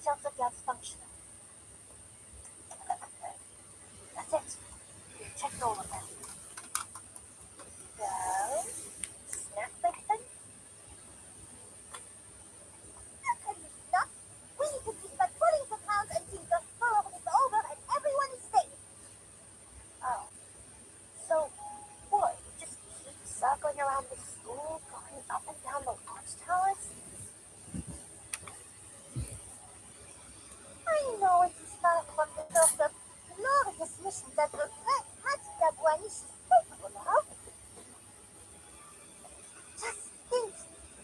shelter guards functional. That's it. Checked all of them. So, snack victim? Absolutely not. We need to keep patrolling the grounds until the storm is over and everyone is safe. Oh, so what? Just keep circling around the school, going up and down the watchtowers? I know it is far from the sort of glorious mission that the Red Hat Yabuanish is capable of. Just think,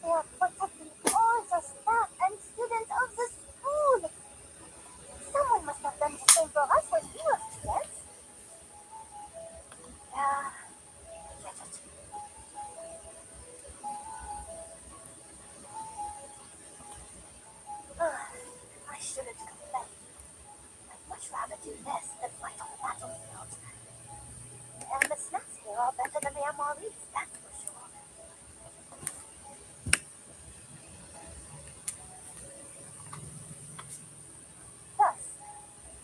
they are protecting all the staff and students of the school. Someone must have done the same for us when we were students. Yeah, I get it. I shouldn't complain. I'd much rather do this than fight on the battlefield. And the snacks here are better than the MREs, that's for sure. Plus,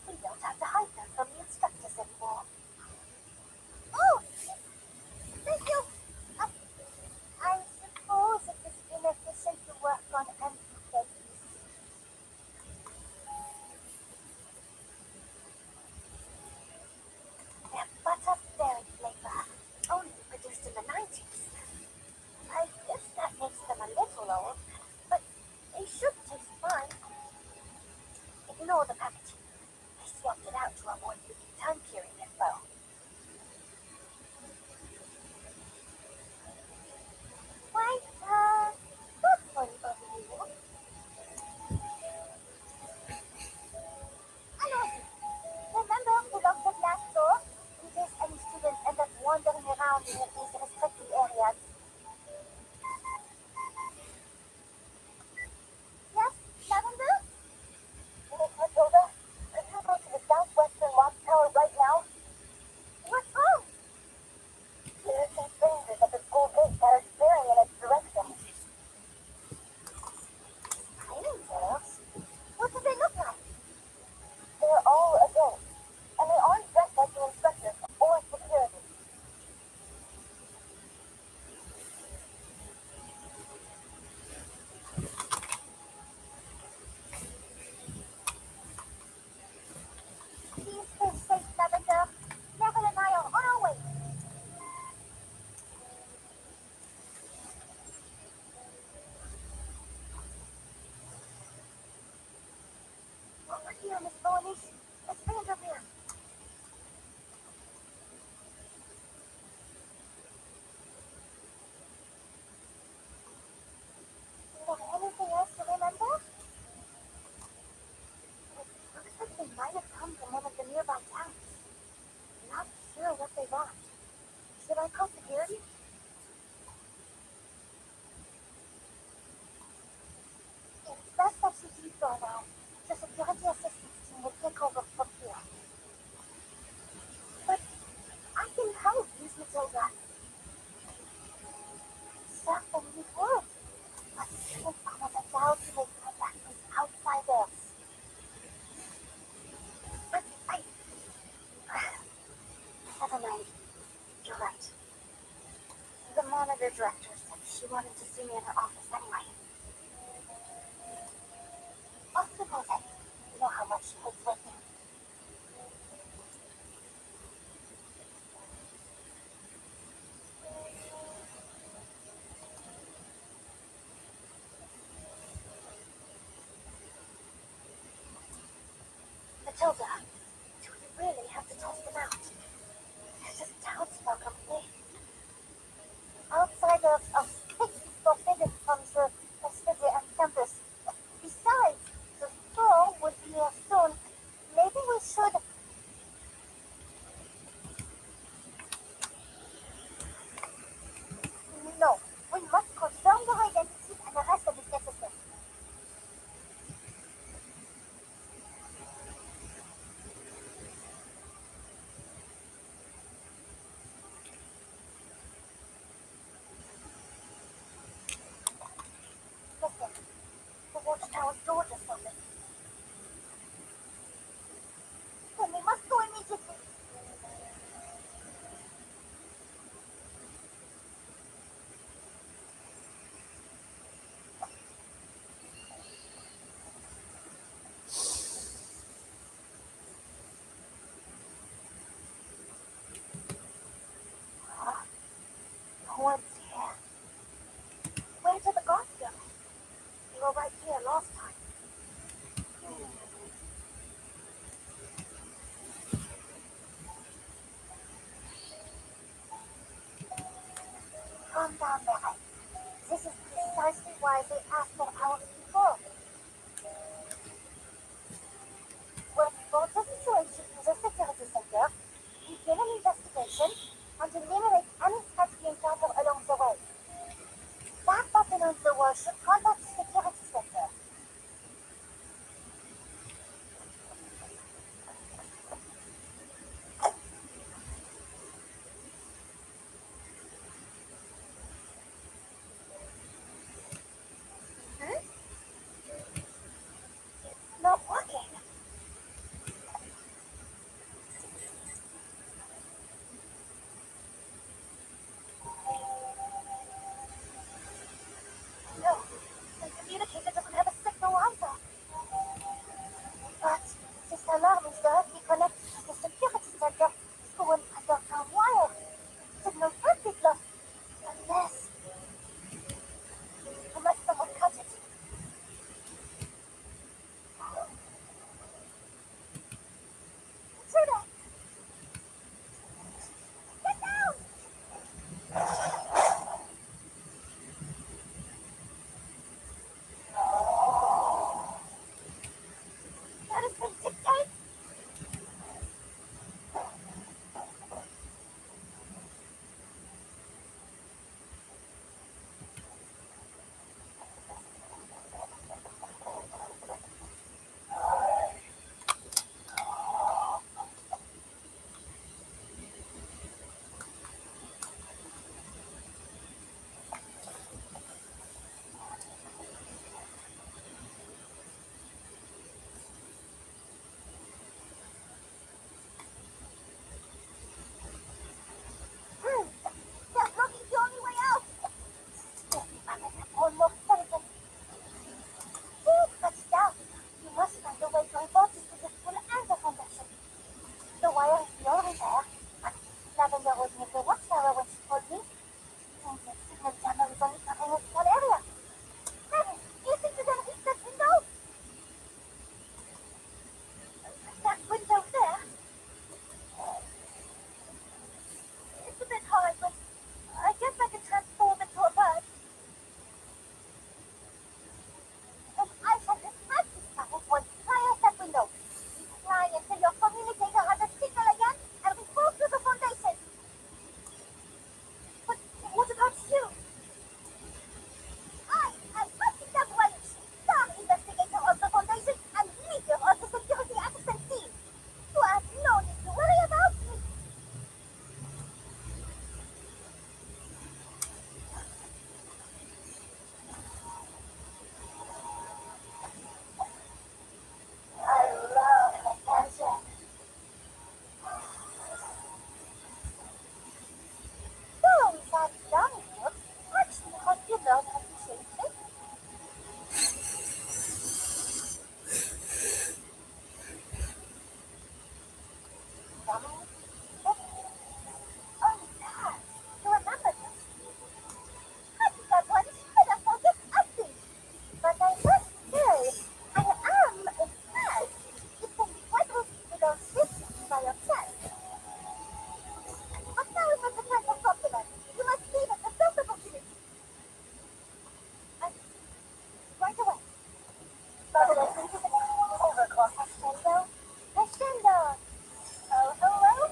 we don't have to hide them from the instructors anymore. Oh, thank you. Uh, I suppose it is inefficient to work on empty babies. Their butterberry flavor, only produced in the 90s. I guess that makes them a little old, but they should taste fine. Ignore the packaging. I swapped it out to avoid leaking time period info. Quite, thoughtful of you. Annoying. Remember to lock the glass door in case any students end up wandering around in these restricted areas. Yes, Lavender? Miss Matilda, could you go to the southwestern watchtower right now? What's wrong? There are some strangers at the school gate that are staring in its direction. Hiding girls? What do they look like? They're all adults, and they aren't dressed like the instructors or security. Please stay safe, Lavender. Neville and I are on our way. Over here, Miss Bonish. It's Vandermeer. Is there anything else to remember? It looks like they might have come from one of the nearby towns. Not sure what they want. Should I call security? It's best that you do so now. The security assistance team will take over from here. But I can help, Miss Matilda. Certainly would. But students are not allowed to make contact with outsiders. But never mind. You're right. The monitor director said she wanted to see me in her office anyway. Off to go then. You know how much she hates waiting. Matilda, do we really have to toss them out? This is townsfolk, okay? Outsiders are strict forbidden from the Asphydia campus. Besides, the storm would be here soon. Maybe we should. No, we must confirm their identities and arrest them if necessary. Listen, the watchtower's door just opened. Horns here. Where did the guards go? They were right here last time. Calm down, Mary. This is precisely why they asked for hours before. When we brought the situation to the security center, we did an investigation and eliminate any threats we encounter along the way. That button on the wall should contact the security center. Not working. No, the communicator doesn't have a signal either. But this alarm is directly connected to the security center through an underground wire. Signal can't be lost unless someone cut it. Intruder! Get down! That has been dictated. That's not the only way out. One more sentence. Please cut it down. You must find a way to report this to the school and the foundation. The wire is the only there. Lavender was near the watchtower when she told me. And the signal jammer is only covering a small area. Maybe, do you think you're gonna hit that window? That window there? It's a bit hard, but I guess I can transform into a bird. And I shall dispatch this packet once fly out that window. Fly until your communicator has a signal again and report to the foundation. But what about you? I am Patricia Walsh, star investigator of the foundation and leader of the security assistance team. You have no need to worry about me. I love attention. So, that young look actually helped you learn how to shape it. Dummy. Oh, God. You remember this. Patricia Walsh, I don't forget acting. But I must say, I am impressed. You can be quite okay without sitting by yourself. But now is not the time for compliments. You must leave at the first opportunity. And right away. Overclock. Crescendo. Crescendo. Oh, hello,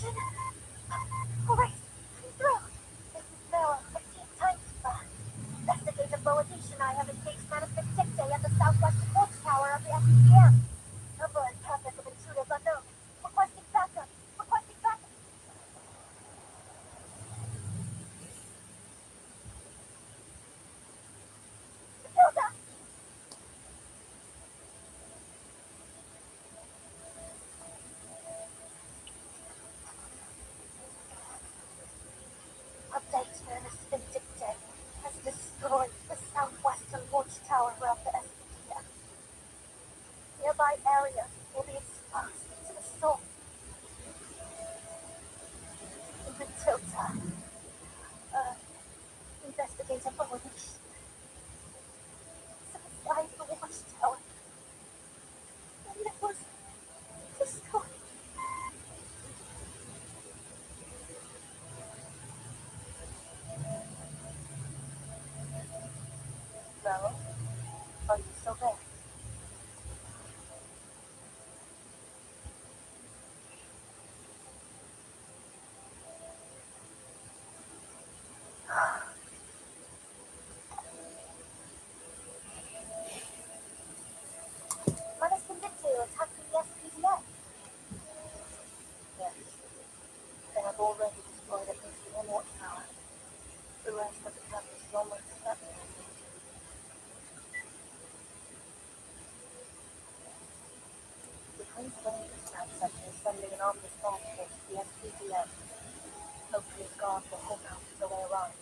Investigation? Alright, I'm through. This is now a 15 timekeeper. Investigator Boadish and I have engaged Management 6A at the southwest watchtower of the SCM. Number and purpose of intruders unknown. Requesting backup. Requesting backup. Matilda! Update Management 6A has destroyed the southwestern watchtower of the SCM. Nearby areas will be exposed to the storm. Matilda. Investigator Boadish. Inside the watchtower. And it was destroyed. Well, are you still there? Management 6A attacking the SPDF. Yes. They have already destroyed at least one watchtower. The rest of the campus is almost swept. The Prince William Dispatch Center is sending an armed response force to the SPDF. Hopefully guards will hold out until they arrive.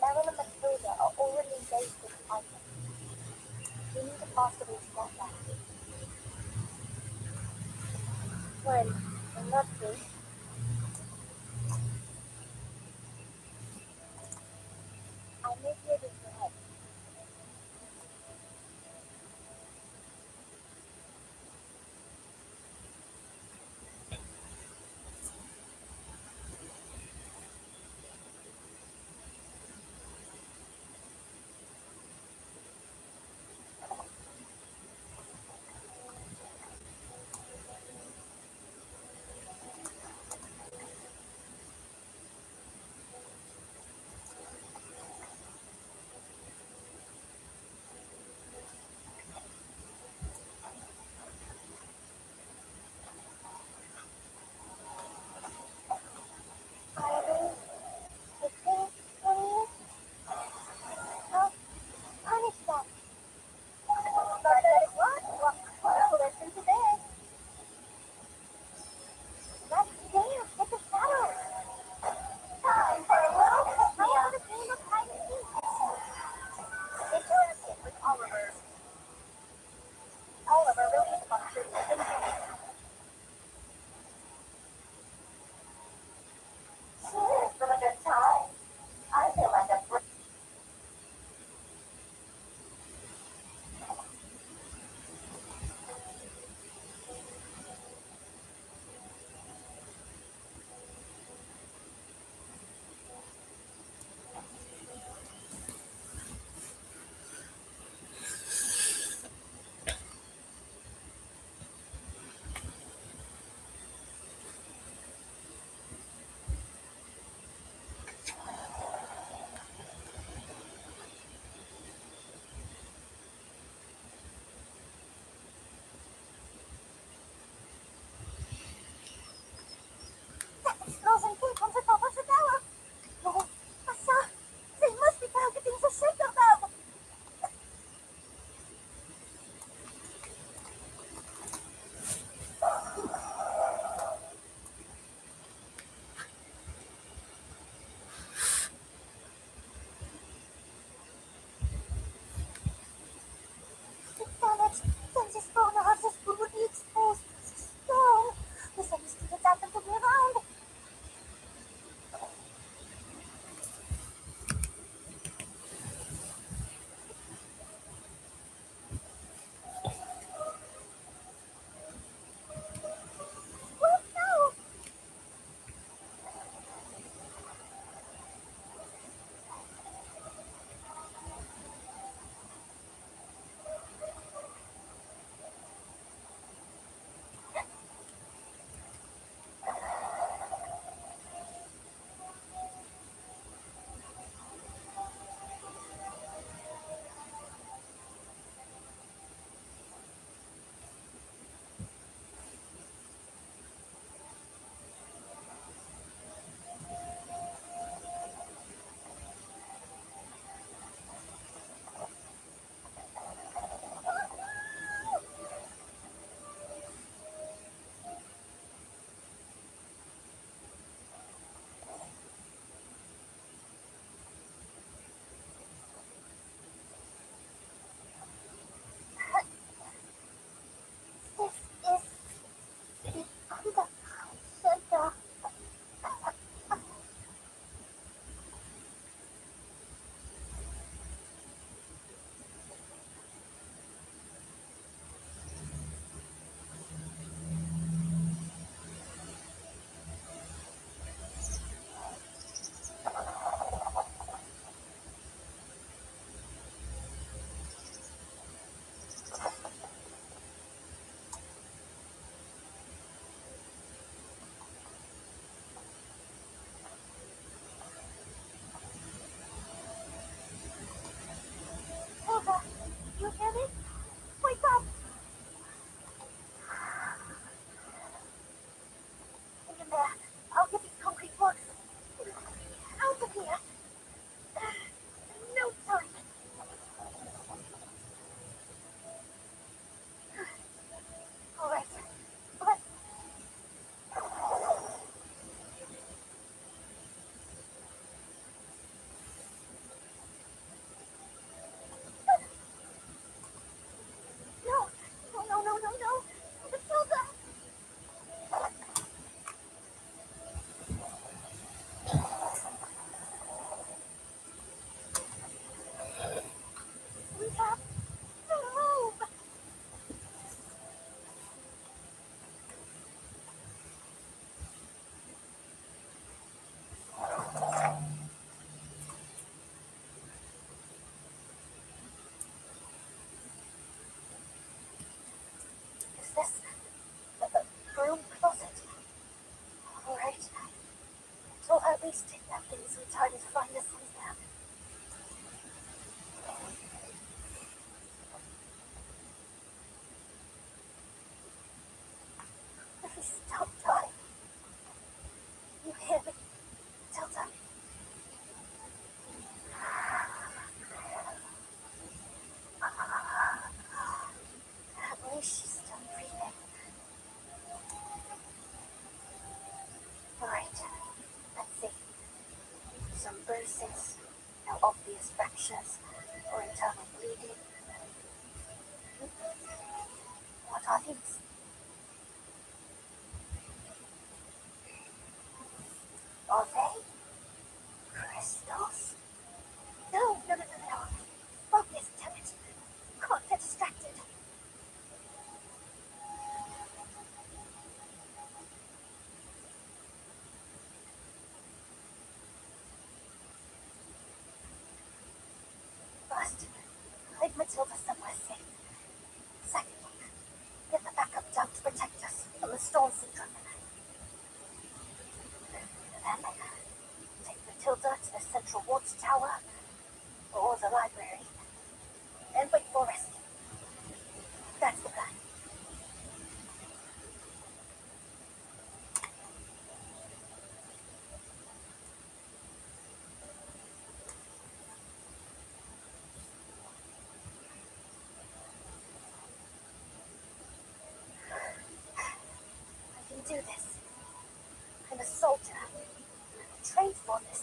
Meryl and Matilda are already engaged in fighting. We need a faster way to get back. Well, in that case, I may be able to help. least that thing's retarded to find us anyhow. Please don't die. You hear me, Tilda? At least she's still breathing. Alright, let's see. Some bruises, no obvious fractures or internal bleeding. What are these? Are they crystals? No. Focus, damn it. Can't get distracted. First, hide Matilda somewhere safe. Second, get the backup done to protect us from the storm syndrome. Then, take Matilda to the central watchtower or the library and wait for rescue. That's the plan. I can do this. I'm a soldier. I'm trained for this.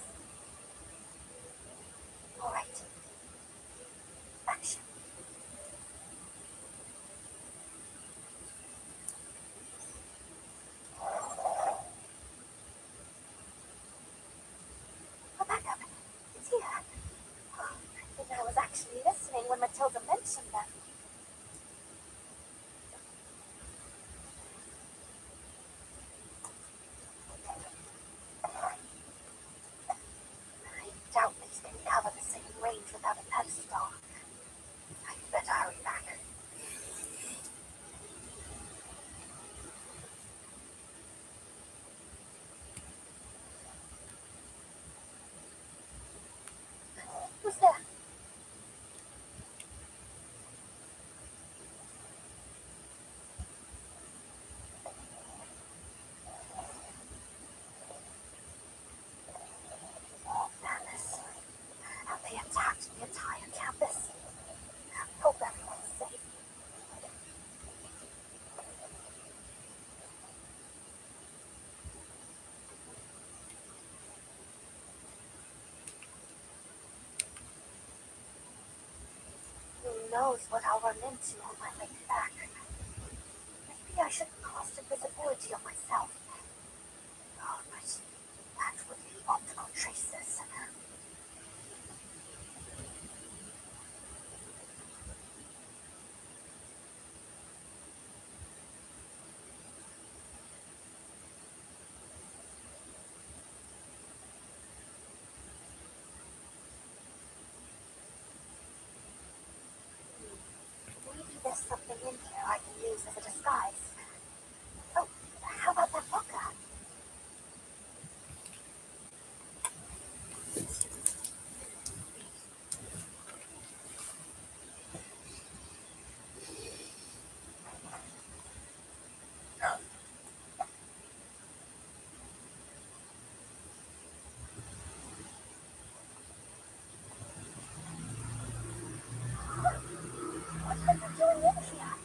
Alright. Action. A backup. It's here. I think I was actually listening when Matilda mentioned them. I doubt these can cover the same range without a pedestal. I'd better hurry back. Who's there? Madness. Have they attacked the entire campus? Hope everyone's safe. Who knows what I'll run into on my way back? Maybe I should cast invisibility on myself. Oh, but that would be optical traces. Maybe there's something in here I can use as a disguise. Oh, how about that locker? What are you doing in here?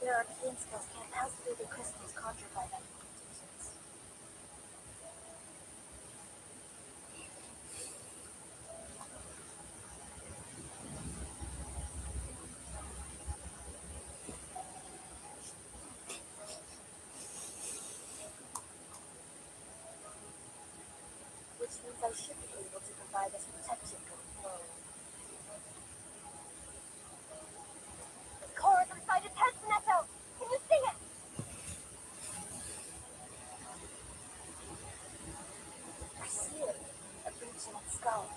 Their arcane skills can't pass through the crystals conjured by them institutions. Which means I should be able to provide us protection going forward. The core inside its head, Neto! Can you see it? I see it. A breach in its skull.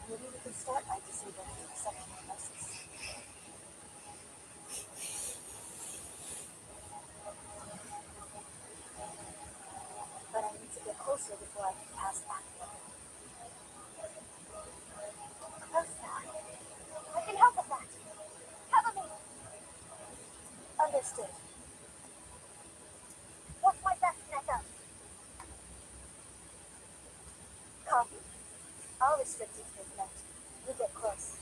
Maybe we can start by disabling the perception of gnosis. But I need to get closer before I can cast that one. Close now. I can help with that. Cover me. Understood. What's my best, Neto? Copy. I'll restrict it to his net. You get close.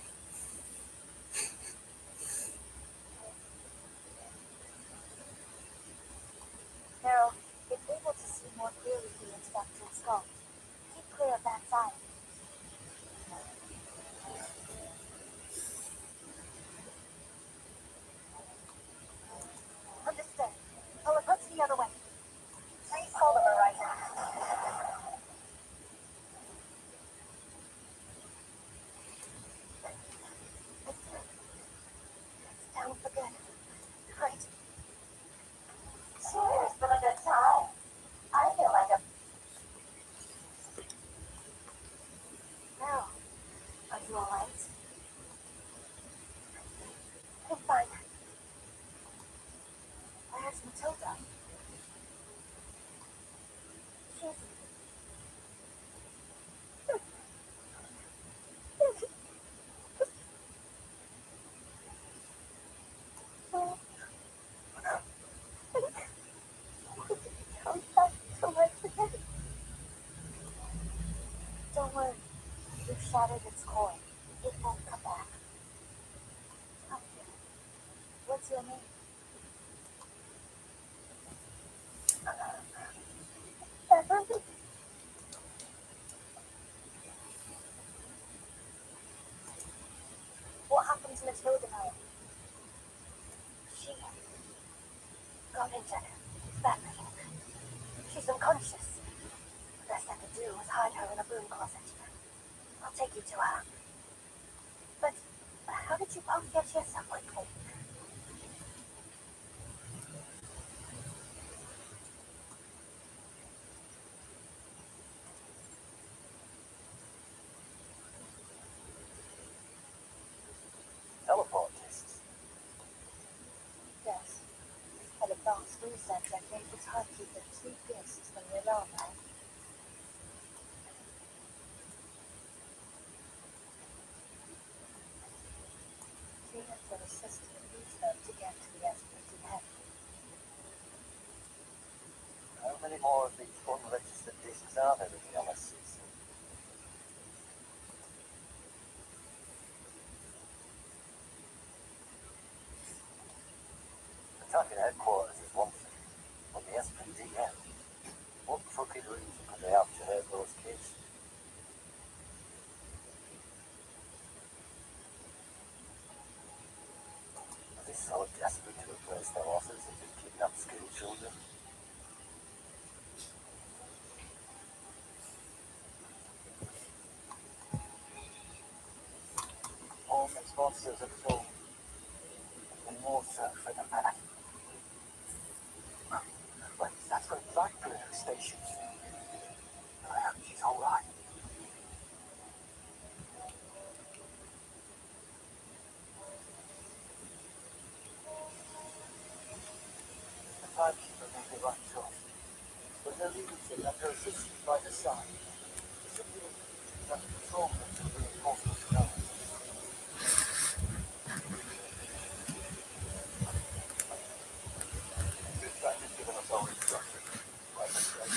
Meryl, it's able to see more clearly through its fractured skull. Keep clear of that side. Understood. I'll approach the other way. Please hold of her right now. It's down for good. Great. Sure, it's been a good time. I feel like a... Meryl, are you alright? I'm fine. Where's Matilda? She's... Come back to life again. Don't worry. We've shattered its core. It won't come back. Oh, what's your name? Beverly? What happened to Matilda now? She got into bad thing. She's unconscious. The best I could do was hide her in a broom closet. I'll take you to her. But how did you both get here so quickly? Teleportists. Yes. An advanced research enables Hivekeeper to see ghosts when you're alone, right? She has been assisting research to get to the estimated head. How many more of these unregistered discs are there in the LSCC? Attacking headquarters is one thing, but the SPDM, what fucking reason could they have to hurt those kids? Are they so desperate to replace their losses that they kidnap school children? All these monsters are full, and more so for the man. But that's got Blackburn station. I hope she's alright. The timekeeper may be right off, but her leadership and her assistants by the side should be able to control them to reinforcement now. This guy has given us all instructions. Like I said.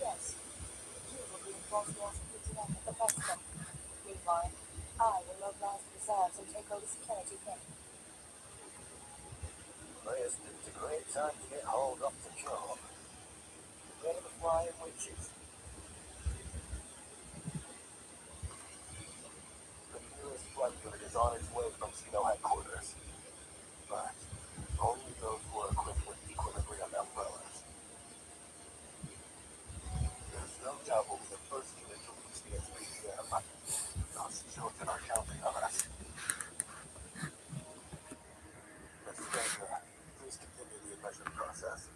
Yes. You will reinforce the Professor. Meanwhile, I will mobilize the reserves and take over security here. Yes, it's a great time to get hauled up the job. Ready to fly in witches. The newest flight unit is on its way from Xeno headquarters. But only those who are equipped with equilibrium umbrellas. There's no doubt we'll be the first unit to reach the SPDM. Those children are counting on us. Let's please continue the admission process.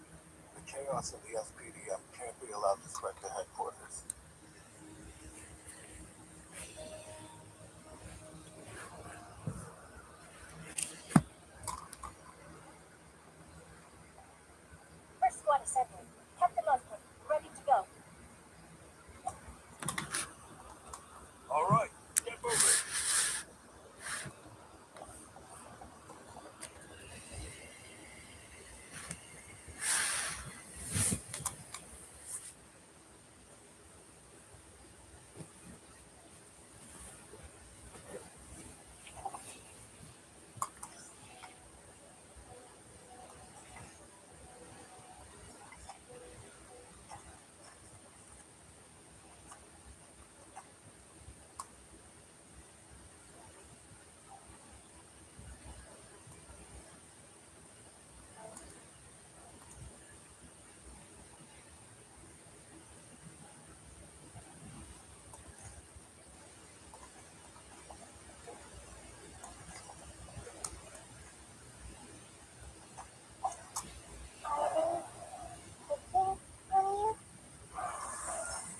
The chaos in the SPDM can't be allowed to spread to headquarters. First squad assembly. Captain Osborne, ready to go. All right, get moving.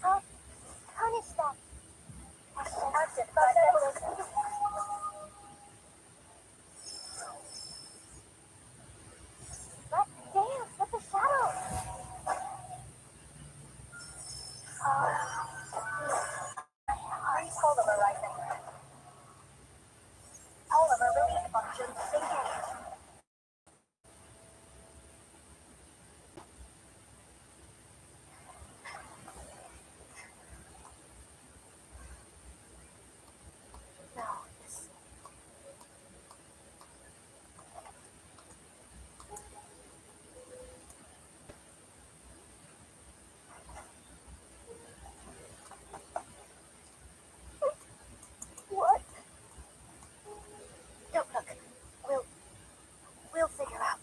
I'll punish them. Let's dance with the shadows. Please hold them rising. All of our release functions engaged. Now, this. What? Don't look. We'll figure out.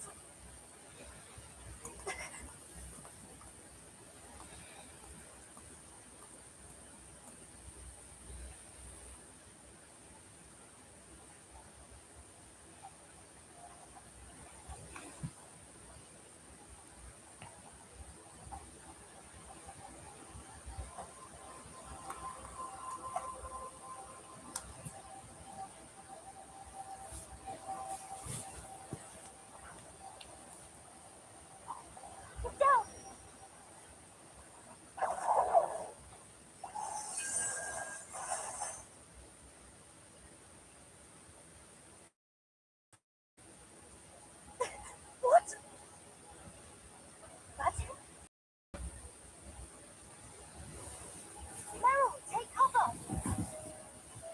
Get down! What? That's him? Meryl, take cover!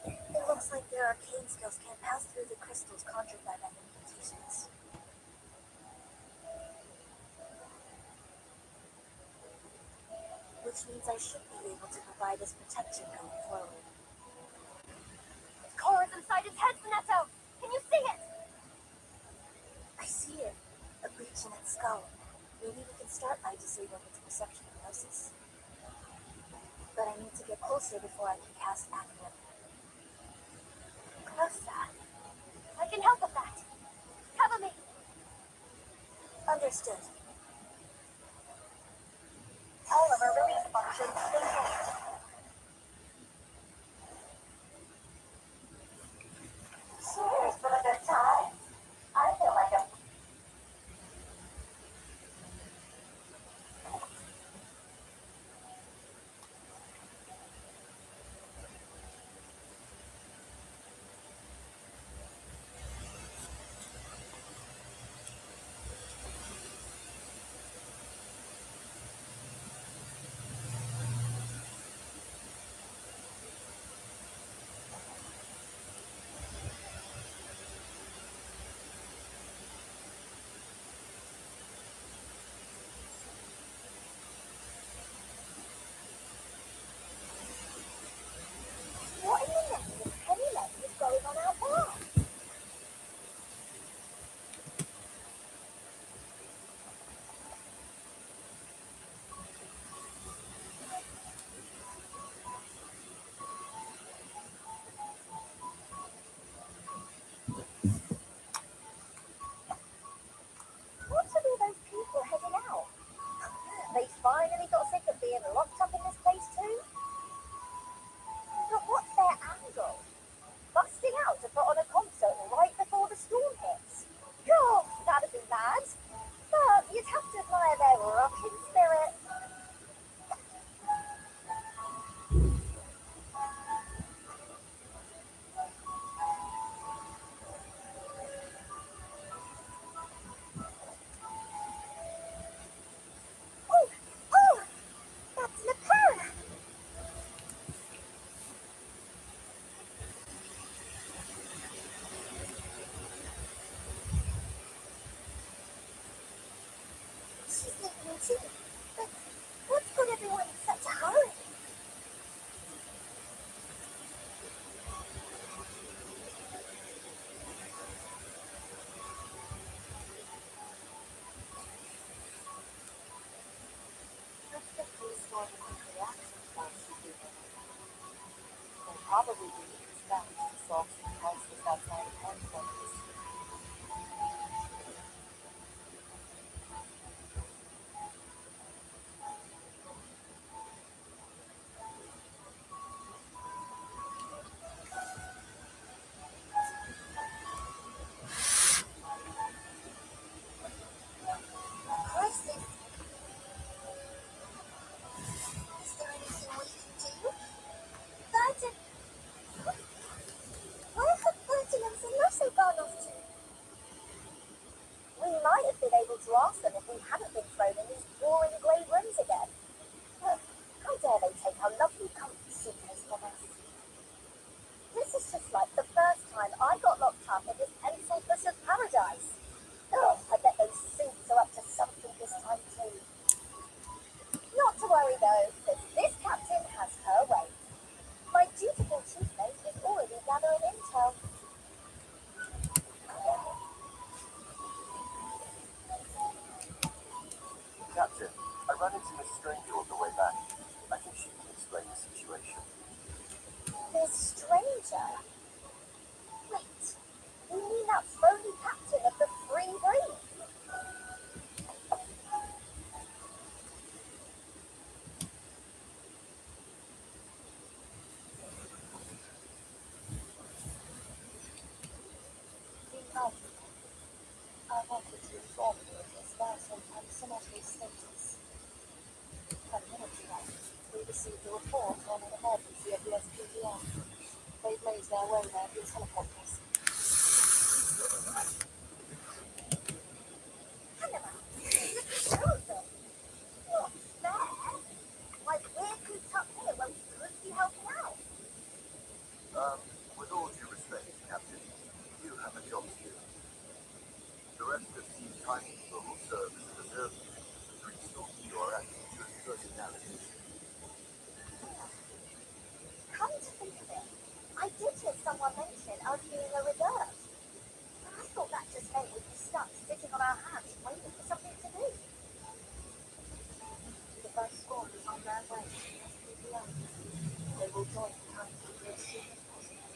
It looks like their arcane skills can't pass through the crystals conjured by my incantations. Which means I should be able to provide us protection going forward. Core is inside his head, Sinetto! Can you see it? I see it. A breach in its skull. Maybe we can start by disabling its perception of gnosis. But I need to get closer before I can cast Acro. Closer. I can help with that. Cover me. Understood. All of our release functions engaged. Cheers for a good time. I feel like a probably be his best to solve some crisis outside of headquarters. Crisis? Is there anything we can do? Virgin, where have Virgin and Veloso gone off to? We might have been able to ask them if we hadn't been thrown in these boring grey rooms again. But how dare they take our lovely comfy suitcase from us? This is just like the first time I got locked up in this pencil pusher's paradise. Ugh, I bet those suits are up to something this time too. Not to worry though, because this captain has her way. My dutiful chief mate is already gathering intel. Captain, I ran into Miss Stranger on the way back. I think she can explain the situation. Miss Stranger? Wait, you mean that phony captain of the Free Breed? I wanted to inform you of his personal and cemetery status. 10 minutes ago, we received a report on an emergency at the SPDM. They've made their way there via helicopters. Panama? Two of them? Not fair. Like, we're cooped up here when we could be helping out. With all due respect, Captain, you have a job to do. The rest of Team Tiny will serve as a reserve unit to restore your attitude and personality. Come to think of it, I did hear someone mention us being a reserve. I thought that just meant we'd be stuck sitting on our hands waiting for something to do. The first squad is on their way to the SPDM. They will join the Tiny as soon as possible.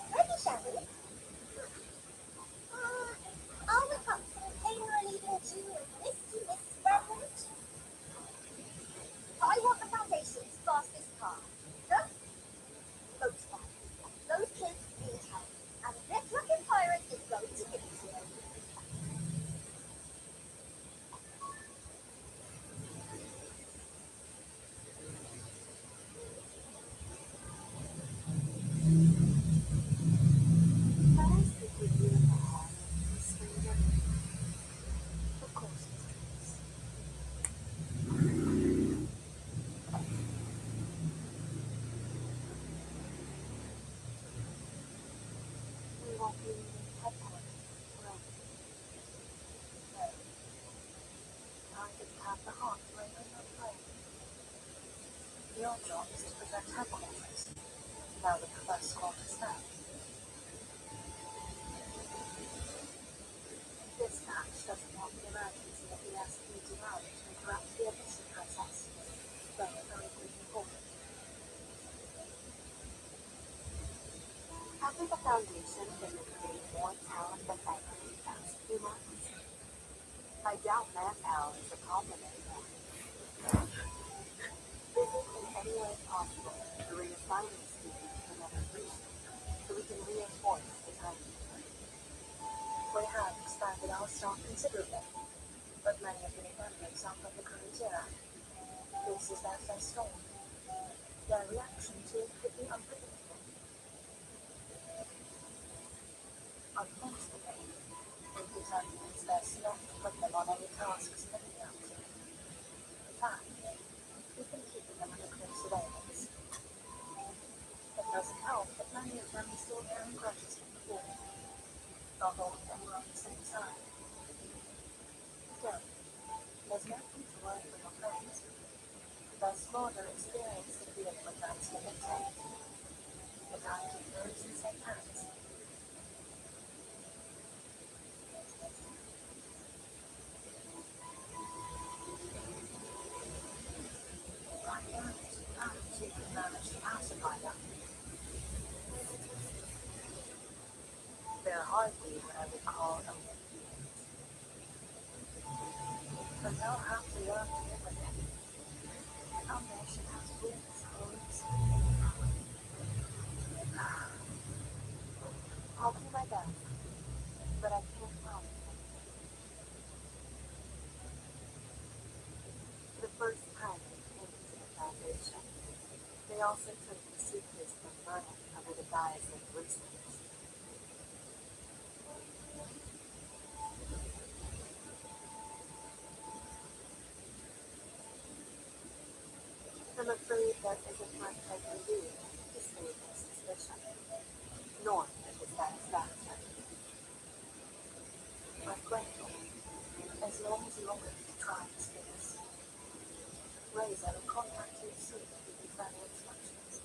Ready, shall we? Are the captain generally due with Misty Miss Beverage? I want the Foundation's fastest car. Huh? Motorbike. Those kids need help. And this looking pirate is going to give it to them. Can I speak with you in the hall, Miss Stranger? Of course, Mr. Reese. We won't be leaving headquarters, right? No. I just have the heart right on my brain. Your job is to protect headquarters, now that the first squad is left. This patch doesn't want the emergency at the SPDM to interrupt the admission process. Very, very important. Hasn't the Foundation been recruiting more talent than ever in the past few months? I doubt manpower is a compliment. Is it in any way possible to reassign these students to another region so we can reinforce the time? We have expanded our staff considerably, but many of the members are from the current era. This is their first storm. Their reaction to it could be unpredictable. Unfortunately, it determines their not to put them on any tasks that they have to. In fact, we've been keeping them under close surveillance. It doesn't help that many of them still carry grudges from before. Not all of them are on the same side. Still, there's no need to worry for your friends. Their smaller experience in dealing with that sort of thing. The timekeeper is in safe hands. hardly what I would call a but they'll have to learn to live with it. Our nation has rules, homes. I'll do my best, but I can't promise anything. The first time they came to the foundation, they also took the suitcase from Vernon under the guise of research. I'm afraid there isn't much I can do to save their suspicion, nor to his satisfaction. But grateful, as long as you open to try and stay this. Raise, I will contact you soon to give you further instructions.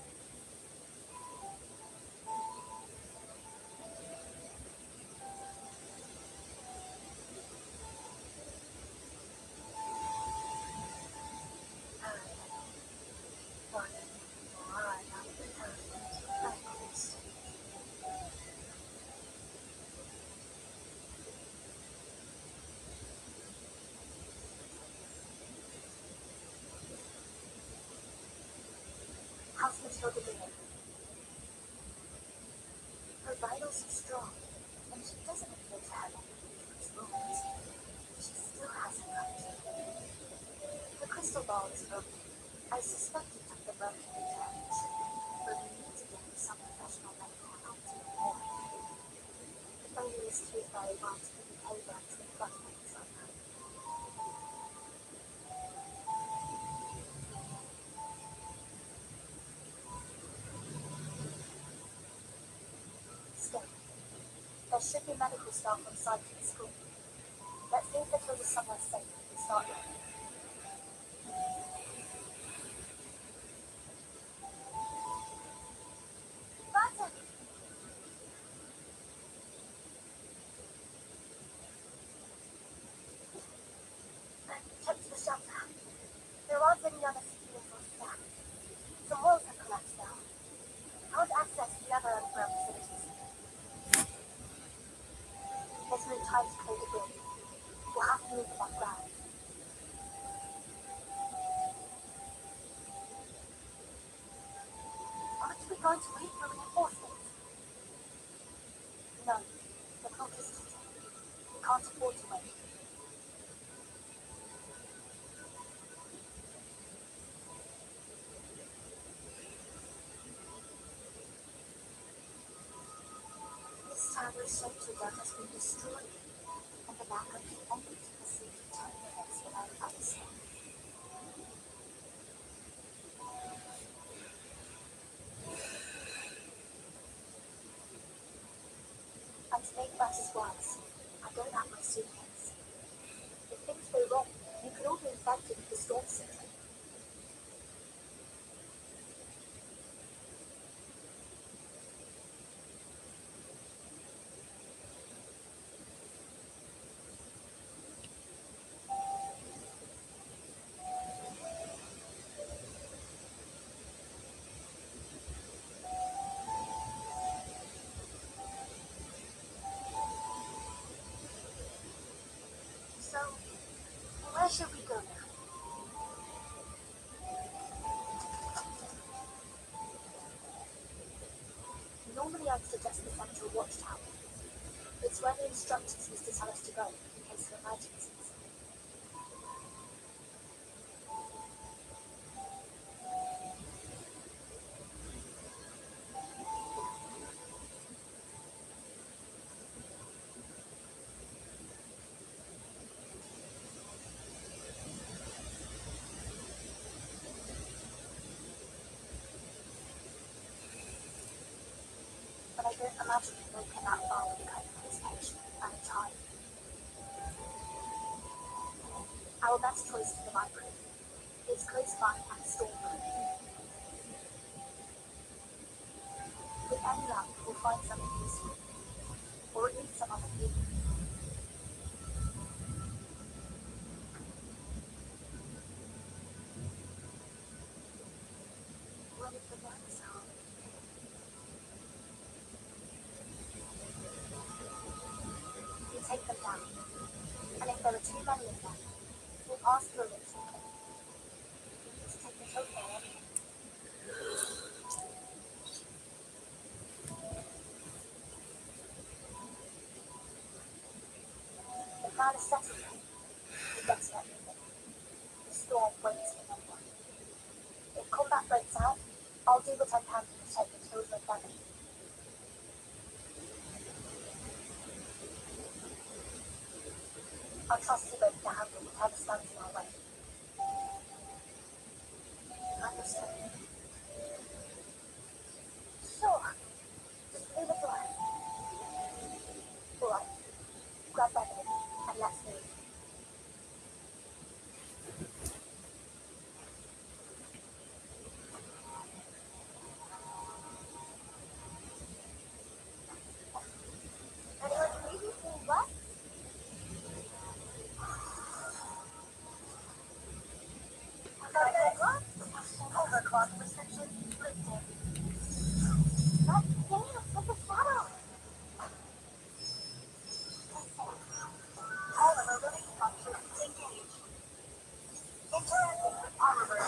How's Miss Hilda doing? Her vitals are strong, and she doesn't appear to have any dangerous wounds. She still hasn't come to. The crystal ball is broken. I suspect it took the Mercury damage, but we need to get some professional medical help to know more. The baby is treated by a box for the playgrounds and flashlights on her. Still, there should be medical staff on site at the school. Let's see if the kid is somewhere safe to start with. Barton! Check the shelter. There aren't any other students or staff. The walls have collapsed now. Can't access the other underground facilities. There's no time to play the game. We'll have to move to that ground. Aren't we going to wait for reinforcements? No. The clock is ticking. We can't afford to wait. This tower's shelter has been destroyed, and the backup can only keep us safe for 10 minutes without ice. And to make matters worse, I don't have my suitcase. If things go wrong, you could all be infected with the storm syndrome. So, where should we go now? Normally I'd suggest the central watchtower. It's where the instructors used to tell us to go in case of emergencies. But I don't imagine we'll make it that far with a comatose patient and a child. Our best choice is the library. It's close by and stormproof. With any luck, we'll find something useful. Or at least some other people. What if the lights are? us out, I'll do what I can to protect the children and family. I'll trust you both to handle whatever stands in our way. Understood. Sure. Just leave it alone. Alright. Grab Beverly and let's move. Anyone previously what? Overclock restriction lifted. But dance with the shadow. All of our living functions engaged. Interacting with Oliver.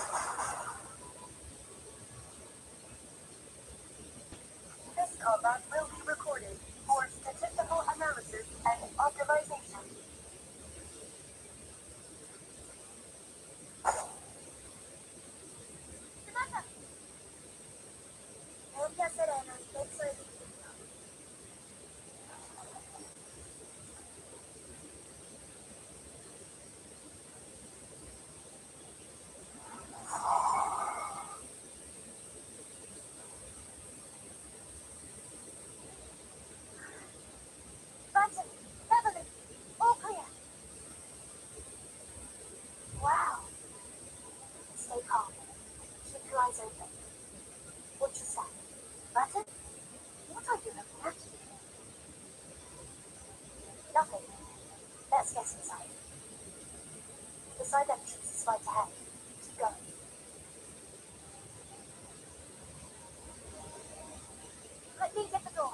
This combat will be recorded for statistical analysis and optimization. Samantha! Ella Serena, sexo de Bunton, Beverly, all clear. Wow. Stay calm. Keep your eyes open. Watch your step. Bunton? What are you looking at? Nothing. Let's get inside. The side entrance is right ahead. Keep going. Let me get the door.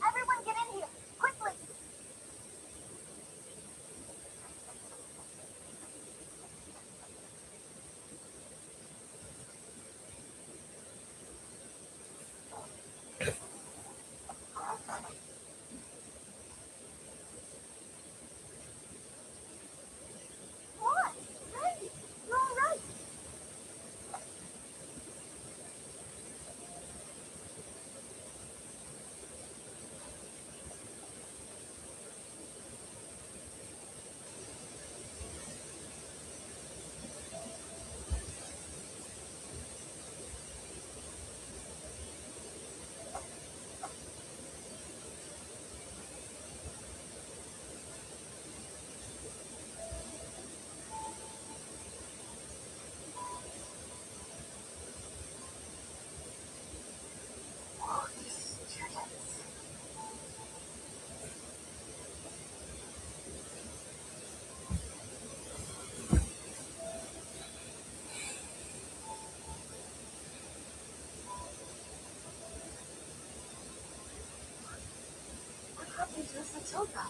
Everyone get in here, quickly! What? Hey, you're all right. Oh, these students. What happened to Miss Matilda?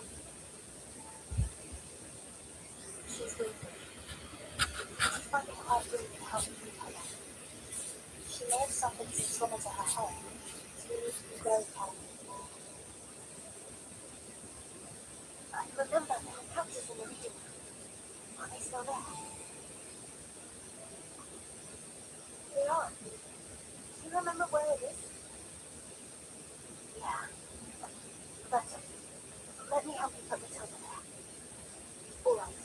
She's weak. She's finding it hard to help me her life. She may have suffered some trauma to her head. So we need to be very careful. I remember there were couches in the reading room. Are they still there? They are. Do you remember where it is? Yeah. But let me help you put Matilda there. All right.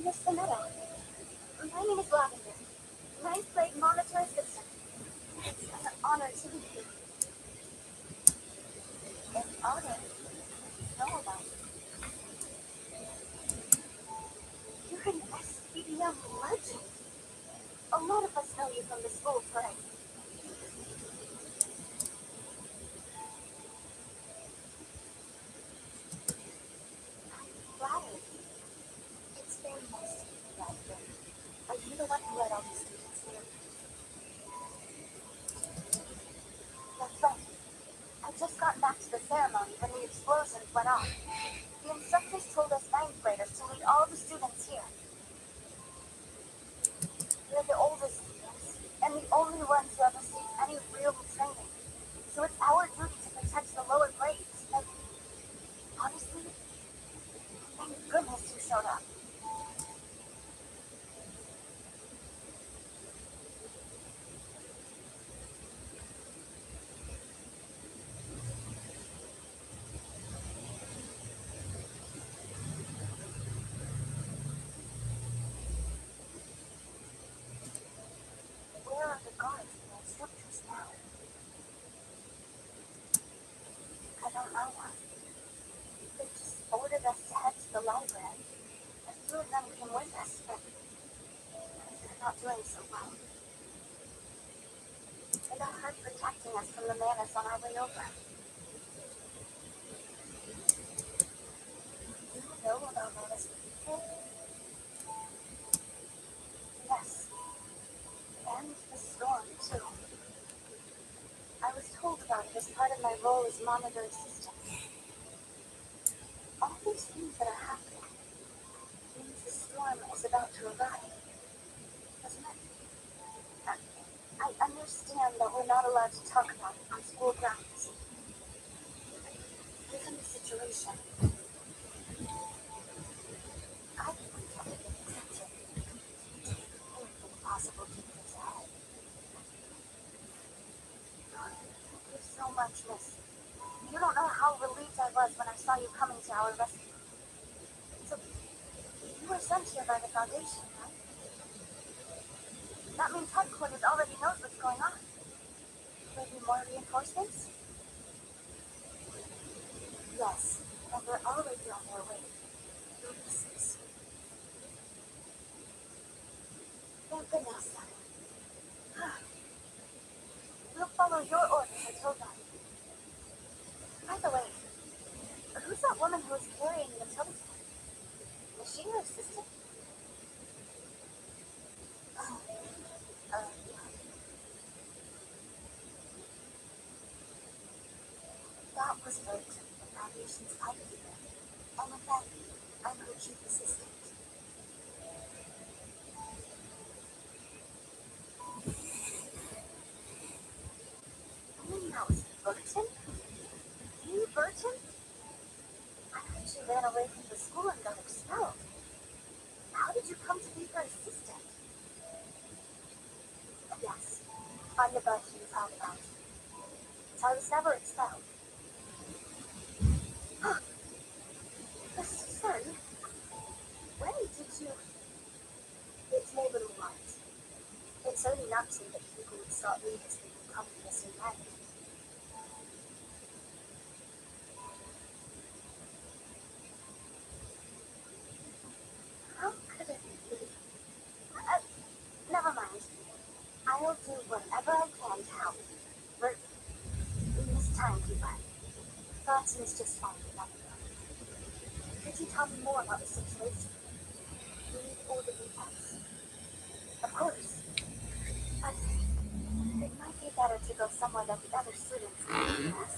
Miss Vanetta. My name is Lavender. Ninth grade monitor assistant. It's an honor to meet you. An honor to know about you. You're an SCDM legend. A lot of us know you from the school play. I'm flattered. It's nice to meet you guys again. Are you the one who led all the students here? That's right. I just got back to the ceremony when the explosions went off. The instructors told us ninth graders to lead all the students here. We're the oldest students, and the only ones who have received any real training. So it's our duty to protect the lower grades. And honestly, thank goodness you showed up. Where are the guards and the instructors now? I don't know. They just ordered us to head to the library. A few of them came with us, but they're not doing so well. They got hurt protecting us from the menace on our way over. Do you know about menace before? Yes. And the storm, too. I was told about it as part of my role as monitor assistant. All these things that are happening means the storm is about to arrive, doesn't it? I understand that we're not allowed to talk about it on school grounds. Given the situation, I think we have to be accepted to take anything possible to things ahead. Thank you so much, Miss. You don't know how relieved I was when I saw you coming to our rescue. So, you were sent here by the Foundation, right? That means headquarters already knows what's going on. Maybe more reinforcements? Yes, and they're already on their way. You'll be safe. Thank goodness. We'll follow your orders until then. By the way, who's that woman who was carrying the telephone? Was she your assistant? That was Bert, the Foundation's pilot leader. And with that, I'm her chief assistant. That was Burton? You, Burton? I heard you ran away from the school and got expelled. How did you come to be her assistant? Yes, I'm the Burton you found about. So I was never expelled. Son, when did you... It's more than once. It's only natural that people would start leaders who become misled. How could it be? Never mind. I'll do whatever I can to help. But this timekeeper, Burton's just fine without me. Could you tell me more about the situation? You need all the details. Of course. But it might be better to go somewhere that the other students can see us.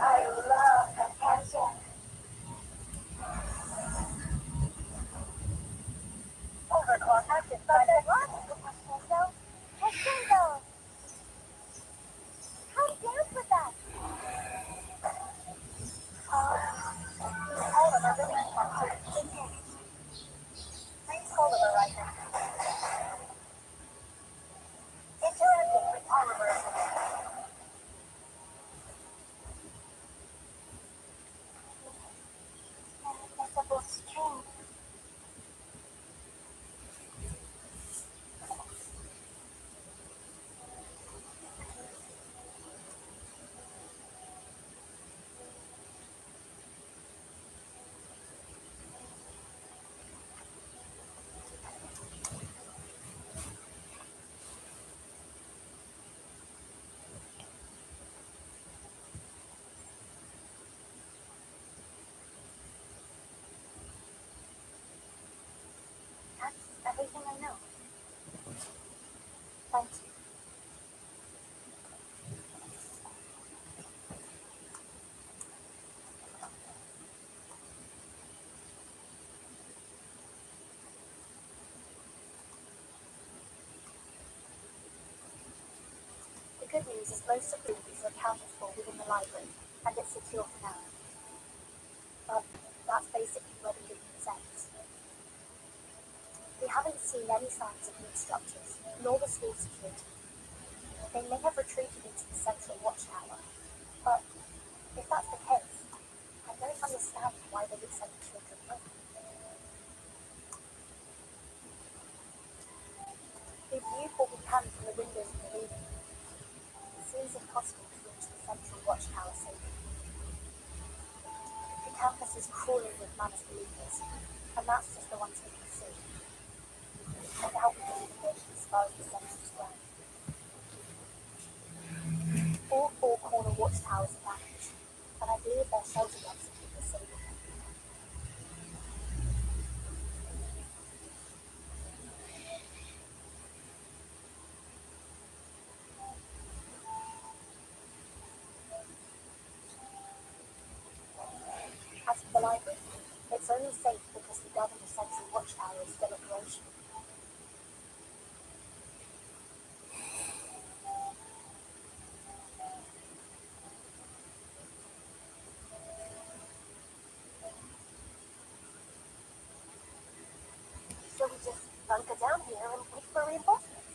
I love attention. good news is most of the movies are accounted for within the library, and it's secure for now. But that's basically where the good news ends. We haven't seen any signs of new structures, nor the school security. They may have retreated into the central watchtower, but if that's the case, I don't understand why they would send the children in. We viewed what we can from the windows in the building. It seems impossible to reach the central watchtower safely. The campus is crawling with Manus believers, and that's just the ones we can see. I doubt we can even get as far as the central square. All four corner watchtowers are damaged, and I believe they're shelter blocks to keep us safe. As for the library, it's only safe because the Governor Central Watchtower is still operational. So we just bunker down here and wait for reinforcements,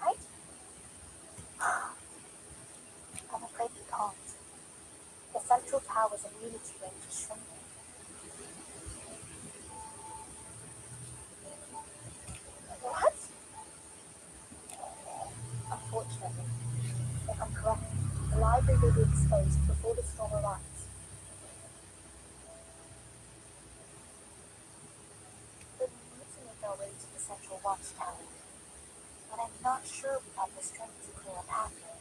right? I'm afraid we can't. The Central Tower's immunity range is shrinking. What? Unfortunately, if I'm correct, the library will be exposed before the storm arrives. We need to make our way to the Central Watchtower, but I'm not sure we have the strength to clear a path there.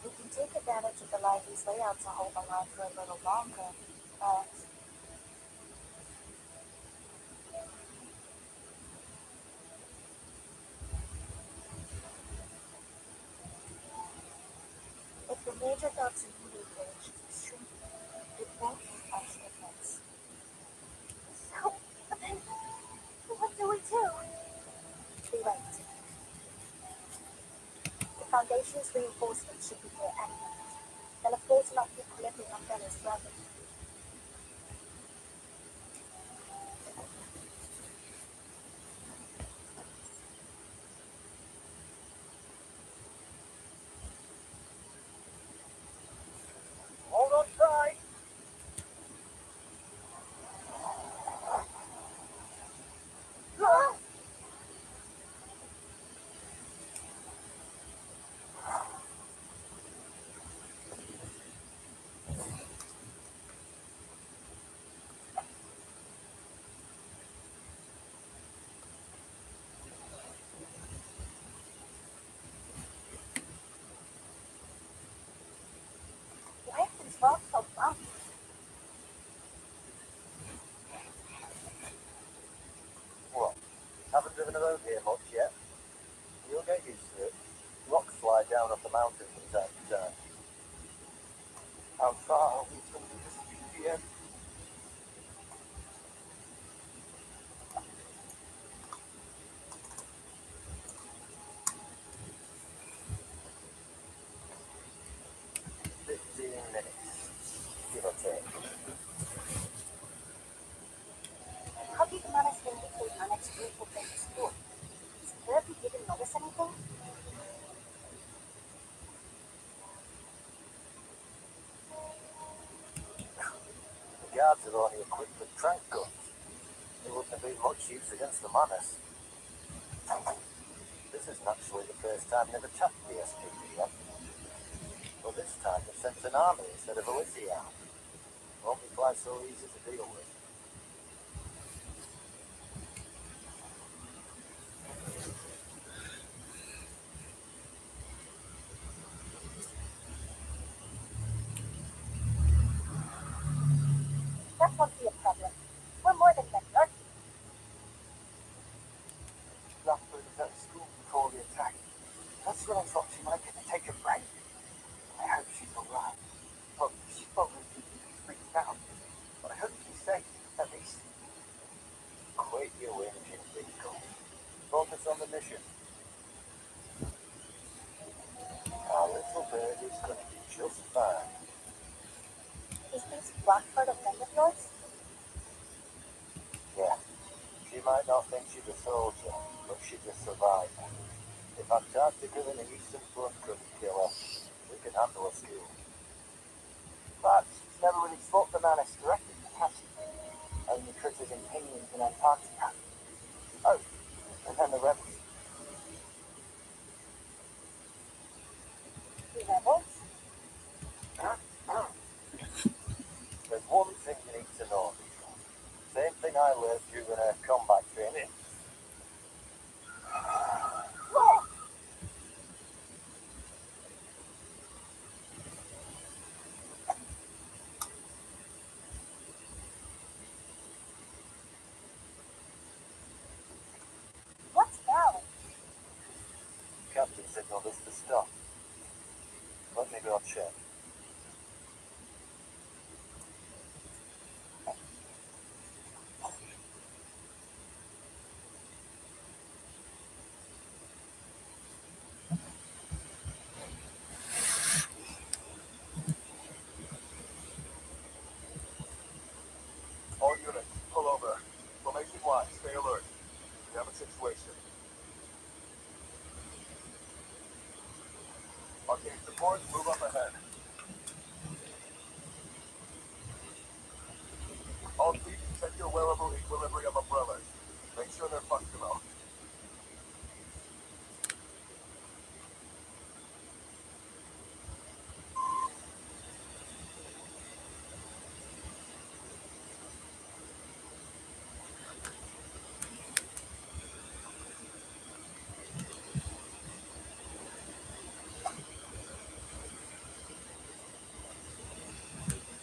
We can take advantage of the library's layout to hold the line for a little longer, but if the major dog's immediate range is shrinking, it won't make much difference. So, what do we do? We wait. The Foundation's reinforcements should be here any minute. They'll have brought enough equilibrium umbrellas throughout the Hold on tight. Ah! Why are these rocks so bumpy? What? Haven't driven a road here much yet? You'll get used to it. Rocks slide down off the mountain from time to time. How far are we from the Vespuccian? Give or take. How did the Manus indicate our next group will take to school? Security didn't notice anything? The guards are only equipped with trank guns. They wouldn't have been much use against the Manus. This isn't actually the first time they've attacked the SPD yet. But this time they've sent an army instead of a Lycia. Won't be quite so easy to deal with. That won't be a problem. We're more than ready, aren't we? Blackbird was at school before the attack. That's when I thought she might get to take a break. I hope she's alright. Well, she's probably freaked out. But I hope she's safe. Blackbird a friend of yours? Yeah. She might not think she's a soldier, but she just survived. If Antarctica and the Eastern Front couldn't kill her, we can handle a school. But she's never really fought the Manus directly, has she? Only critters and penguins in Antarctica. Oh, and then the rebels. The rebels? There's one thing you need to know. Same thing I learned during combat training. What's now? Captain signaled us to stop. Let me go check. All units, pull over. Formation Y, stay alert. We have a situation. Arcane support, move up ahead. All fleet, check your wearable equilibrium umbrellas. Make sure they're functional.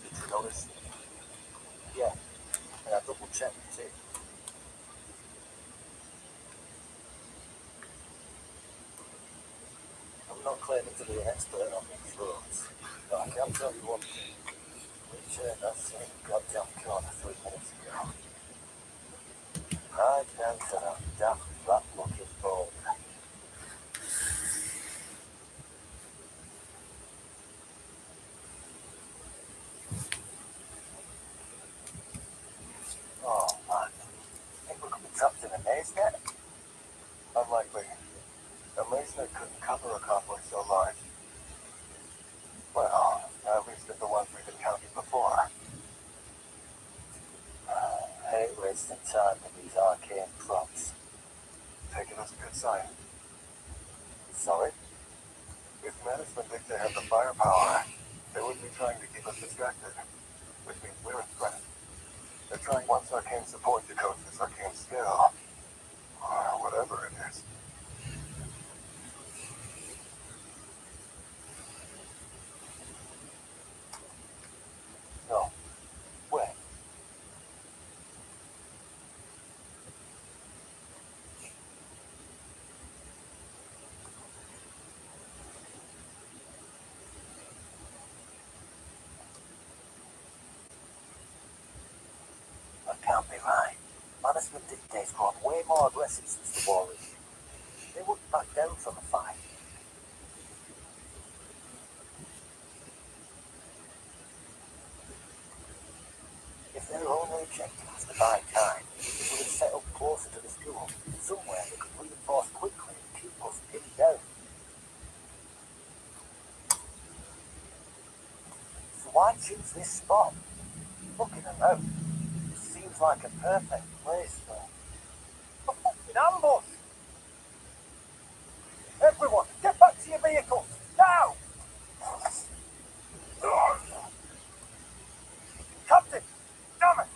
Did you notice? Yeah, and I double checked too. I'm not claiming to be an expert on these roads, but I can tell you one thing. We turned that same goddamn corner 3 minutes ago. Right down to that daft rat-looking boat. Oh man, think we could be trapped in a maze net? Unlikely. A laser couldn't cover a complex so large. Well, at least if the ones we've encountered before. Hate wasting time with these arcane props. Taking us a good sign. Sorry? If Manus Vindicta had the firepower, they wouldn't be trying to keep us distracted. Which means we're a threat. They're trying once arcane support decodes this arcane skill. Or whatever it is. No. Where? That can't be right. Manus Vindicta's grown way more aggressive since the war is. They wouldn't back down from a fight. If their only objective was to buy time, they would have set up closer to the school, somewhere they could reinforce quickly and keep us pinned down. So why choose this spot? Looking around, it seems like a perfect place for a fucking ambush! Everyone, get back to your vehicles, now! Captain! Damn it!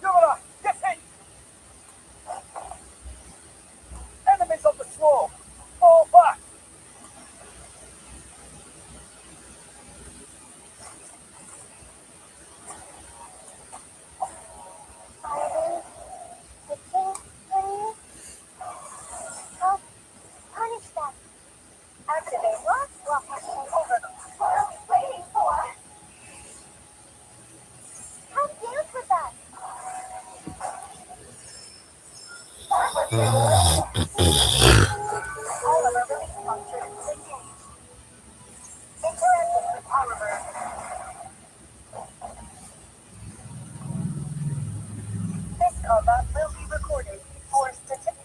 Yamada, get in! Enemies on the slope! Fall back! Oliver release function engaged. Interacting with Oliver. This combat will be recorded for statistics.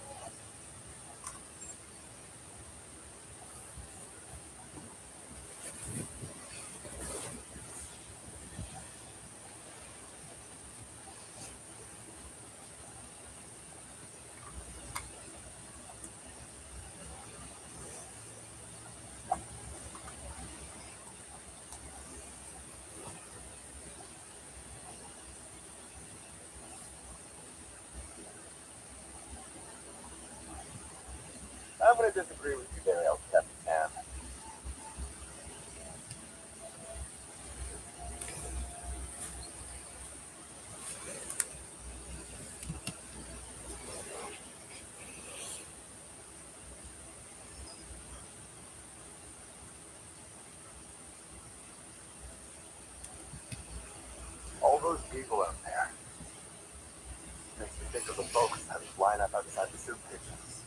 I'm going to disagree with you there, El Capitan. All those people out there makes me think of the folks that line up outside the soup kitchens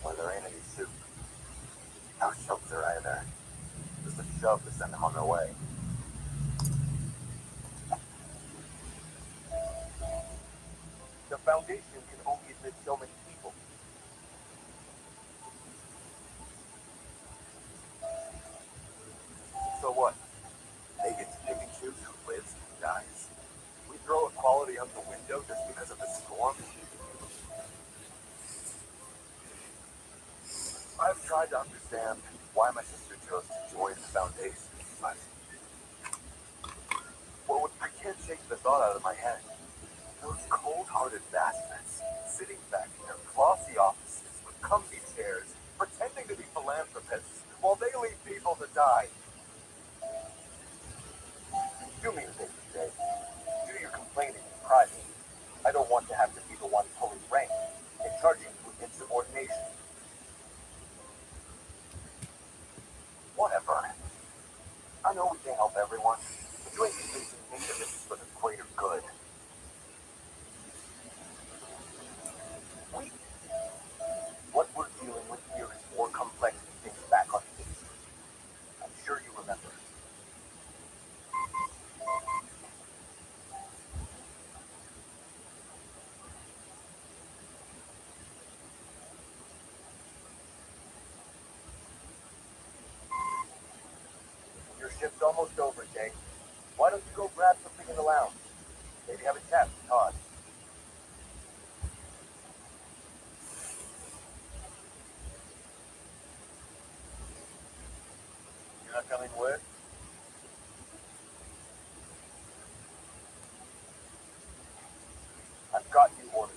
when there ain't any soup. No shoves are either. Just a shove to send them on their way. The Foundation can only admit so many people. So what? They get to pick and choose who lives and who dies. We throw equality out the window just because of the storm. I've tried to understand why my sister chose to join the Foundation, but I can't shake the thought out of my head. Those cold-hearted bastards sitting back in their glossy offices with comfy chairs, pretending to be philanthropists while they leave people to die. Do me a favor, Jay. Do your complaining in private. I don't want to have to be the one pulling rank and charging you with insubordination. Whatever. I know we can't help everyone, but you ain't convincing me that this is for the greater good. We, what we're dealing with here is more complex than things back on the history. I'm sure you remember. Your shift's almost over, Jay. Why don't you go grab something in the lounge? Maybe have a chat with Todd. You're not coming with? I've got you ordered.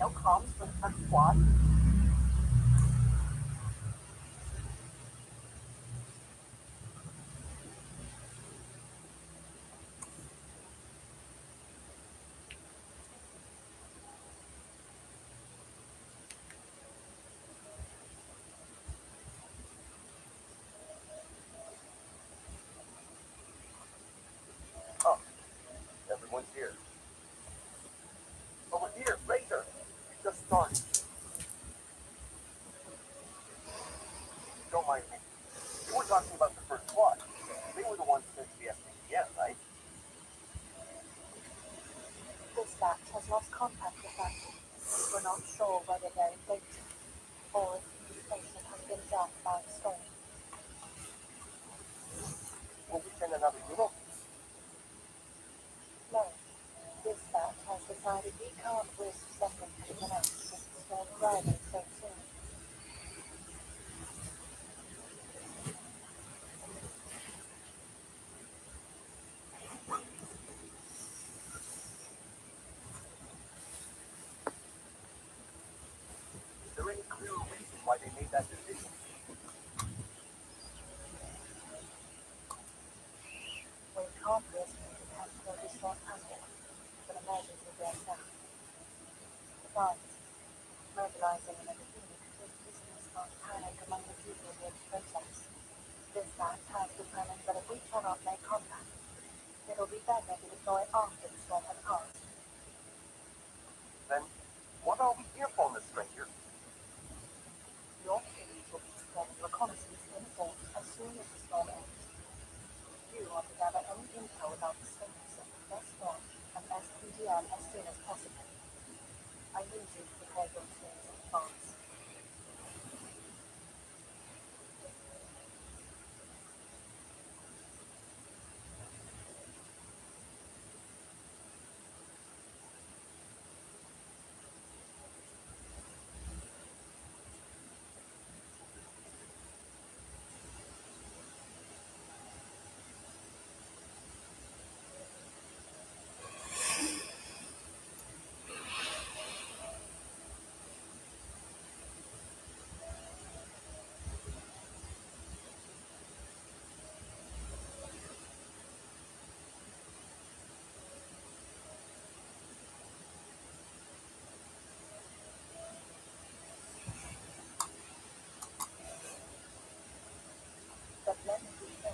No comms for the first squad. Oh, everyone's here. Over here, Razor. You just started. Don't mind me. You were talking about the first squad. They were the ones sent to the SPGM, right? Dispatch has lost contact with them. We're not sure whether they're in danger or if the station has been jammed by a storm. Will we send another unit? No. Dispatch has decided we can't risk sending anyone else with the storm arriving so soon. Is there any clear reason why they made that decision? We can't risk making Hasbro distraught panic, but emergency breaks out. Besides, mobilizing another unit could easily start panic among the people here to protest. Dispatch has determined that if we cannot make contact, it'll be better to deploy after the storm has passed. Then, what are we here for, Miss Stranger? Your crews will be preparing reconnaissance in force as soon as the storm ends. You are to gather any info about the status of the first storm and SPGM as soon as possible. I need you to prepare your teams in advance. But let me be clear.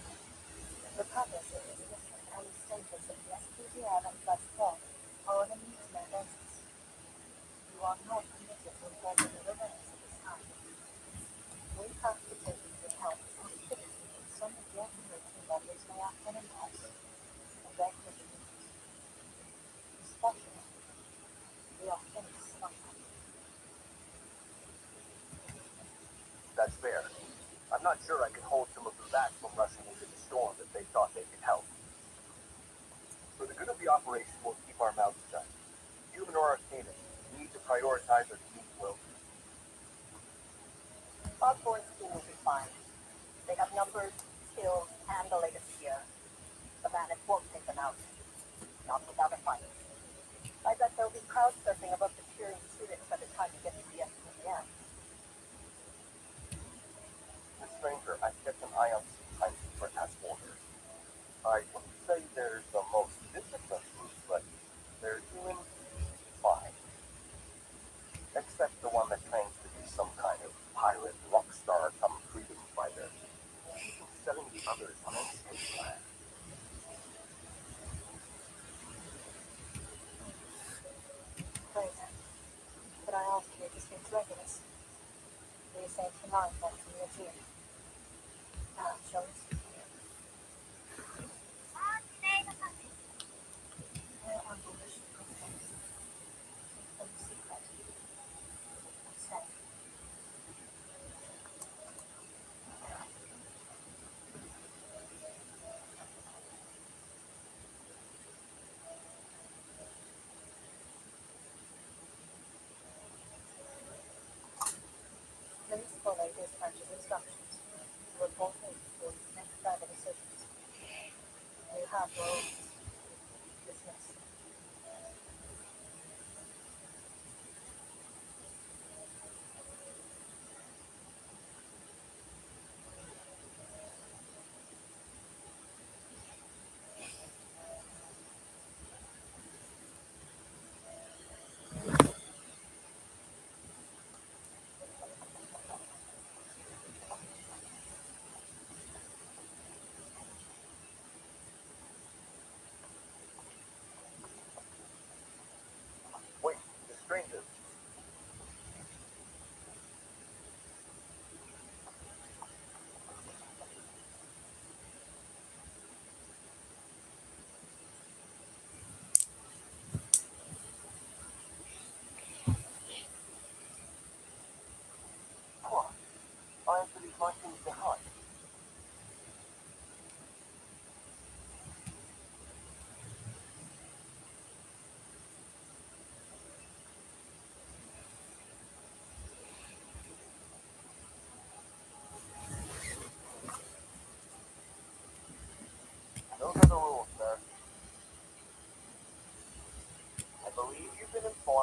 The purpose of this mission and the status of the SPGM and First Storm are on a need-to-know basis. You are not permitted to inform the events at this time. We have to take into account the possibility that some of your community members may act unimpulse and their commitments. Especially, we are finished sometimes. That's fair. I'm not sure I can hold some of them back from rushing into the storm if they thought they could help. For the good of the operation, we'll keep our mouths shut. Human or Arcanus, we need to prioritize our team's will. Osborne's team will be fine. They have numbers, skills, and the latest gear. The Manus won't take them out. Not without a fight. I bet they'll be crowd surfing above the cheering students by the time you get to the SPGM. Miss Stranger, I've kept an eye on some time secret task orders. I wouldn't say they're the most disciplined group, but they're doing fine. Except the one that claims to be some kind of pirate rock star come freedom fighter. He's setting the others on a escape plan. Fraser, could I ask you to speak to Regulus? We saved the life back from your team. Shall we speak here? Where are your mission contacts? Keep them secret. And safe. Please follow dispatch's instructions. Report in before you make further decisions. You have your orders. Dismissed.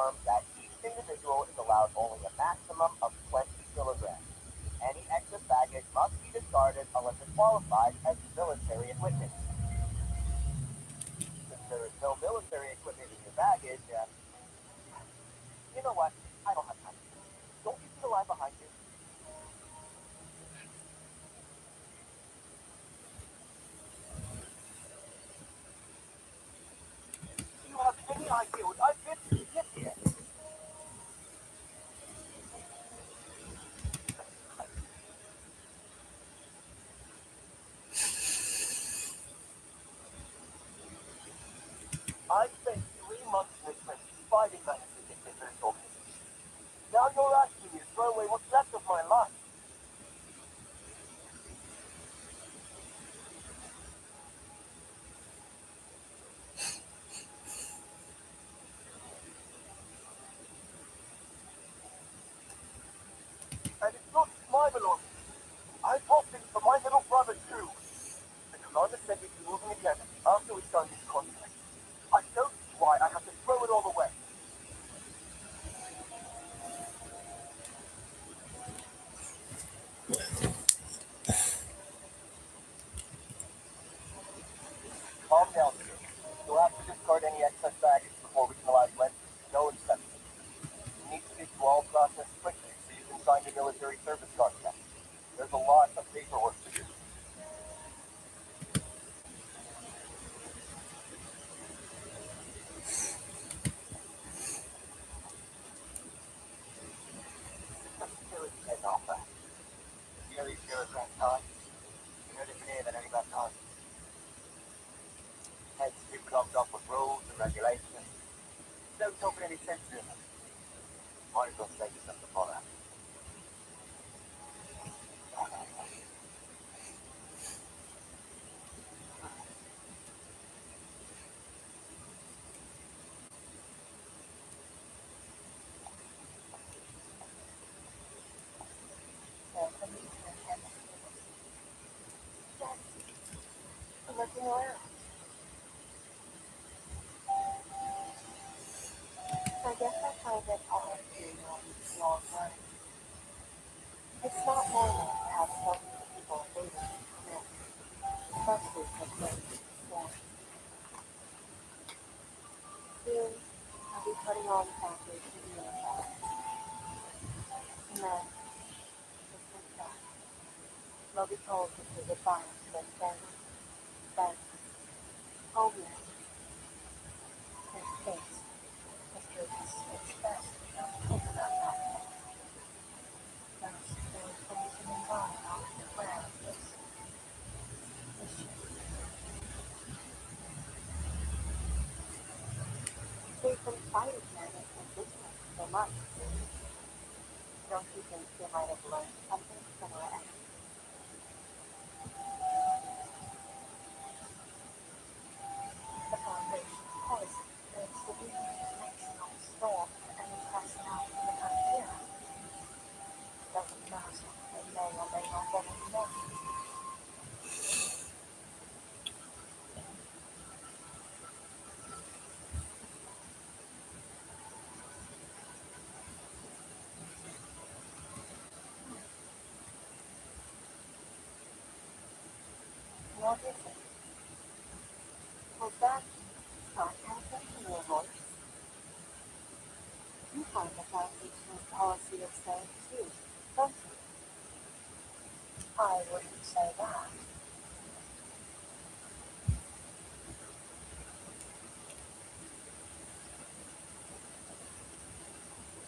confirmed that each individual is allowed only a maximum of 20 kilograms. Any excess baggage must be discarded unless it qualifies as military equipment. Since there is no military equipment in your baggage, you know what? I don't have time. Don't you see the line behind you? Do you have any idea what I've been through to get here? I spent 3 months in the trenches fighting menaces in different organizations. Now you're asking me to throw away what's left of my life. And it's not just my belongings. I bought things for my little brother too. The commander said we'd be moving again after we signed this contract. I don't see why I have to throw it all away. Calm down, sir. You'll have to discard any excess baggage before we can allow you entry. No exceptions. You need to get through all process quickly so you can sign the military service contract. There's a lot of paperwork to do. Security head office. Really bureaucrat time. No different here than any back time. Heads too clogged up with rules and regulations. Don't talk any sense to them. Might as well save yourself the bother. Yes. I'm looking around. I guess I find it hard to know the long run. It's not normal to have so many people waiting to come in, especially for things that soon I'll be putting on the foundation of the uniform. And then, just like that, they'll be told to say goodbye to their family, friends, homeland, and states. Because it's best to don't think about that. There's things involved I'll be aware of this issue. They've been fighting this resistance so much. Don't you think they might have learned something from our enemies? The Foundation's policy is that we use maximum storm and passing out from the frontier. Doesn't matter, they may or may not get any more. What is it? Was that sarcasm in your voice? You find the Foundation's policy of saying too, don't you? I wouldn't say that.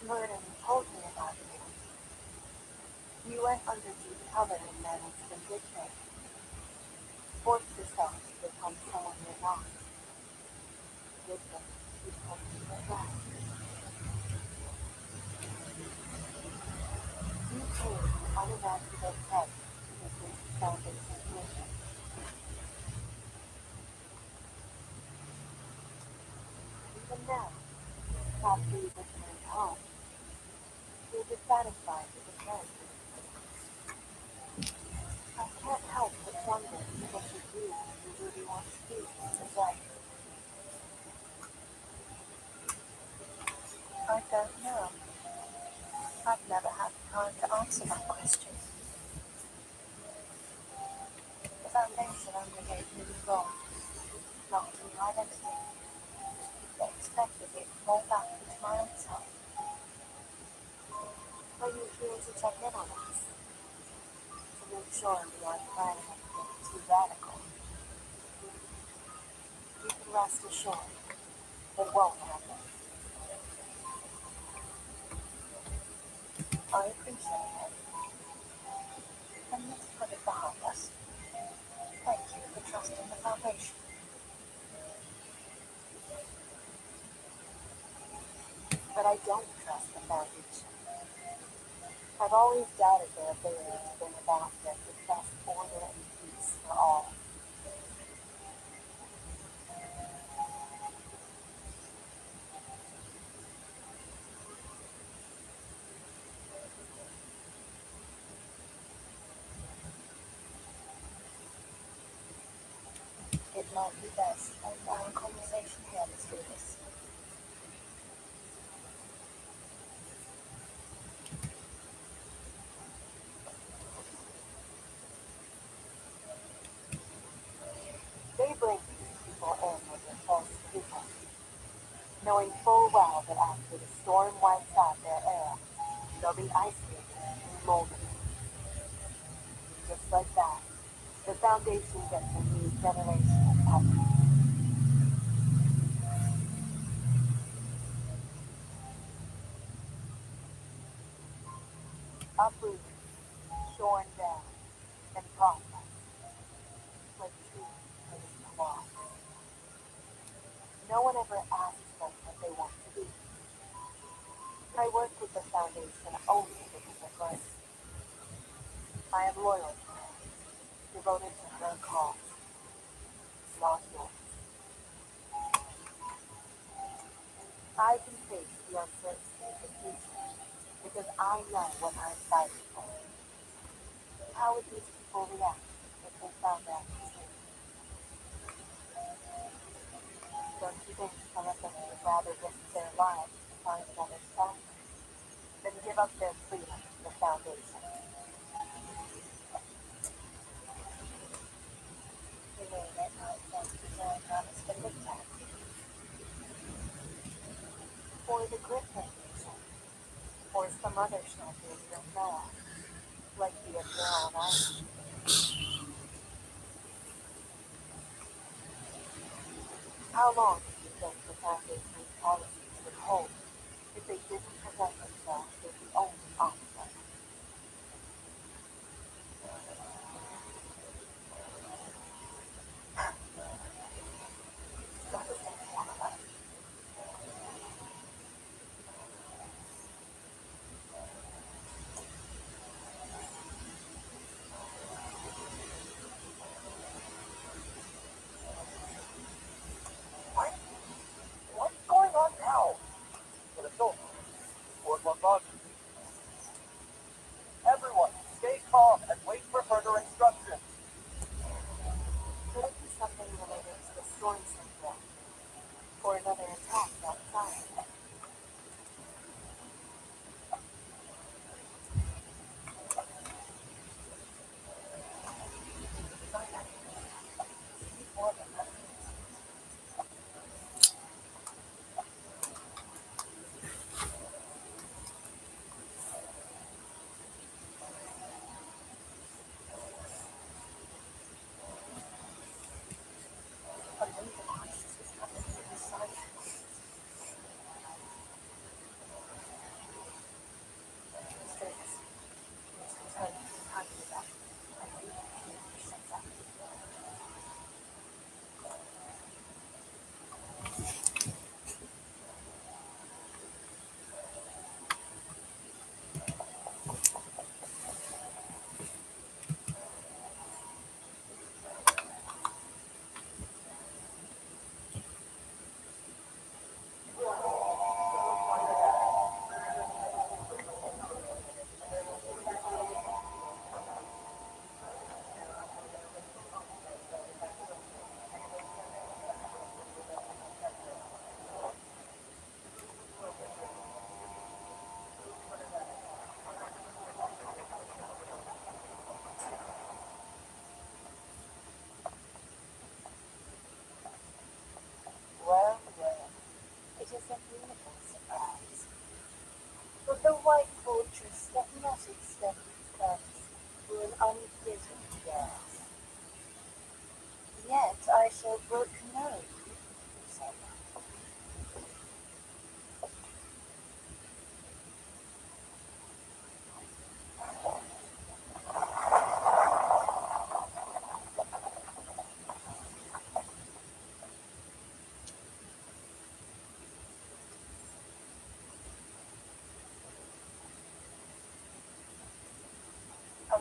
Murden told me about it. You went under deep cover and managed in good shape. Forced yourself to become someone you're not. With them, you told me that. You came unimaginable head to this Foundation's mission. Even now, after you return home, you're dissatisfied with the plan. I can't help but wonder what you do when you really want to do is right. I don't know. I've never had time to answer that question. The Foundation only gave me the role, not a new identity. They expected it more back into my own self. Are you here to check in on us? To make sure we aren't planning anything too radical? You can rest assured it won't happen. I appreciate it. And let's put it behind us. Thank you for trusting the Foundation. But I don't trust the Foundation. I've always doubted their ability to bring about the best order and peace for all. It might be best I find a conversation here, Miss Davis. They bring these people in with their false pretense, knowing full well that after the storm wipes out their era, they'll be isolated and molded. Just like that, the Foundation gets a new generation of puppets. Uprooted, shorn down, and processed, like trees turning to moss. No one ever asks them what they want to be. I work with the Foundation only because of grace. I am loyal to her, devoted to her cause, not yours. I can face the uncertainty of the future because I know what I'm fighting for. How would these people react if they found out the truth? Don't you think some of them would rather risk their lives to find another self than give up their freedom to the Foundation? You mean it might want to learn how it's been looked at. Or the Grit Foundation, or some other shelter you don't know of, like the Apparel on Island. How long do you think the Foundation's policies would hold if they didn't present themselves as the only option? What's going on now?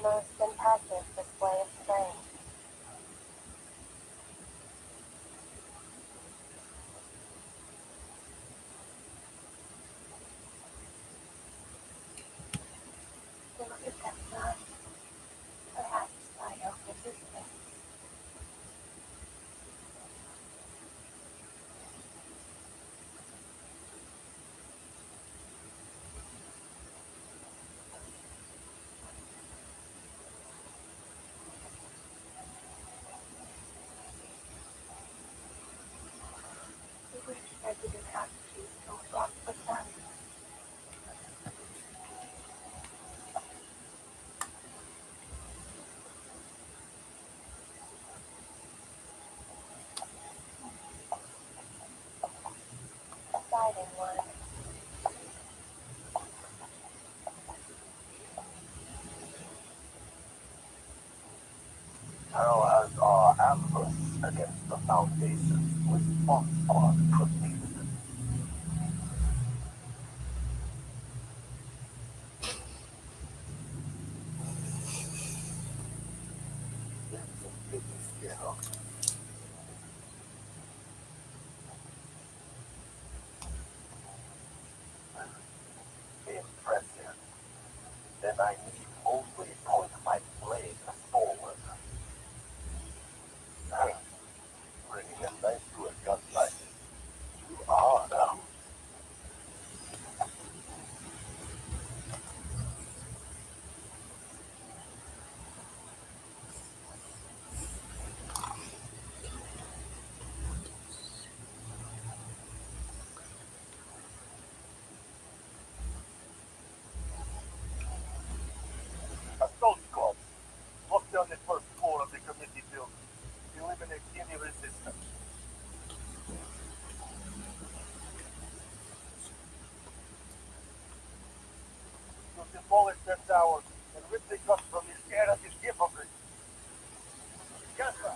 most impressive display of strength. Look at that sun. Perhaps fire resistance. I wish I didn't have to choose those rock for sun. Exciting one. How has our ambush against the Foundation's response squad proceeded? Big skill. Impressive. Then I need only point my blade forward. Bringing a knife to a gunfight. You are now. Assault squad. Lock down the first floor of the committee building. Eliminate any resistance. To demolish that tower and rip the guts from the air of his infantry. Yes, sir.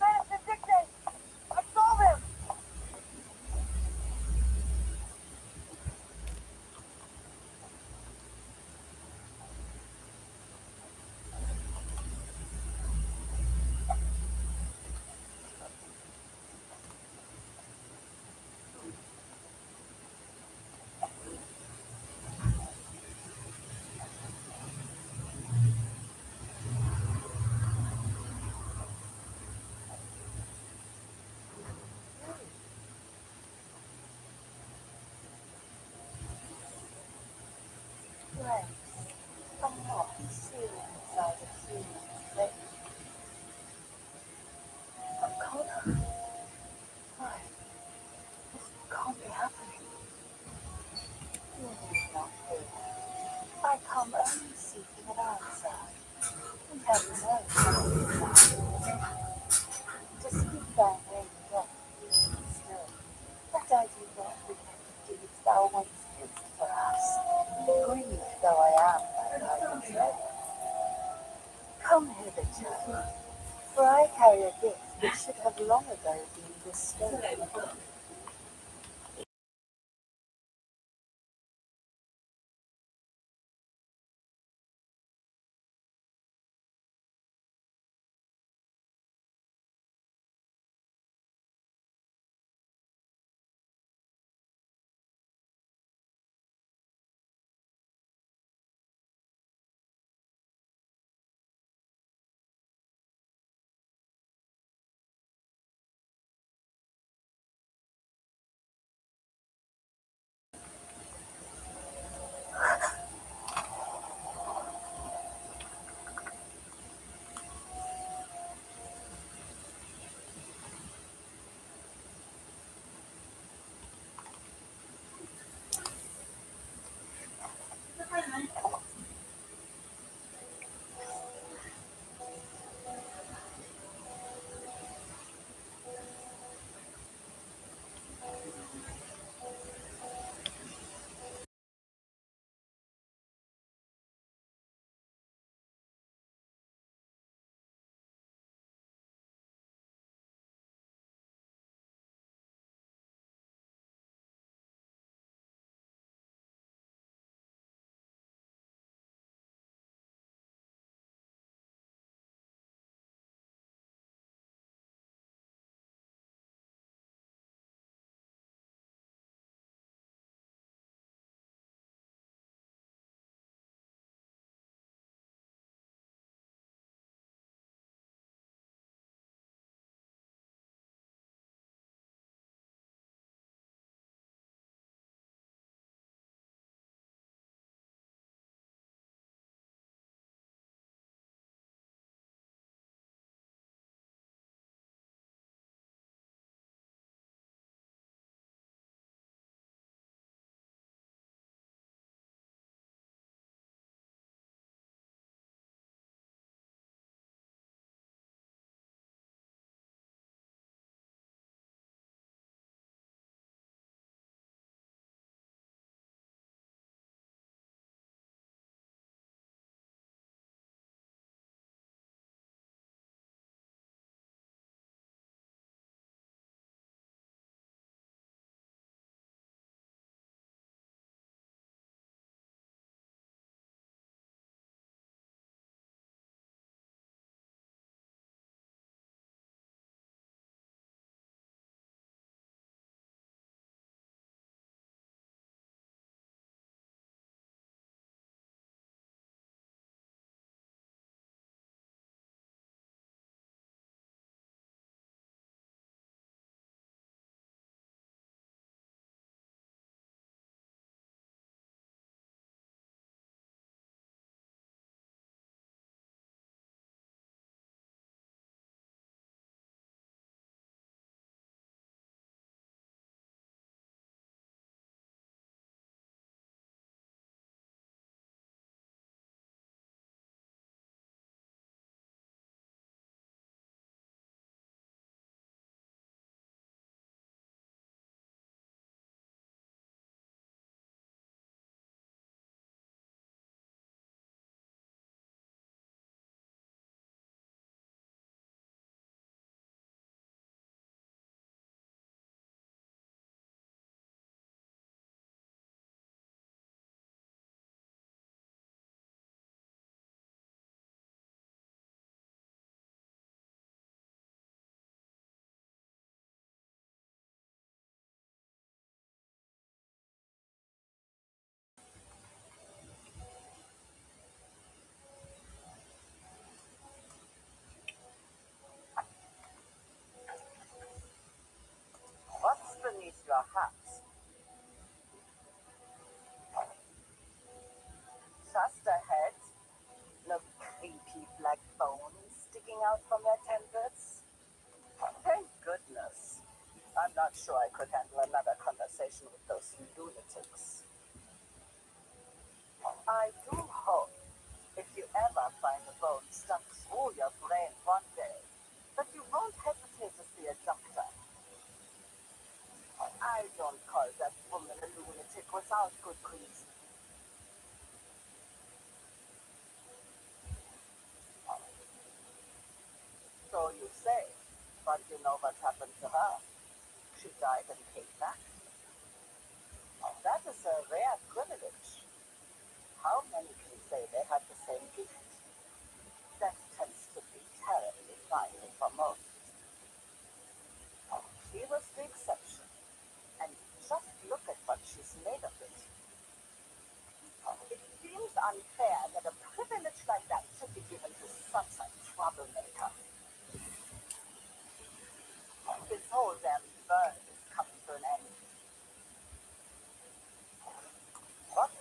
Benedicte! I saw them! Right. Somewhat sealing inside a human face. Connor. Why? This can't be happening. You need not fear. I come only seeking an answer. And heaven knows what it is. To speak thy name yet please me still, that I do not regret the deeds thou once didst for us. Grieved though I am that I betray. Come hither, child, for I carry a gift which should have long ago been bestowed. perhaps. Just ahead, no creepy black bones sticking out from their temples. Thank goodness. I'm not sure I could handle another conversation with those lunatics. I do hope, if you ever find a bone stuck through your brain one day, that you won't hesitate to see a doctor. I don't call that woman a lunatic without good reason. So you say, but you know what happened to her? She died and came back. That is a rare privilege. How many can say they had the same gift? That tends to be terribly trying for most. She was the exception, and just look at what she's made of it. It seems unfair that a privilege like that should be given to such a troublemaker. This whole damn bird is coming to an end. What's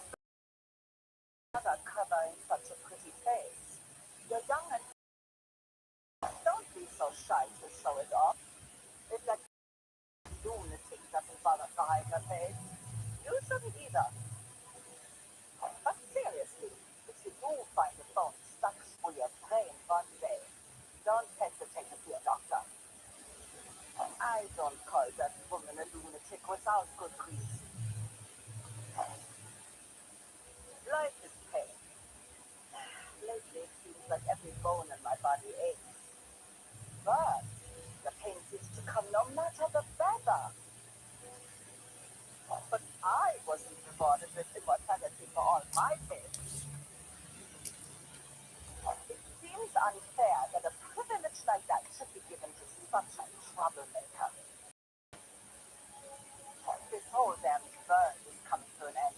another covering such a pretty face? You're young and don't be so shy to show it off. If that lunatic doesn't bother to hide her face, you shouldn't either. But seriously, if you do find a bone stuck through your brain one day, don't hesitate to see a doctor. I don't call that woman a lunatic without good reason. Life is pain. Lately, it seems like every bone in my body aches. But the pain seems to come no matter the weather. But I wasn't rewarded with immortality for all my pains. It seems unfair that a privilege like that should be given to such a troublemaker. This whole damn bird is coming to an end.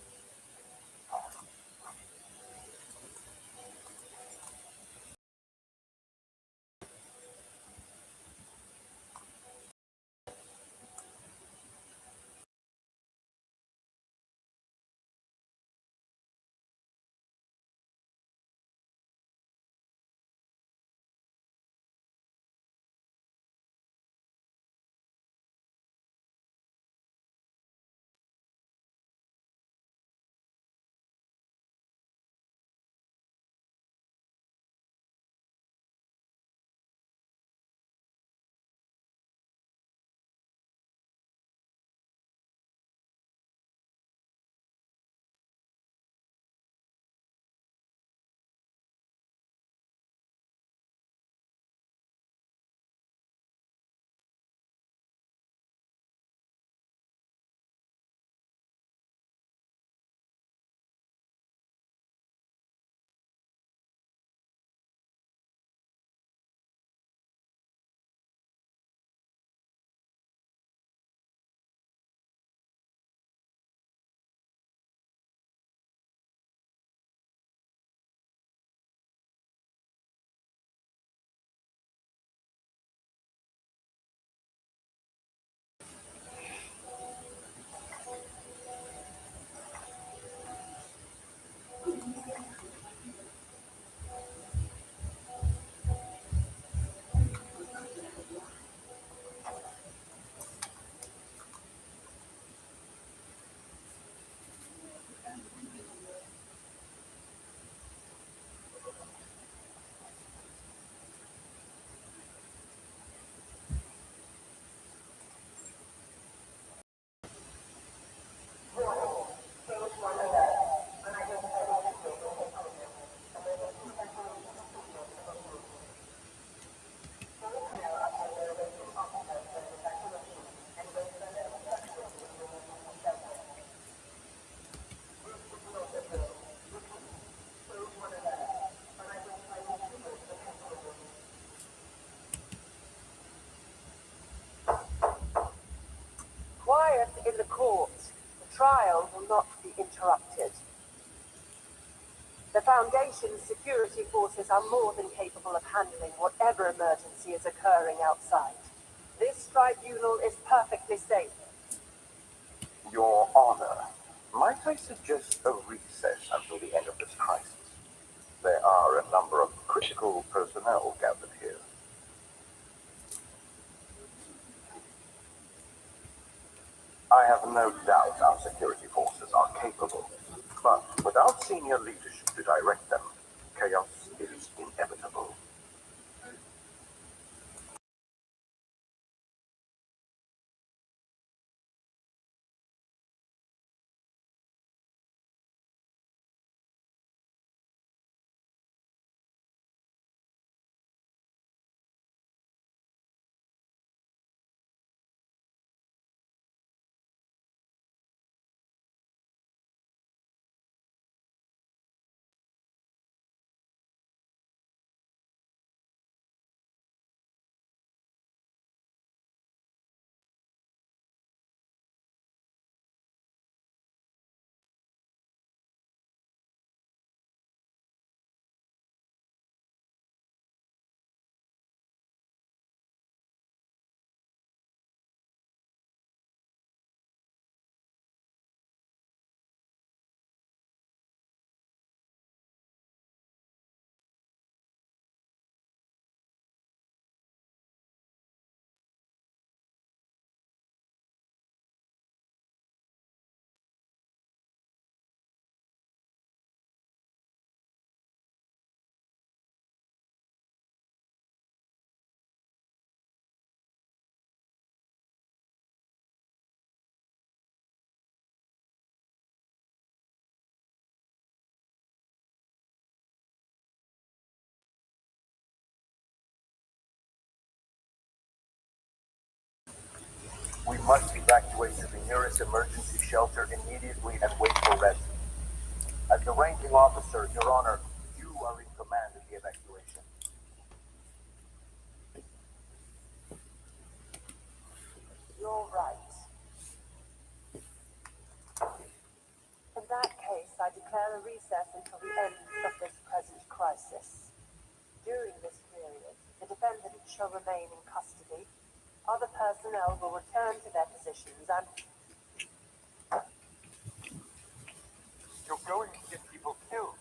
Quiet in the court. The trial will not be interrupted. The Foundation's security forces are more than capable of handling whatever emergency is occurring outside. This tribunal is perfectly safe. Your Honor, might I suggest a recess until the end of this crisis? There are a number of critical personnel gathered here. I have no doubt our security forces are capable, but without senior leadership to direct them, chaos is inevitable. We must evacuate to the nearest emergency shelter immediately and wait for rescue. As the ranking officer, Your Honor, you are in command of the evacuation. You're right. In that case, I declare a recess until the end of this present crisis. During this period, the defendant shall remain in custody. Other personnel will return to their positions and... You're going to get people killed.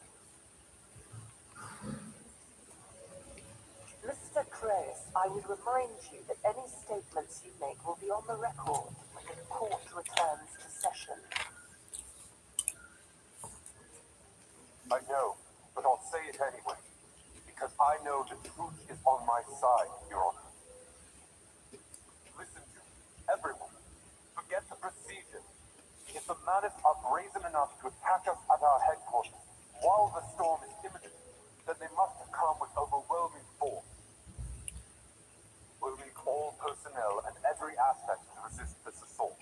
Mr. Crace, I would remind you that any statements you make will be on the record when the court returns to session. I know, but I'll say it anyway, because I know the truth is on my side, Your Honor. Listen to me, everyone. Forget the procedure. If the Manists are brazen enough to attack us at our headquarters while the storm is imminent, then they must have come with overwhelming force. We'll need all personnel and every aspect to resist this assault.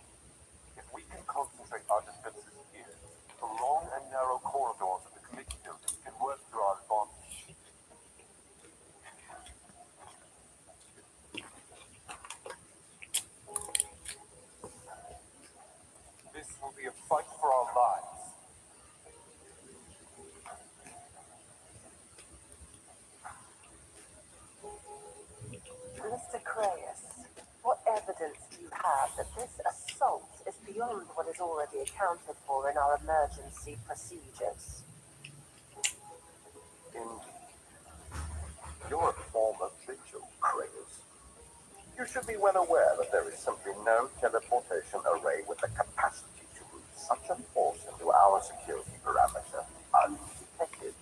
If we can concentrate our defenses here, the long and narrow corridors of the committee building can work to our advantage. This will be a fight for our lives. Mr. Crace, what evidence do you have that this assault is beyond what is already accounted for in our emergency procedures? Indeed. You're a former vigil, Craze. You should be well aware that there is simply no teleportation array with the capacity to route such a force into our security parameter undetected.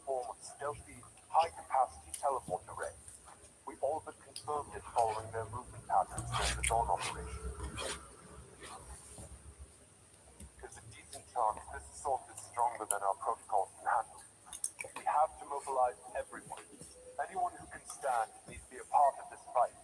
form of stealthy, high-capacity teleport arrays. We all but confirmed it following their movement patterns during the Dawn operation. There's a decent chance this assault is stronger than our protocols can handle. We have to mobilize everyone. Anyone who can stand needs to be a part of this fight.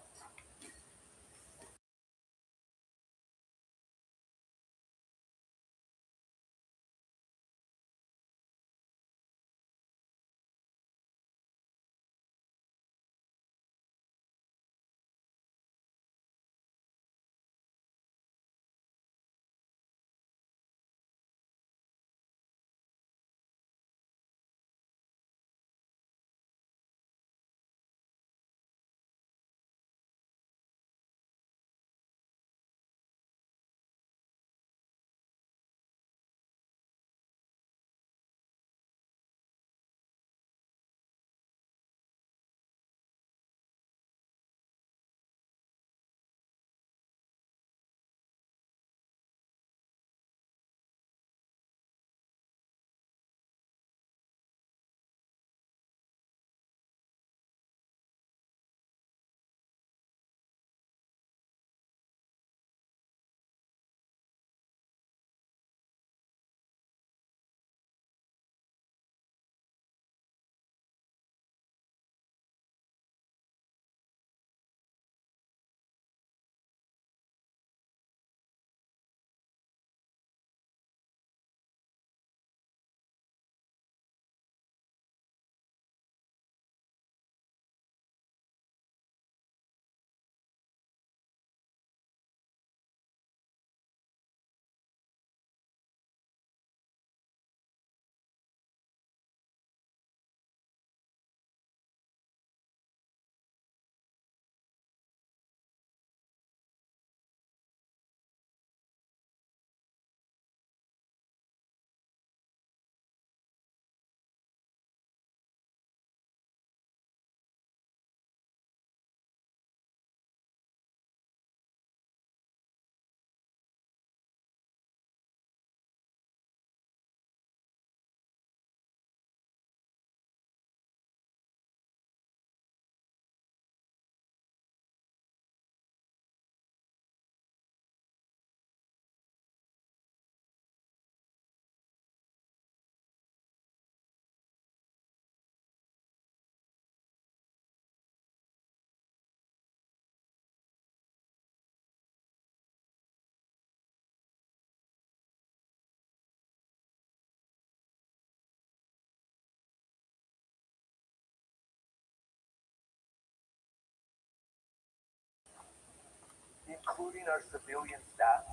Including our civilian staff.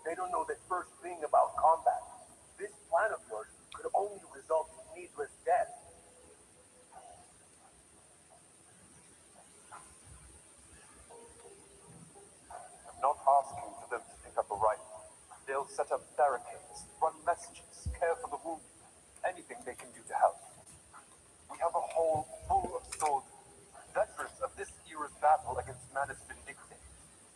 They don't know the first thing about combat. This plan of yours could only result in needless death. I'm not asking for them to pick up a rifle. They'll set up barricades, run messages, care for the wounded, anything they can do to help. We have a hall full of soldiers, veterans of this era's battle against Manus Vindicte,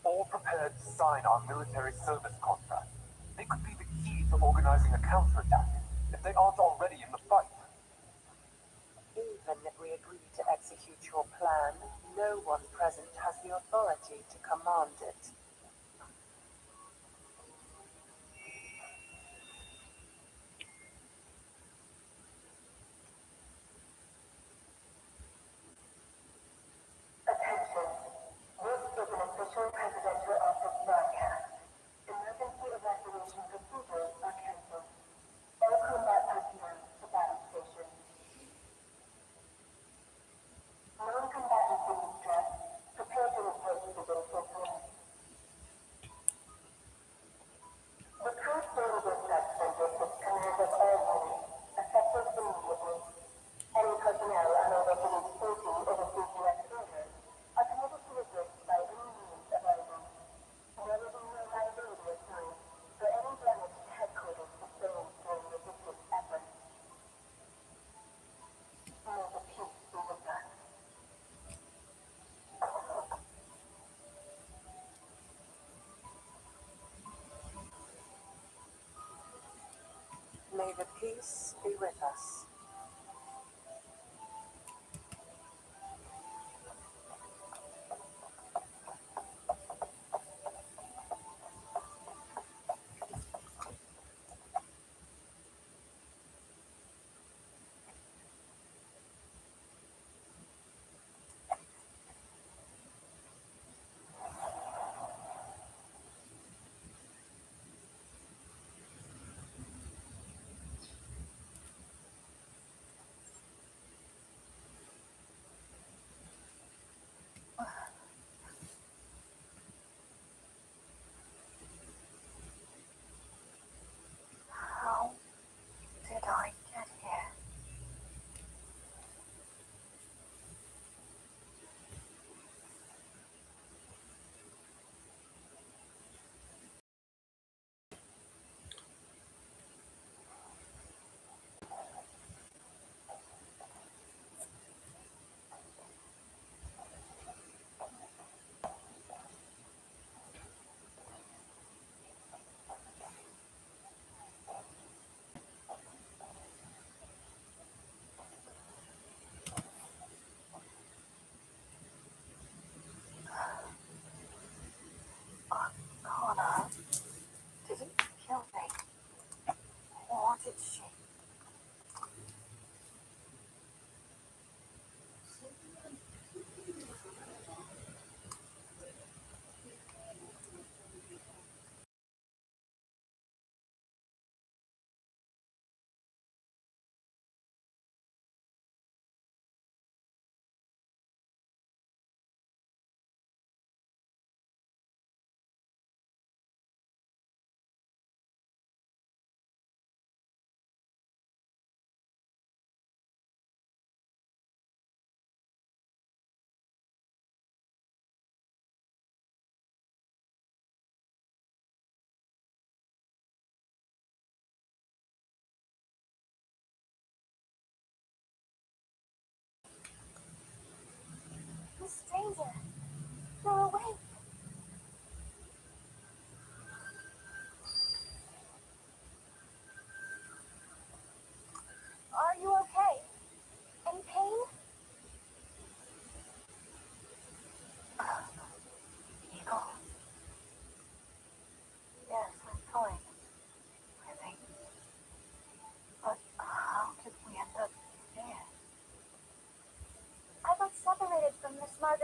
all prepared to sign our military service contract. They could be the key to organizing a counterattack, if they aren't already in the fight. Even if we agree to execute your plan, no one present has the authority to command it. Attention. This is an official presidential office broadcast. Emergency evacuation procedures are canceled. All combat personnel to battle stations. Non-combatants in distress, prepare to report to the base at home. Recruit daily dispatch centers with command of all units, effective immediately. Any personnel unable to reach safety or receive direct orders are committed to resist by any means available. There will be no liability assigned for any damage to headquarters sustained during resistance efforts. May the peace be with us. May the peace be with us.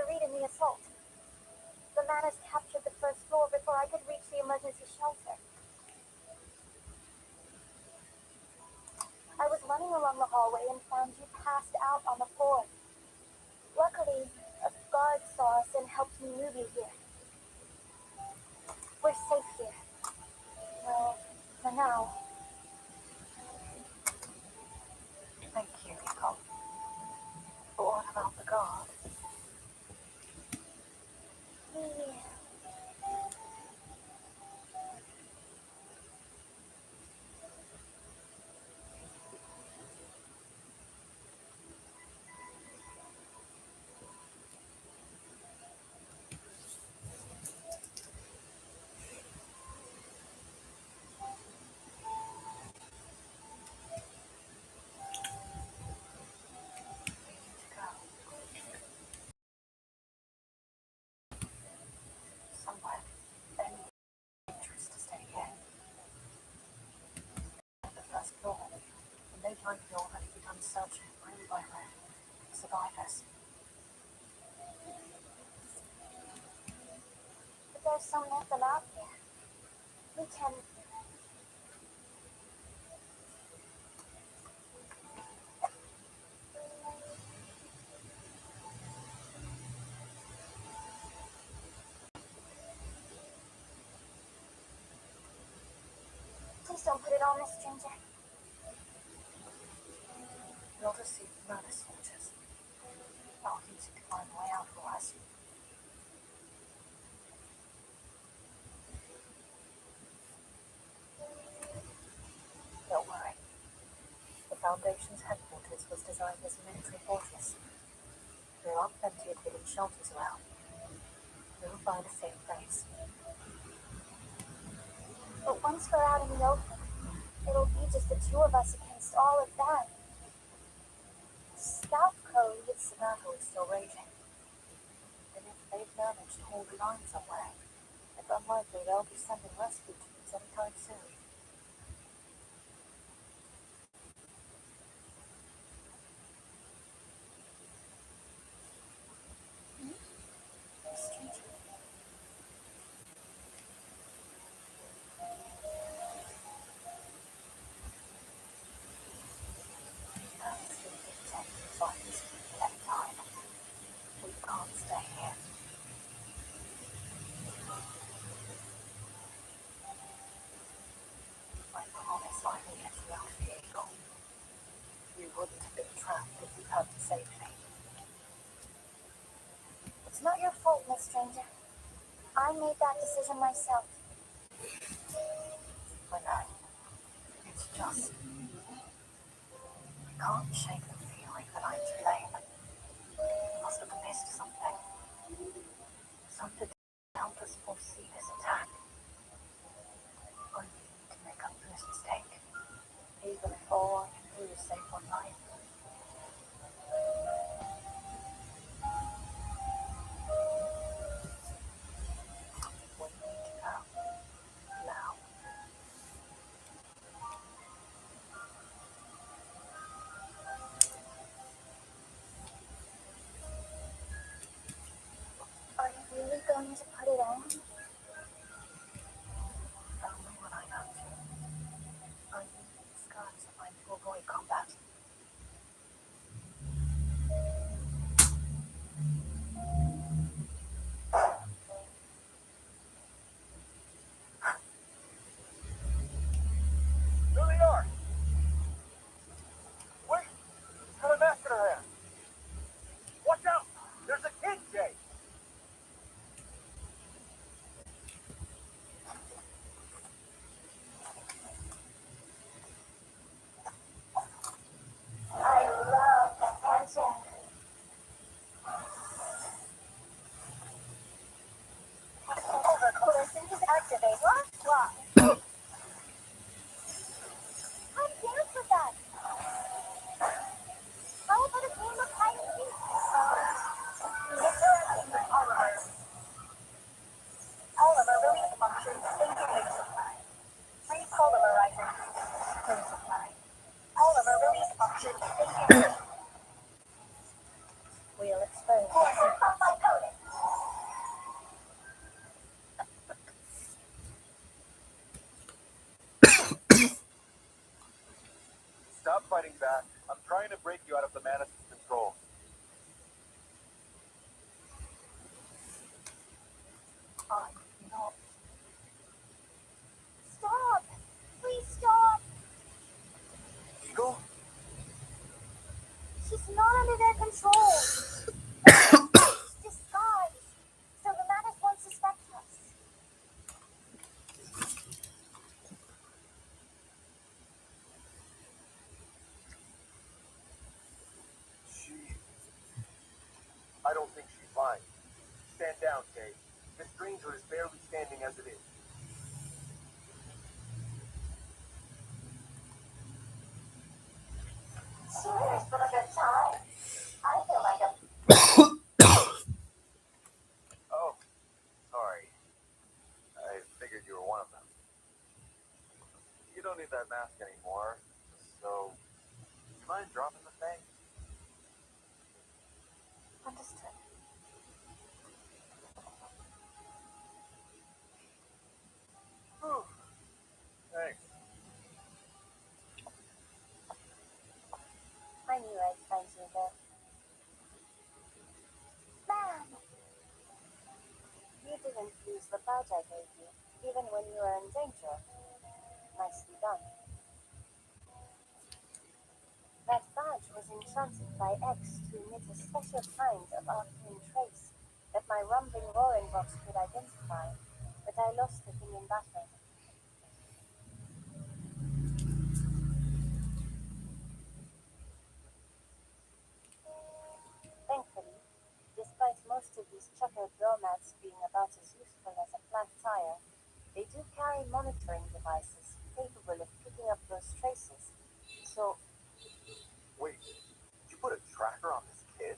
lead in the assault. The Manus captured the first floor before I could reach the emergency shelter. I was running along the hallway and found you passed out on the floor. Luckily, a guard saw us and helped me move you here. We're safe here. Well, for now. Thank you, Nicole. But what about the guard? Yeah. Somewhere. Any interest to stay here. At the first floor. And they've likely already begun searching room by room for survivors. But there's so many of them out there. We can... Please don't put it on this stranger. We'll just see the murder soldiers. I'll use it to find a way out for us. Don't worry. The Foundation's headquarters was designed as a military fortress. There are plenty of hidden shelters around. We'll find a safe place. But once we're out in the open, it'll be just the two of us against all of them. Scout Code, The battle is still raging. And if they've managed to hold the line somewhere, it's unlikely they'll be sending rescue teams anytime soon. stranger. We can't stay here. I promise I will get you out of here, Eagle. You wouldn't have been trapped if you had to save me. It's not your fault, Miss Stranger. I made that decision myself. I know. It's just... I can't shake the feeling that I'm to blame. I must have missed something. Something to help us foresee this attack. I need to make up for this mistake. Even if all I can do is save one life. We need to go. Now. Are you really going to put it on? Only when I have to. I need the disguise of mine to avoid combat. There they are! Wait! It's got a mask in her hand! Watch out! There's a kid, Jay! I'm not. Stop! Please stop! Eagle? She's not under their control. It's disguised, so the Manus won't suspect us. I don't think she's lying. Stand down, Kay. This stranger is barely standing as it is. Cheers for a good time. I feel like a Oh, sorry. I figured you were one of them. You don't need that mask anymore, so you mind dropping the thing? Understood. Whew. Thanks. I knew I'd find you there. Man! You didn't use the badge I gave you, even when you were in danger. Nicely done. That badge was enchanted by X to emit a special kind of arcane trace that my rumbling roaring box could identify, but I lost the thing in battle. Thankfully, despite most of these checkered romads being about as useful as a flat tire, they do carry monitoring devices capable of picking up those traces. So, Wait, you put a tracker on this kid?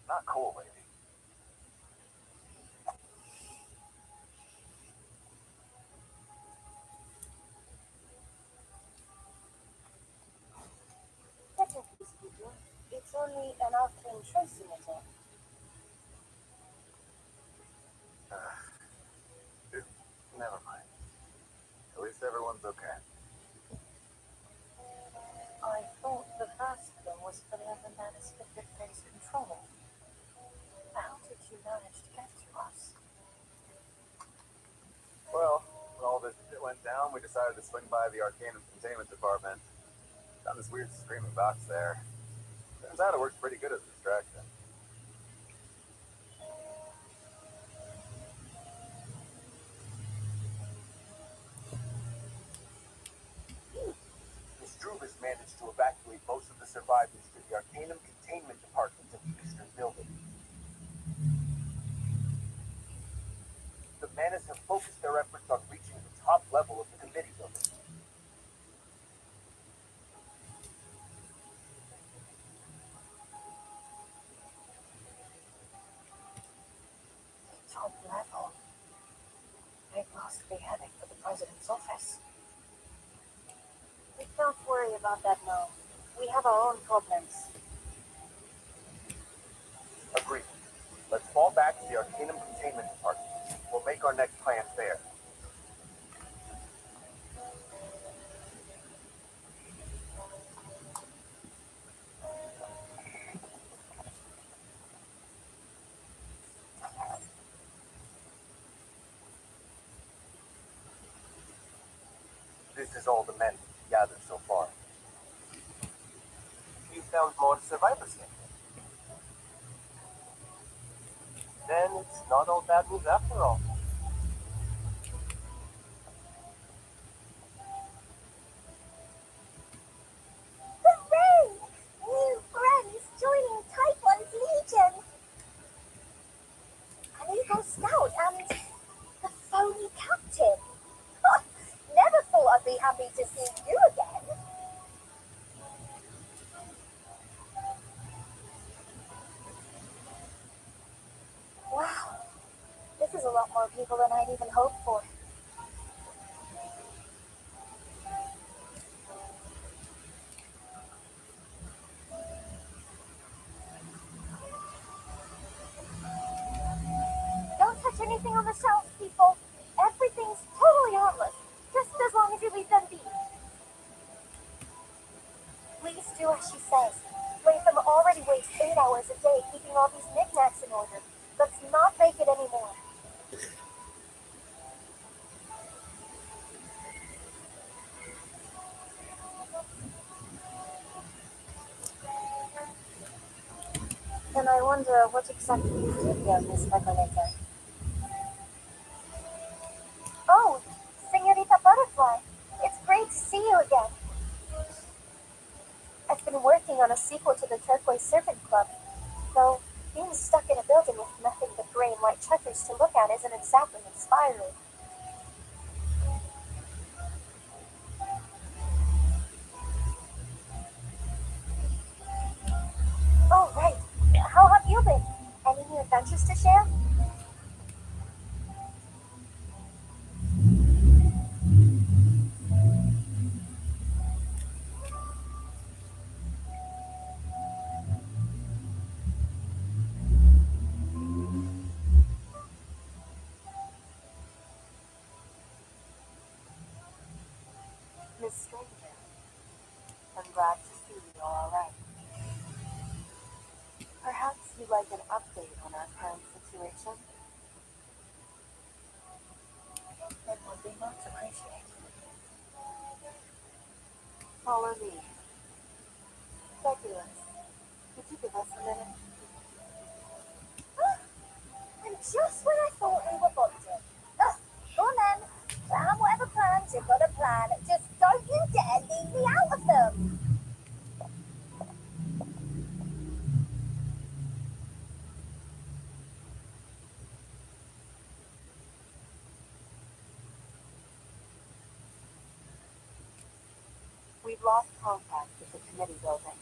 Not cool, lady. technically speaking, it's only an arcane trace emitter. Never mind. At least everyone's okay. I thought the Vascular was for the other Manus that takes control. How did you manage to get to us? Well, when all this shit went down, we decided to swing by the Arcanum Containment Department. Found this weird screaming box there. Turns out it works pretty good as a distraction. Miss Drubus managed to evacuate most of the survivors to the Arcanum Containment Department of the Eastern Building. The Manus have focused their efforts on reaching the top level of the committee building. Top level. They must be heading for the president's office. We can't worry about that now. We have our own problems. Agreed. Let's fall back to the Arcanum Containment Department. We'll make our next plans there. This is all the men we've gathered so far. You found more survivors yet? Then it's not all bad news after all. Hooray! New friends joining Type 1's Legion! An Eagle Scout and the phony captain. Never thought I'd be happy to see you again. Wow, this is a lot more people than I'd even hoped for. Don't touch anything on the shelf, people. Everything's totally harmless, just as long as you leave them be. Please do as she says. Wait for I'm already waste 8 hours a day keeping all these knickknacks in order. Let's not make it anymore. And I wonder what exactly you do here, Miss Regulator. Oh, Senorita Butterfly. It's great to see you again. I've been working on a sequel to the Turquoise Serpent Club, though being stuck in a building with nothing but gray and white checkers to look at isn't exactly inspiring. Oh, right. How have you been? Any new adventures to share? Miss Stranger, I'm glad to see you're alright. Perhaps you'd like an update on our current situation? It would be much appreciated. Follow me. Fabulous. Could you give us a minute? And just when I thought we were bonded. Go on then. Plan whatever plans you've got to plan. Just don't you dare leave me out of them. We've lost contact with the committee building.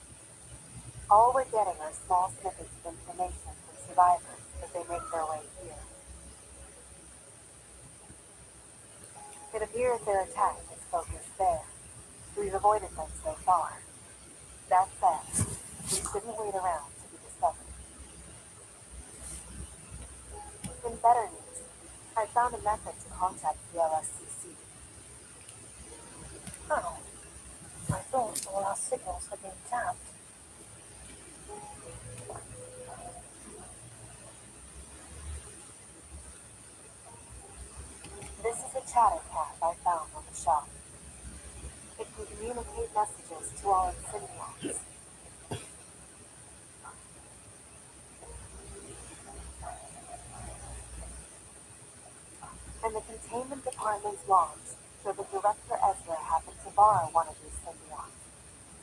All we're getting are small snippets of information from survivors as they make their way here. It appears their attack is focused there. We've avoided them so far. That said, we shouldn't wait around to be discovered. In better news, I found a method to contact the LSCC. Oh, I thought all our signals had been tapped. This is a chatter cat I found on the shop. It can communicate messages to all its symbionts. And the containment department's logs show that Director Ezra happened to borrow one of these symbionts,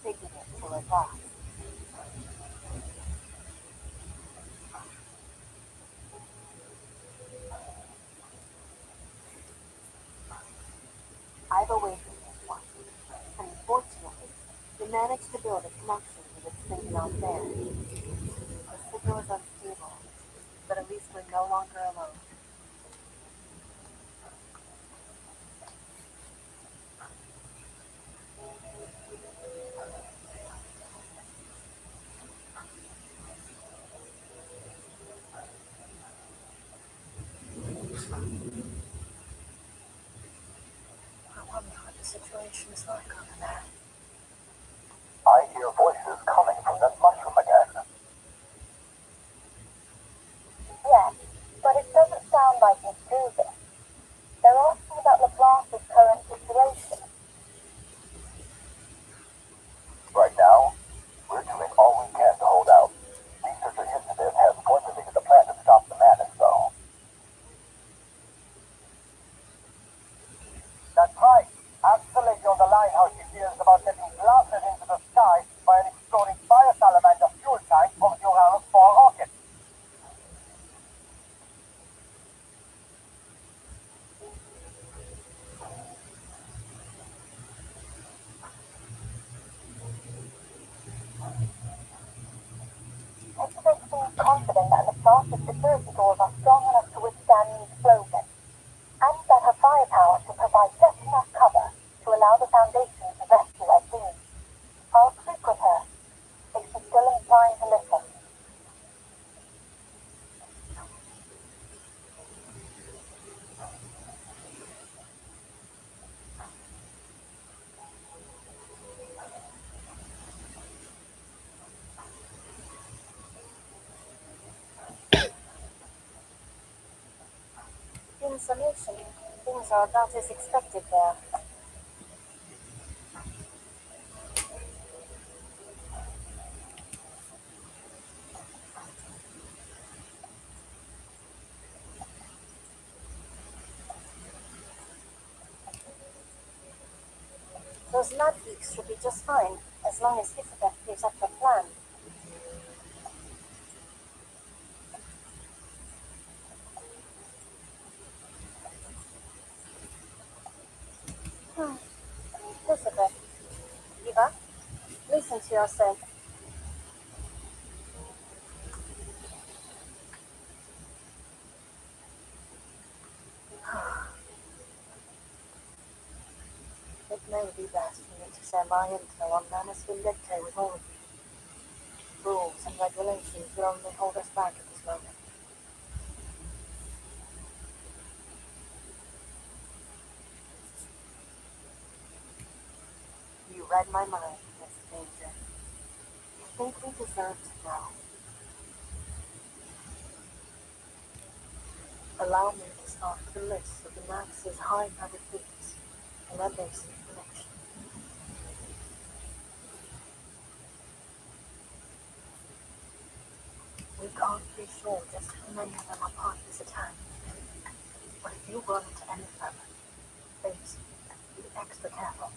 taking it to her class. I've awakened this one, and fortunately, we managed to build a connection with its symbiont there. The signal is unstable, but at least we're no longer alone. I wonder what the situation is like over there. I hear voices coming from that mushroom again. Yes, but it doesn't sound like it's Google. They're asking about LeBlance's current situation. Right now, we're doing all we can to hold out. Researcher Incident has formulated a plan to stop the madness, though. That's right. Ask the lady on the line how she feels about getting blasted into the sky by an exploding fire salamander fuel tank of Uranus 4 rocket. It makes me confident that LeBlance's security doors are strong enough to withstand the explosion, and that her firepower should provide just enough cover to allow the Foundation to rescue our team. I'll speak with her, if she's still inclined to listen. insulation. Things are about as expected there. Those lab leaks should be just fine, as long as Isabeth gives up the plan. Elizabeth, Eva, listen to yourself. It may be best for me to share my intel on Manus Vindicte with all of you. Rules and regulations will only hold us back at this moment. You read my mind, Miss Danger. You think we deserve to know. Allow me to start with a list of the Max's high-powered fleets and their basic connection. We can't be sure just how many of them are part of this attack. But if you run into any of them, please be extra careful.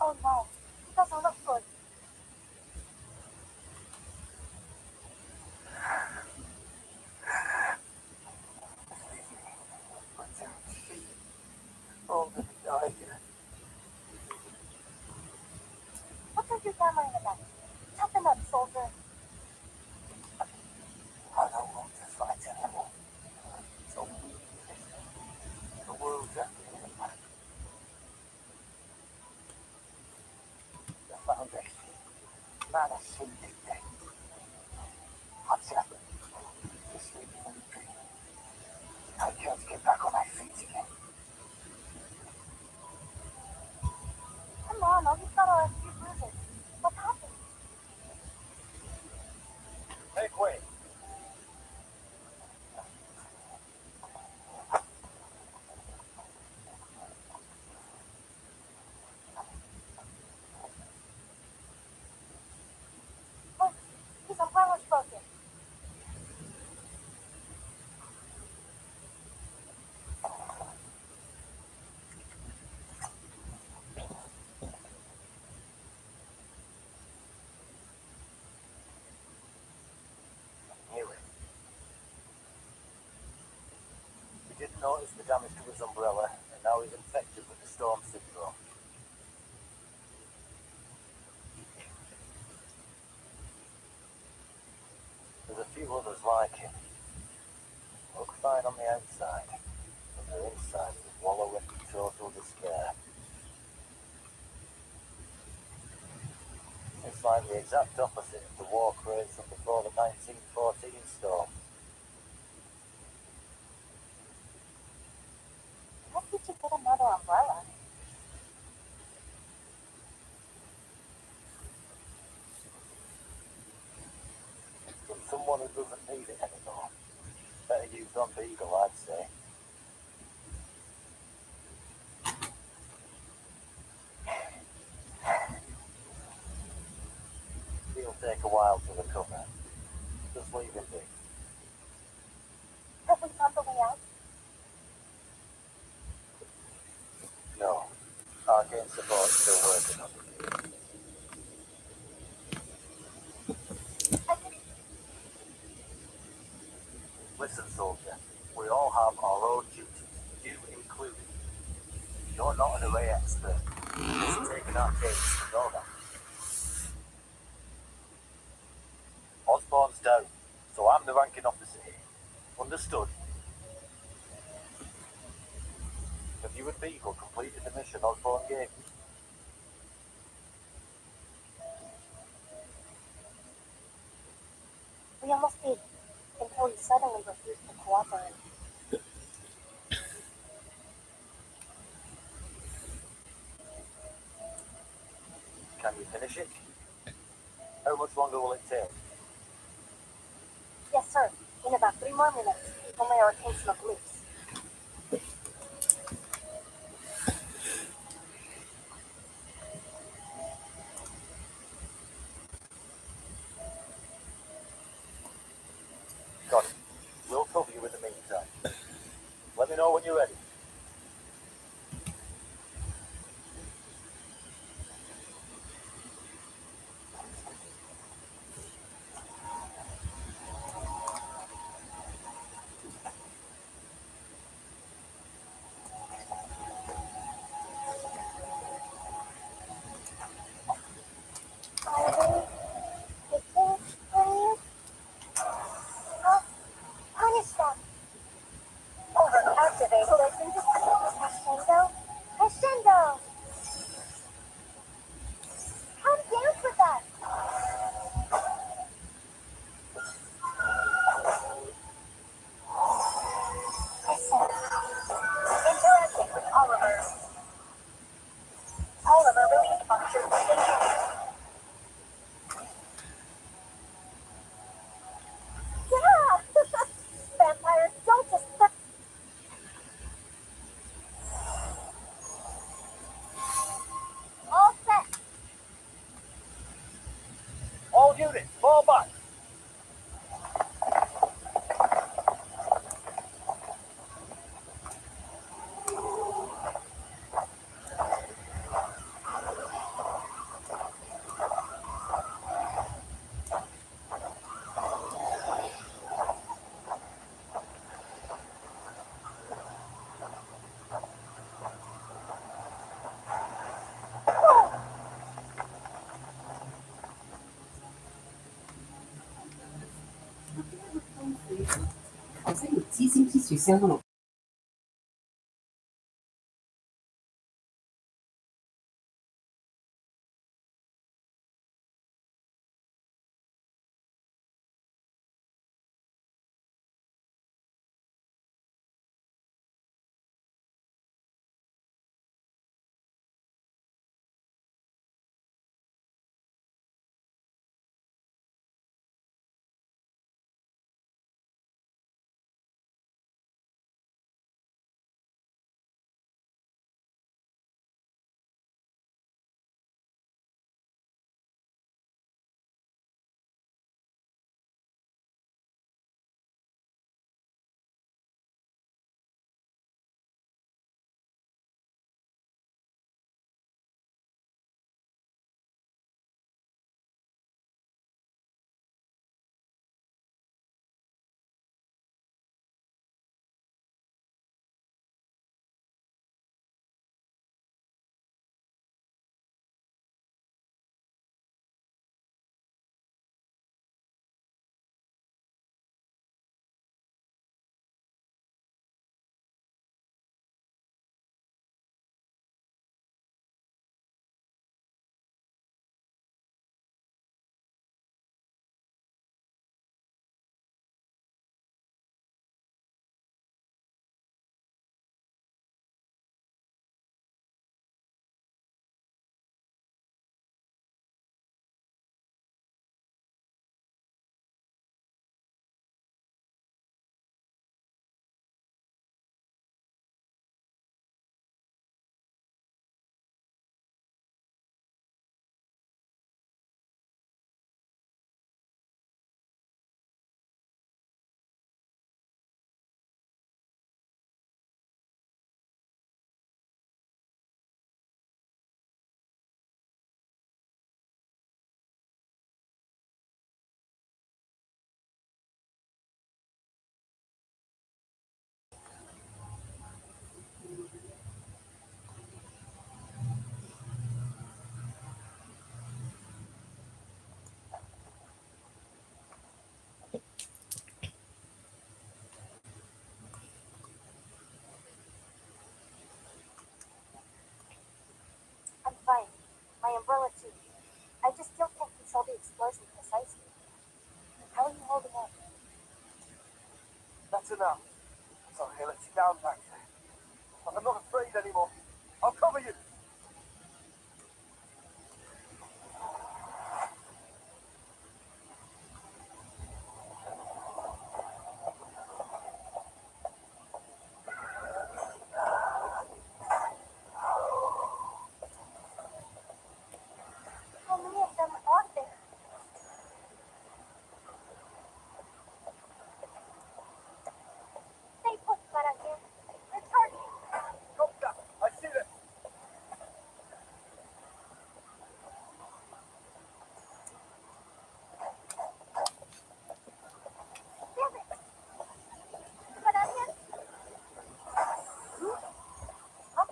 Oh no, it doesn't look good. Oh, the die here. What are you yammering about? Toughen up, soldier. I don't want to fight anymore. So, the world's after him. The Foundation. Man, I see it dead. What's happened? This is a dream. I can't get back on my feet again. Come on, all you've got are a few bruises. What happened? Make way. Look, his umbrella's broken. Knew it. We didn't notice the damage to his umbrella, and now he's infected with the storm syndrome. There's a few others like him. Look fine on the outside, but their insides will wallow in total despair. It's like the exact opposite of the war craze from before the 1914 storm. How did you get another umbrella? From someone who doesn't need it anymore. Better used on Beagle, I'd say. He'll take a while to recover. Just leave him be. Have we found the way out? No. Arcane support's still working on it. I can... Listen, soldier. We all have our own duties, you included. You're not an array expert. It's taken Arcane to know that. Osborne's down, so I'm the ranking officer here. Understood? Have you and Beagle completed the mission Osborne gave you? We almost did, until he suddenly refused to cooperate. Can you finish it? How much longer will it take? Yes, sir. In about 3 more minutes, only our arcane smoke loose. Got it. We'll cover you in the meantime. Let me know when you're ready. Sí, sí, sí, estoy seguro. I'm fine. My umbrella too. I just still can't control the explosion precisely. How are you holding up? That's enough. Sorry, I let you down back there. But I'm not afraid anymore. I'll cover you. How many of them are there? They put para here. They're targeting. Doctor, I see them. Damn it! Para here. What?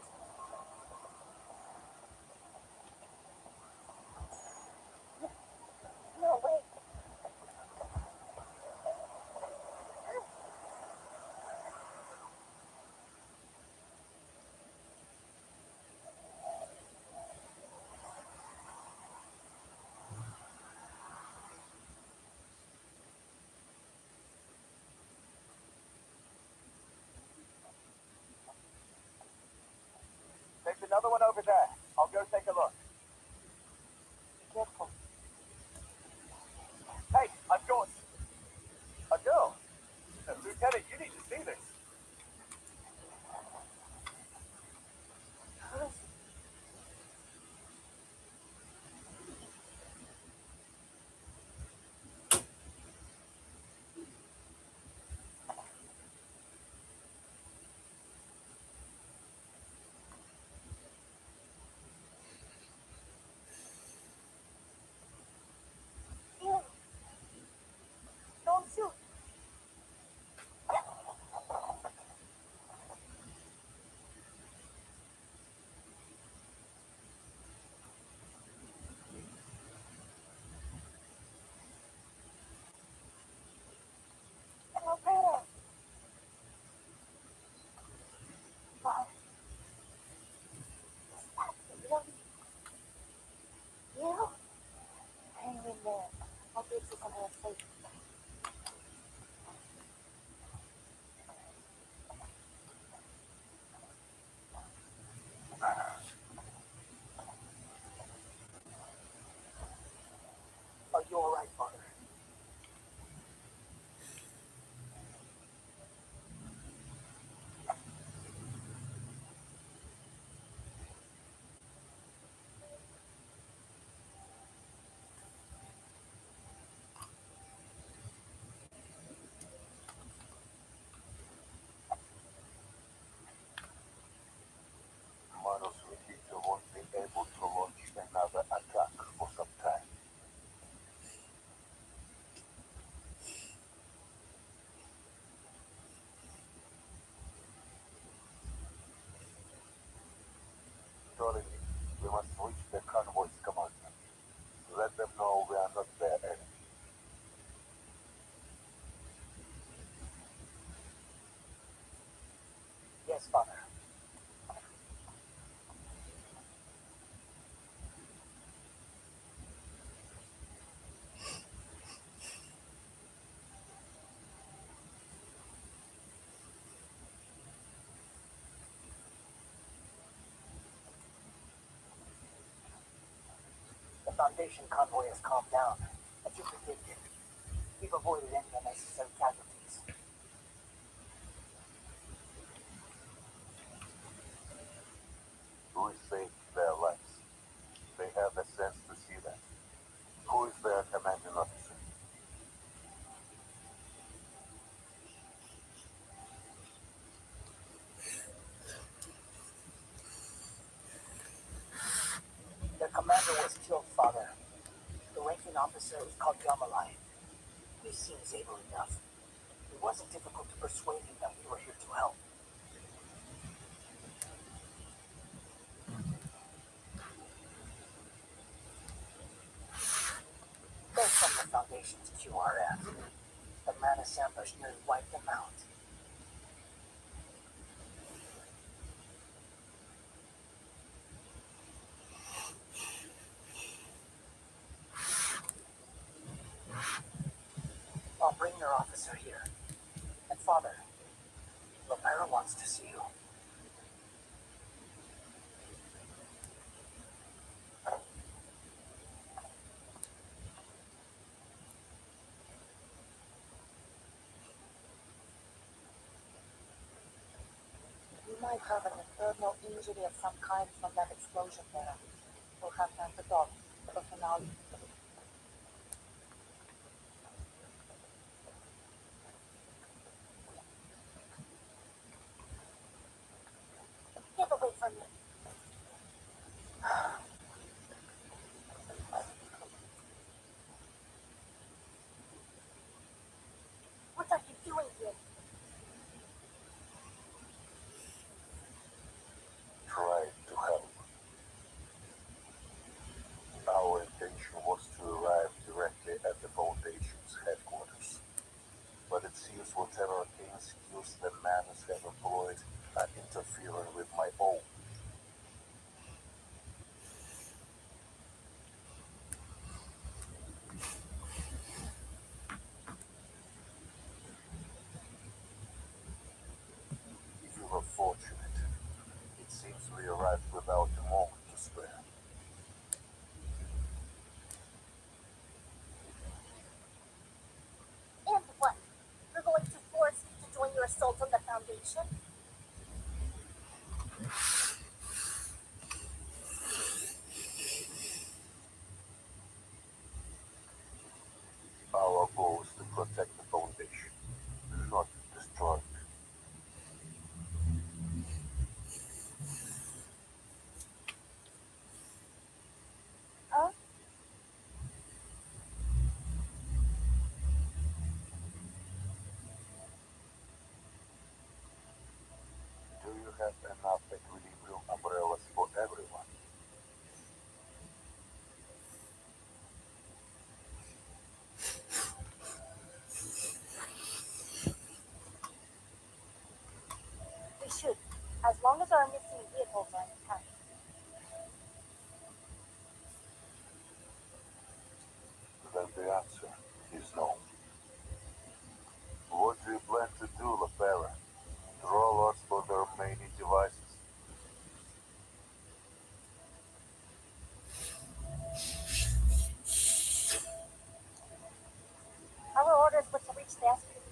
No way. There's another one over there. I'll go take a look. Be careful. Hey, I've got a girl. Lieutenant, you need to see this. Who is You all right, Father? Manos Riquito won't be able to launch another attack for some time. Dorothy, we must reach the convoy's commander. Let them know we are not their enemy. Yes, Father. The Foundation convoy has calmed down, as you predicted. We've avoided any unnecessary casualties. We saved their lives. They have the sense to see that. Who is their commanding officer? Their commander was killed, Father. The ranking officer is called Yamalai. He seems able enough. It wasn't difficult to persuade him that we were here to help. They're from the Foundation's QRF. The Mana samplers nearly wiped them out. I'll bring your officer here. And Father, Romero wants to see you. You might have an internal injury of some kind from that explosion there. We'll have time to talk, but for now, Get away from me. What are you doing here? Try to help. Our intention was to arrive directly at the Foundation's headquarters. But it seems whatever excuse the Manus have employed are interfering with my own. You were fortunate. It seems we arrived without a moment to spare. And what? You're going to force me to join your assault on the Foundation? Our goal is to protect the Foundation, not destroy it. Huh?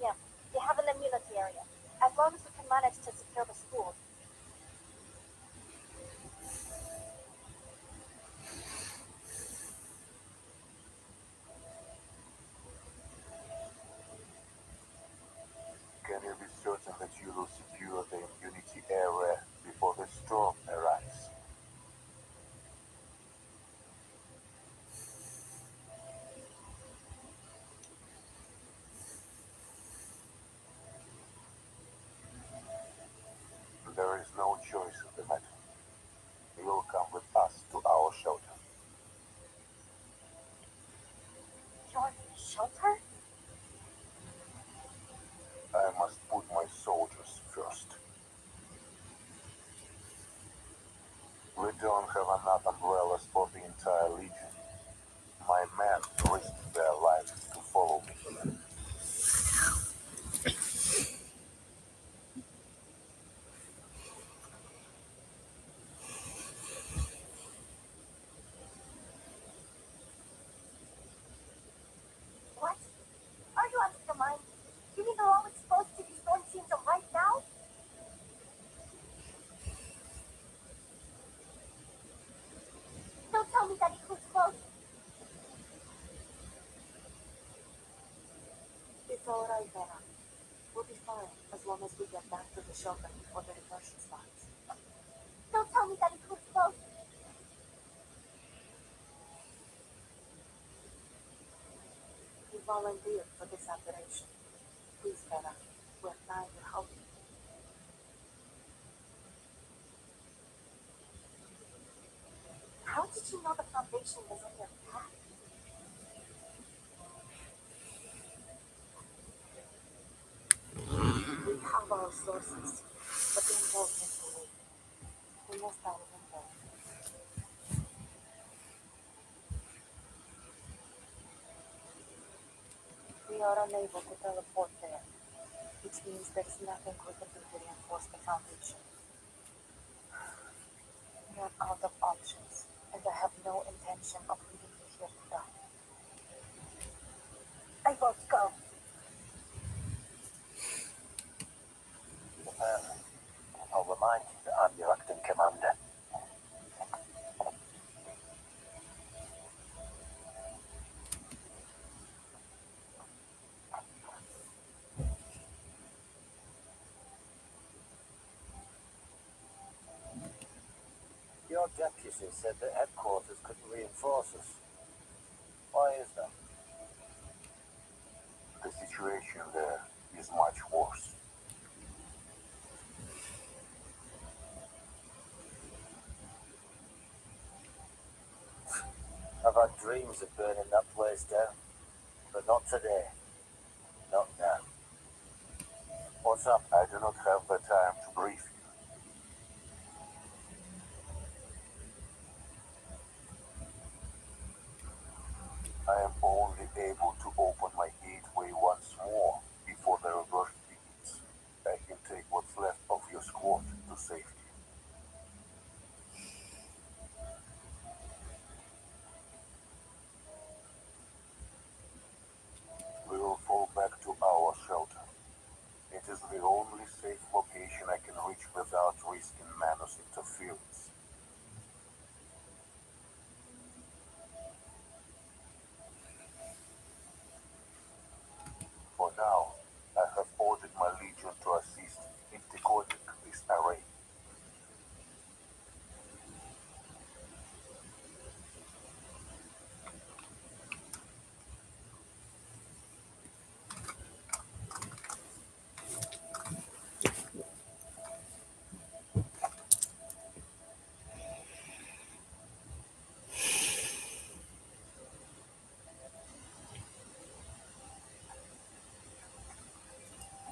Yeah, they have an immunity area. As long as we can manage to secure the school. Can you be certain that you will secure the immunity area before the storm arrives? There is no choice in the matter. You'll come with us to our shelter. Your shelter? I must put my soldiers first. We don't have enough umbrellas for the entire legion. My men risked their lives to follow me. What? Are you out of your mind? You mean they're all exposed to these storm teams right now? Don't tell me that includes close. It's alright, Vera. We'll be fine as long as we get back to the shelter before the diversion starts. Don't tell me that includes close. You volunteered for this operation. Please, Vera. We're trying to help you. How did you know the Foundation was on your path? We have our sources, but the involvement will wait. We must dive in there. We are unable to teleport there, which means there is nothing we can do to reinforce the Foundation. We are out of options, and I have no intention of leaving you here to die. I won't go. I'll remind you that I'm your acting commander. Your deputy said that headquarters couldn't reinforce us. Why is that? The situation there is much worse. I've had dreams of burning that place down. But not today. Not now. What's up? I do not have the time to brief you. I am only able to open my gateway once more before the reverse begins. I can take what's left of your squad to safety. We will fall back to our shelter. It is the only safe location I can reach without risking Manus' interference. For now, I have ordered my legion to assist in decoding this array.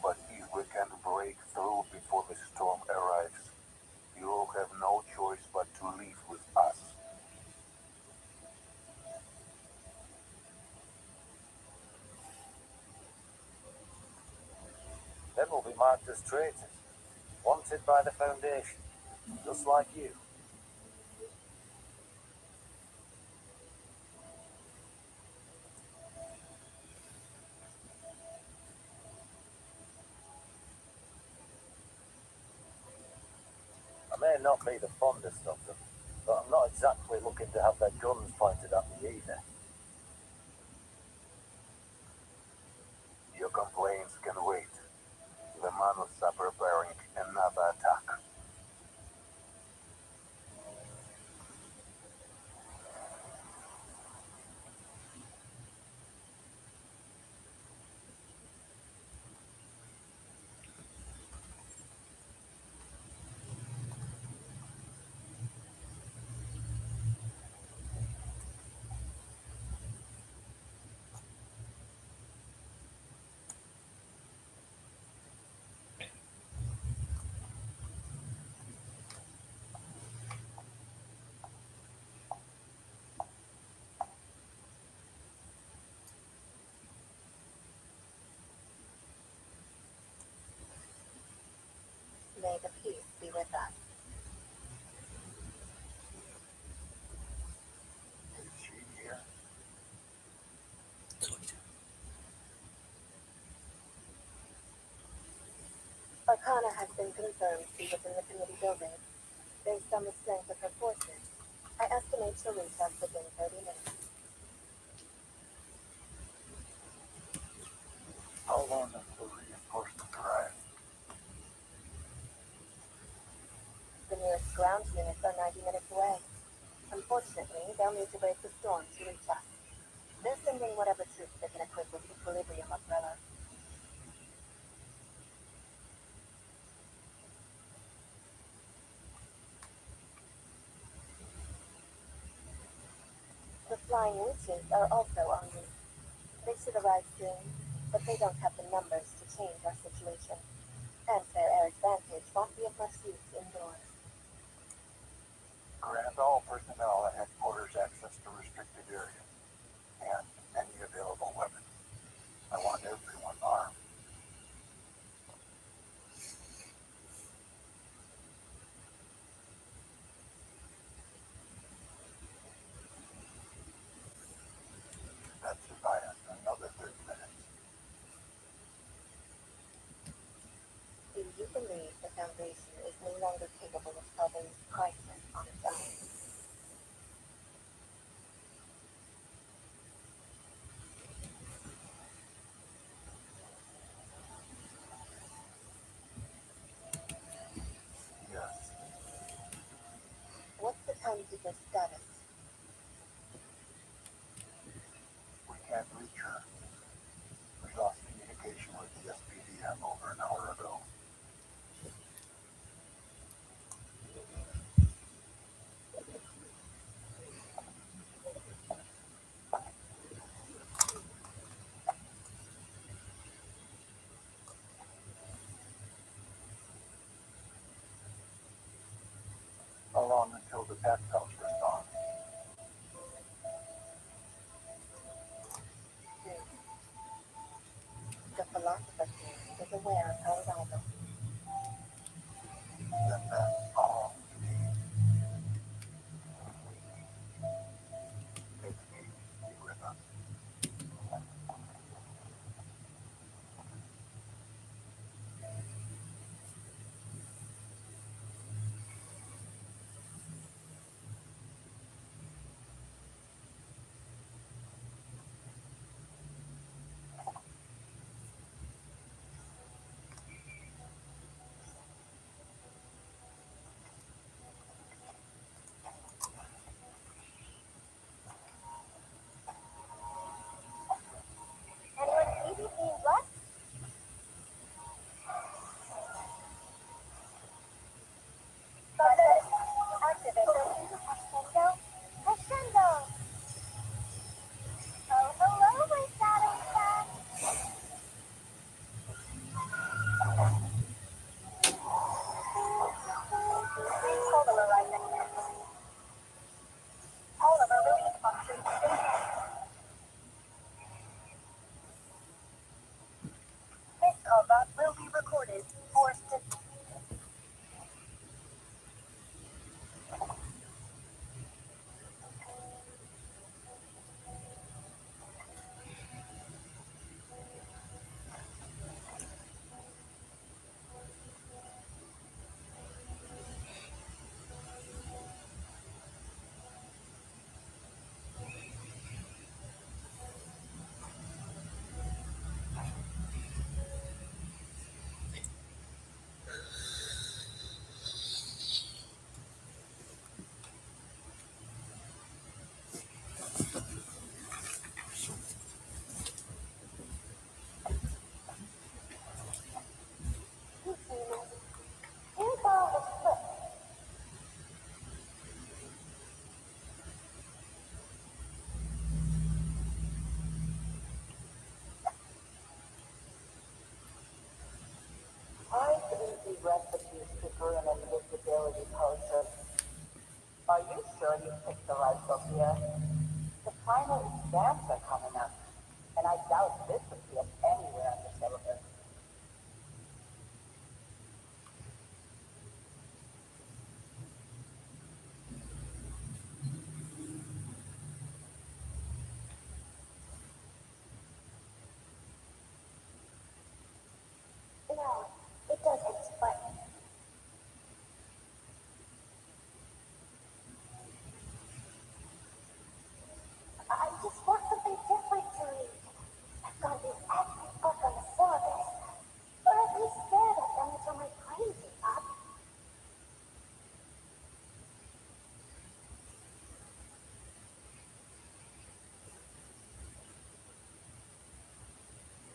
But if we can break through before the storm arrives, you will have no choice but to leave with us. Then we'll be marked as traitors. Wanted by the Foundation. Just like you. I may not be the fondest of them, but I'm not exactly looking to have their guns pointed at me either. Your complaints can wait. The Manus are preparing another attack. May the peace be with us. Is she here? Arcana has been confirmed to be within the committee building. Based on the strength of her forces, I estimate she'll reach us within 30 minutes. How long until reinforcements arrive? The nearest ground units are 90 minutes away. Unfortunately, they'll need to break the storm to reach us. They're sending whatever troops they can equip with Equilibrium Umbrella. The Flying Witches are also en route. They should arrive soon, but they don't have the numbers to change our situation. And their air advantage won't be of much use indoors. Grant all personnel at headquarters access to restricted areas and any available weapons. I want everyone armed. That should buy us another 30 minutes. Do you believe the Foundation is no longer capable of solving this crisis on its own? Yes, What's the timekeeper's status? we can't reach her. We lost communication with the SPDM over an hour ago. How long until the tax house responds? The Philosopher King is aware of our arrival. Then that's all we need. May the peace be with us. picked the right Sophia. The final exams are coming up, and I doubt this appears anywhere on the syllabus. No, it doesn't, but I just want something different to read. I've got to read every book on the syllabus, or at least stare at them until my brains is up.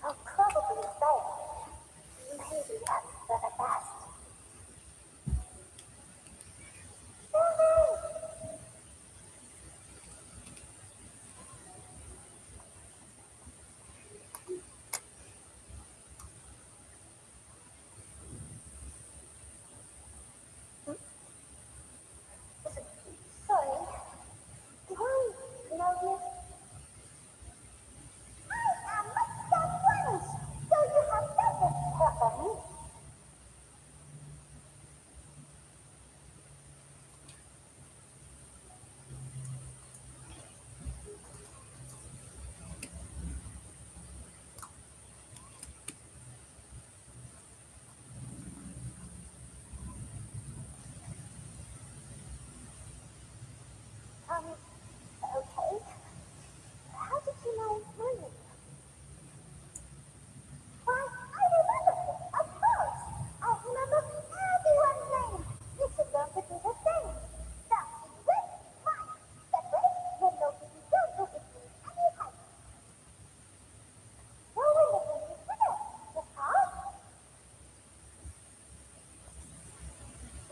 I'll probably fail. Maybe that's for the best. Sorry, do I know you? I am Mr. Wells, so you have nothing to offer me. Okay. How did you know my name? Why, I remember it, of course. I remember everyone's name. You should learn to do the same. Now, wait, mine. That way, you'll know if you don't look at me any help. No one is in this video, yes, huh?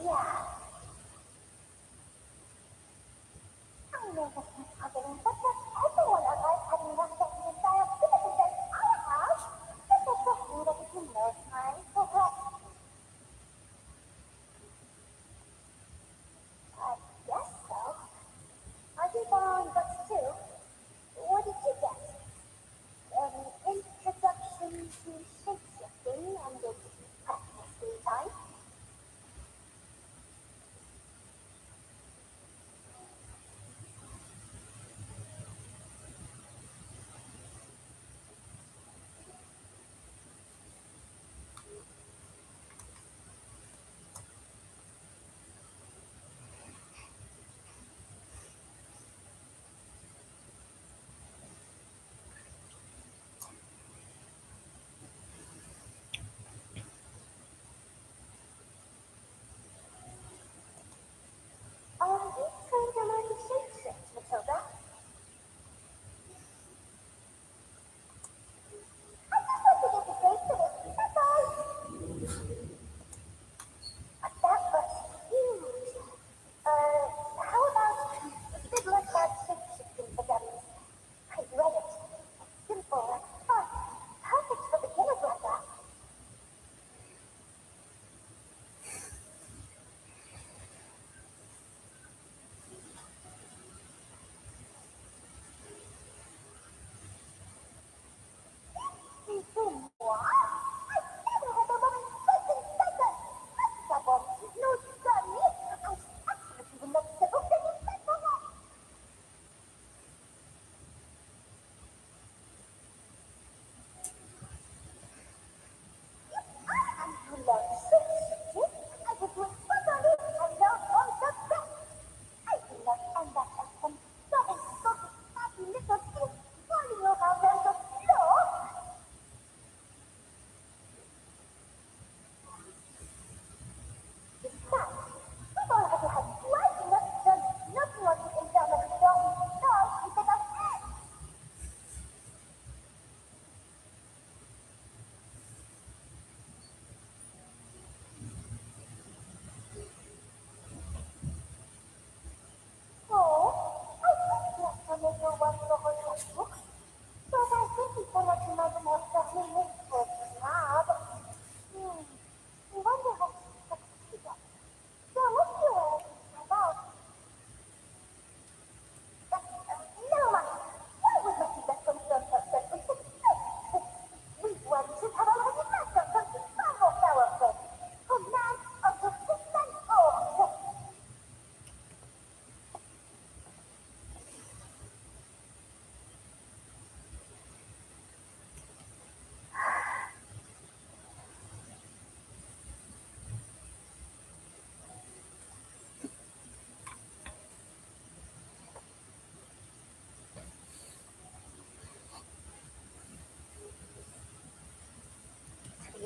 Yeah. I know this is puzzling, but does everyone alive having enough technical style citizens as I have? This is the thing that is in no time, perhaps. I guess so. Are you borrowing books too? What did you get? An introduction to shapeshifting and its practice time?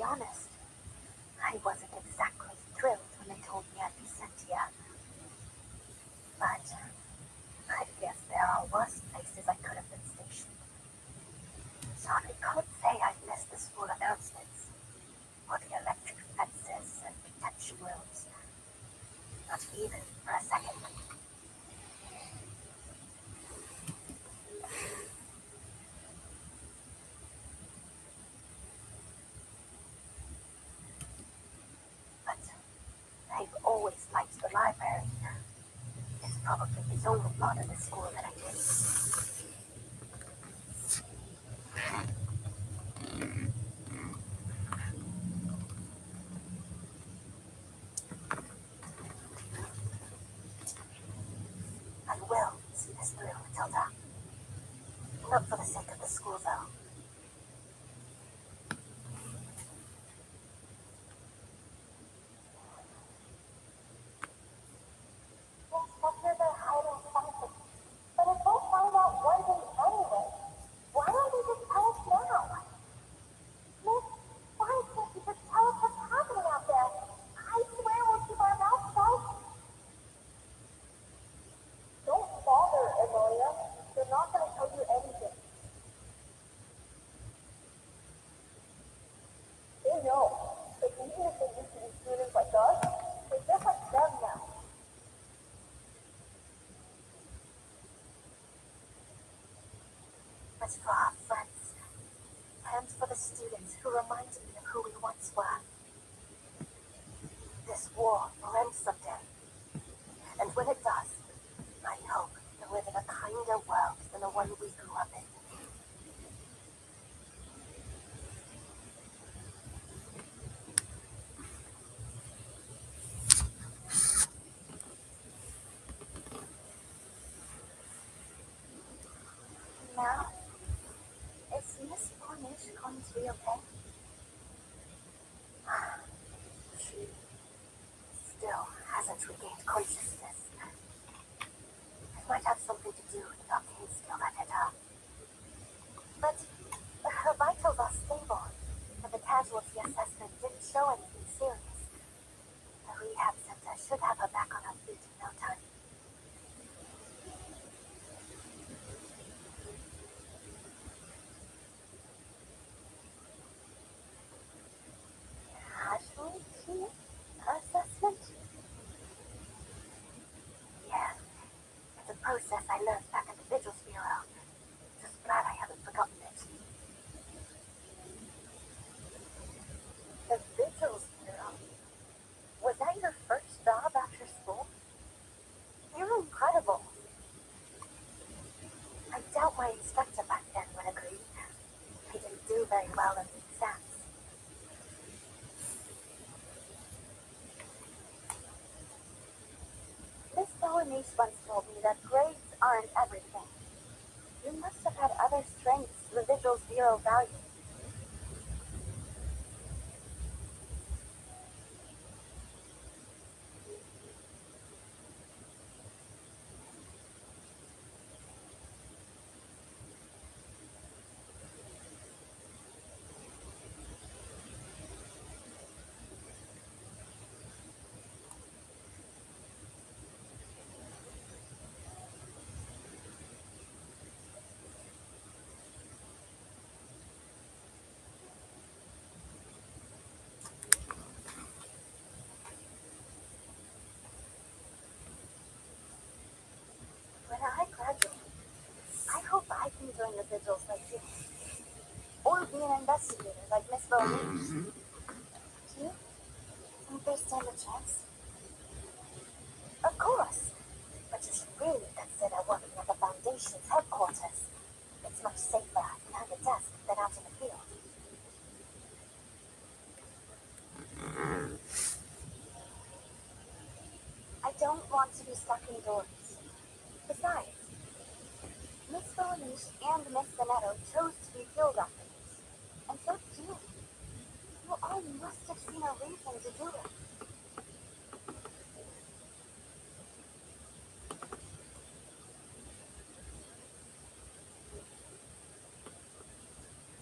honest, I wasn't exactly thrilled when they told me I'd be sent here. But I guess there are worse places I could have been stationed. So I can't say I've missed the school announcements, or the electric fences and detention rooms. Not even for a second. But I've always liked the library. It's probably the only part of the school that I did. I will see this through, Matilda. Not for the sake of the school, though. Inspector, they're hiding something. But if they find out one day anyway, why don't they just tell us now? Miss, why can't you just tell us what's happening out there? I swear we'll keep our mouths shut. Don't bother, Emilia. They're not going to tell you anything. They know. But even if they used to be students like us, they're just like them now. But for our friends, and for the students who remind me of who we once were. This war will end someday. And when it does, I hope to live in a kinder world than the one we grew up in. Now, is Miss Cornish going to be okay? She still hasn't regained consciousness. It might have something to do with the arcane skill that hit her. But her vitals are stable, and the casualty assessment didn't show anything serious. The rehab center should have her back on her feet in no time. Casualty assessment? Yeah, it's a process I learned back at the Vigils Bureau. Just glad I haven't forgotten it. The Vigils Bureau? Was that your first job after school? You're incredible. I doubt my instructor back then would agree. I didn't do very well in the exams. Miss Bolognese once told me that grades aren't everything. You must have had other strengths the Vigils Bureau valued. When I graduate, I hope I can join the Vigils like you. Or be an investigator like Miss Bolognese. Do you think they stand a chance? Of course. But you should really consider working at the Foundation's headquarters. It's much safer behind a desk than out in the field. I don't want to be stuck indoors. Besides, Miss Bolognese and Miss Zanetto chose to be field operatives. And so did you. You all must have seen a reason to do it.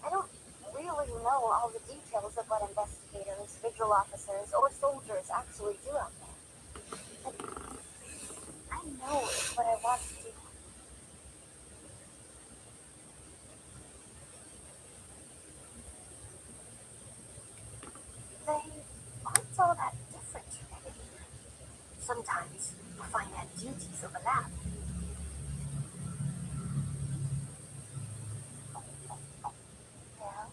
I don't really know all the details of what investigators Eagle officers or soldiers actually do out there. But I know it's what I want to do. They aren't all that different, really. Sometimes you find that duties overlap. Yeah.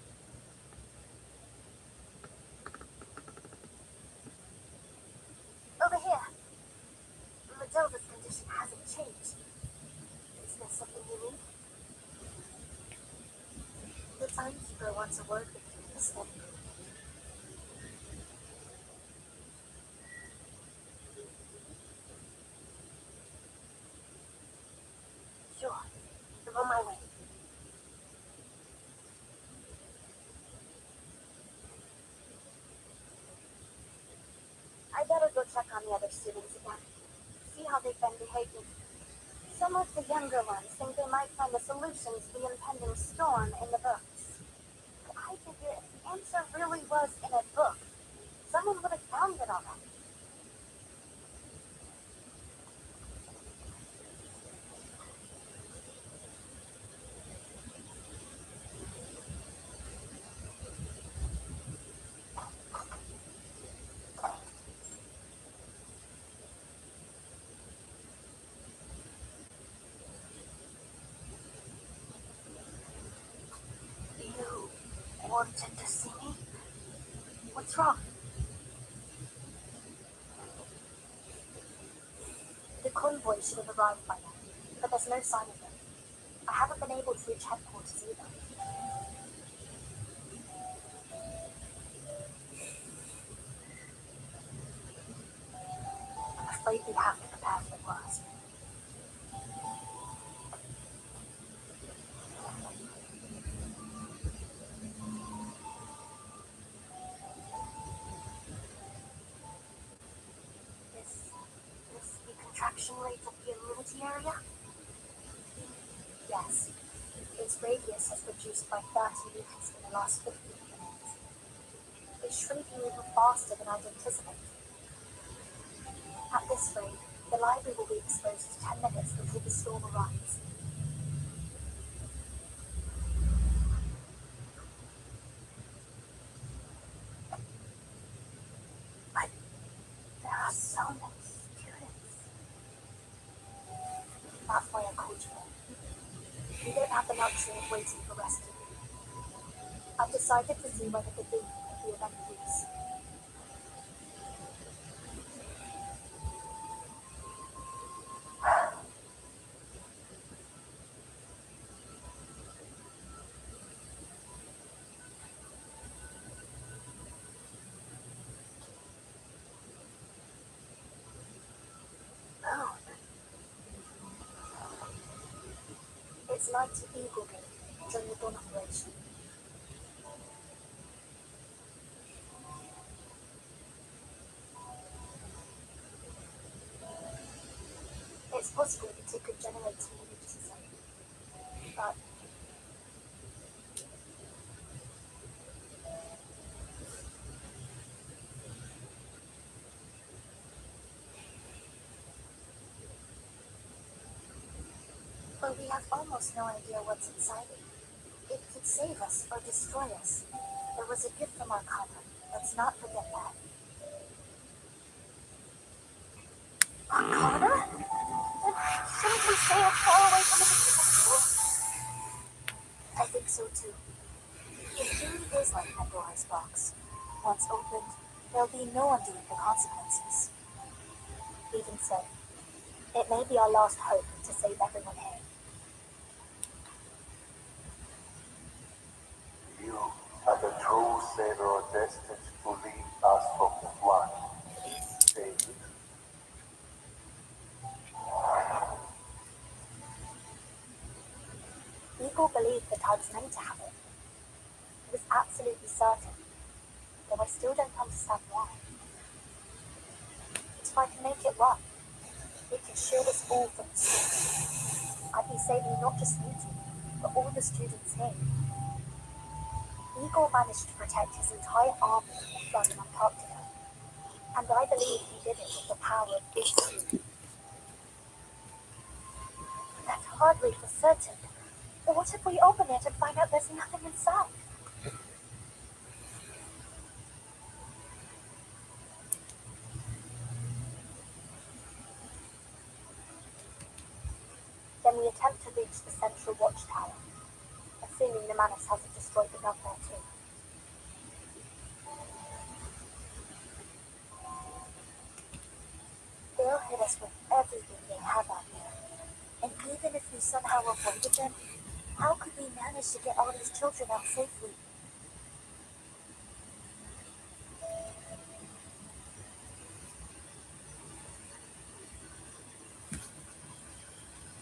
Over here. Matilda's condition hasn't changed. Is there something you need? The timekeeper wants a word with you this morning. Sure. I'm on my way. I better go check on the other students again. See how they've been behaving. Some of the younger ones think they might find a solution to the impending storm in the books. But I figure if the answer really was in a book, someone would have found it already. You wanted to see me? What's wrong? The convoy should have arrived by now, but there's no sign of them. I haven't been able to reach headquarters either. I'm afraid we have to prepare for the worst. This the contraction rate of the immunity area? Yes. Its radius has reduced by 30 meters in the last 15 minutes. It's shrinking even faster than I'd anticipated. At this rate, the library will be exposed to 10 minutes before the storm arrives. But there are so many students. That's why I called you in. We don't have the luxury of waiting for rescue. I've decided to see whether the beam could be of any use. Oh. It's 90 Eagle Gate during the dawn operation. It's possible that it could generate some images or something. But we have almost no idea what's inside it. It could save us or destroy us. It was a gift from our Arcana. Let's not forget that. Arcana? Then shouldn't we stay as far away from it as possible? I think so too. It really is like Pandora's box. Once opened, there'll be no undoing the consequences. Even so, it may be our last hope to save everyone here. You are the true savior destined to lead us from the flood. David. Eagle believed the tide's meant to happen. It was absolutely certain, though I still don't understand why. If I can make it work, it can shield us all from the storm. I'd be saving not just you two, but all the students here. Igor managed to protect his entire army from Antarctica, and I believe he did it with the power of Ixu. That's hardly for certain. But what if we open it and find out there's nothing inside? Then we attempt to reach the central watchtower, assuming the Manus hasn't destroyed the gun there too. They'll hit us with everything they have out there. And even if we somehow avoided them, how could we manage to get all these children out safely?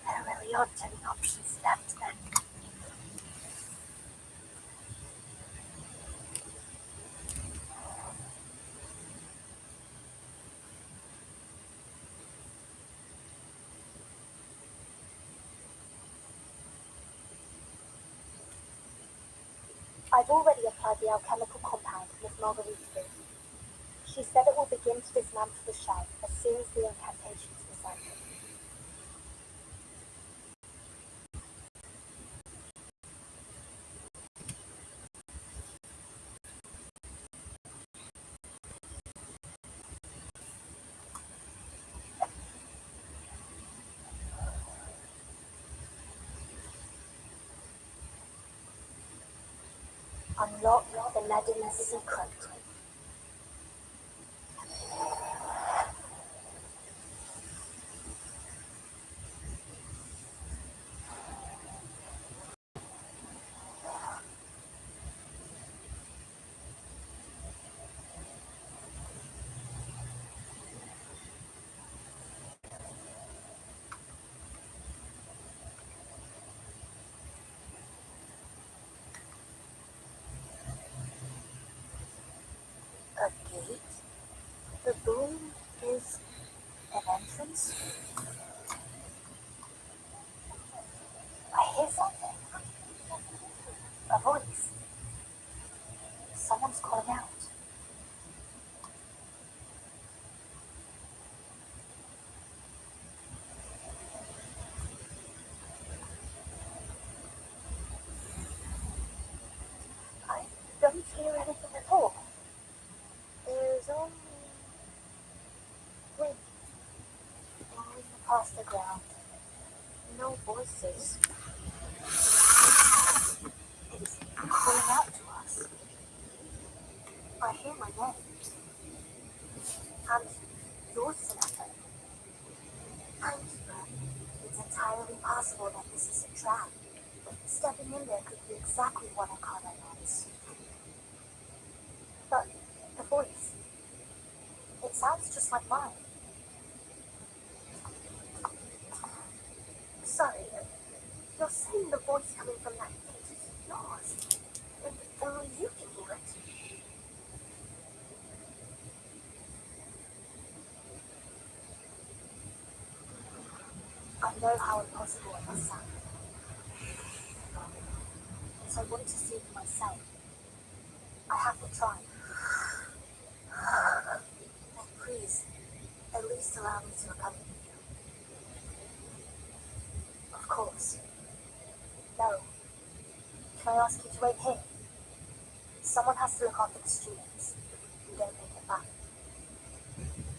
There really aren't any options left then. I've already applied the alchemical compound Miss Marguerite did. She said it will begin to dismantle the shell as soon as the incantation's recited. Unlock the Ledin's secret. A gate? The boom is an entrance? I hear something. A voice. Someone's calling out. I don't hear anything at all. There's only wind blowing across the ground. No voices. It's calling out to us. I hear my name. And yours, Samantha. Timekeeper. It's entirely possible that this is a trap. Stepping in there could be exactly what I caught at once. But the voice, it sounds just like mine. Sorry, you're saying the voice coming from that gate is yours, and only you can hear it. I know how impossible it must sound. So I want to see for myself. I have to try. Then please, at least allow me to accompany you. Of course. No. Can I ask you to wait here? Someone has to look after the students. You don't make it back.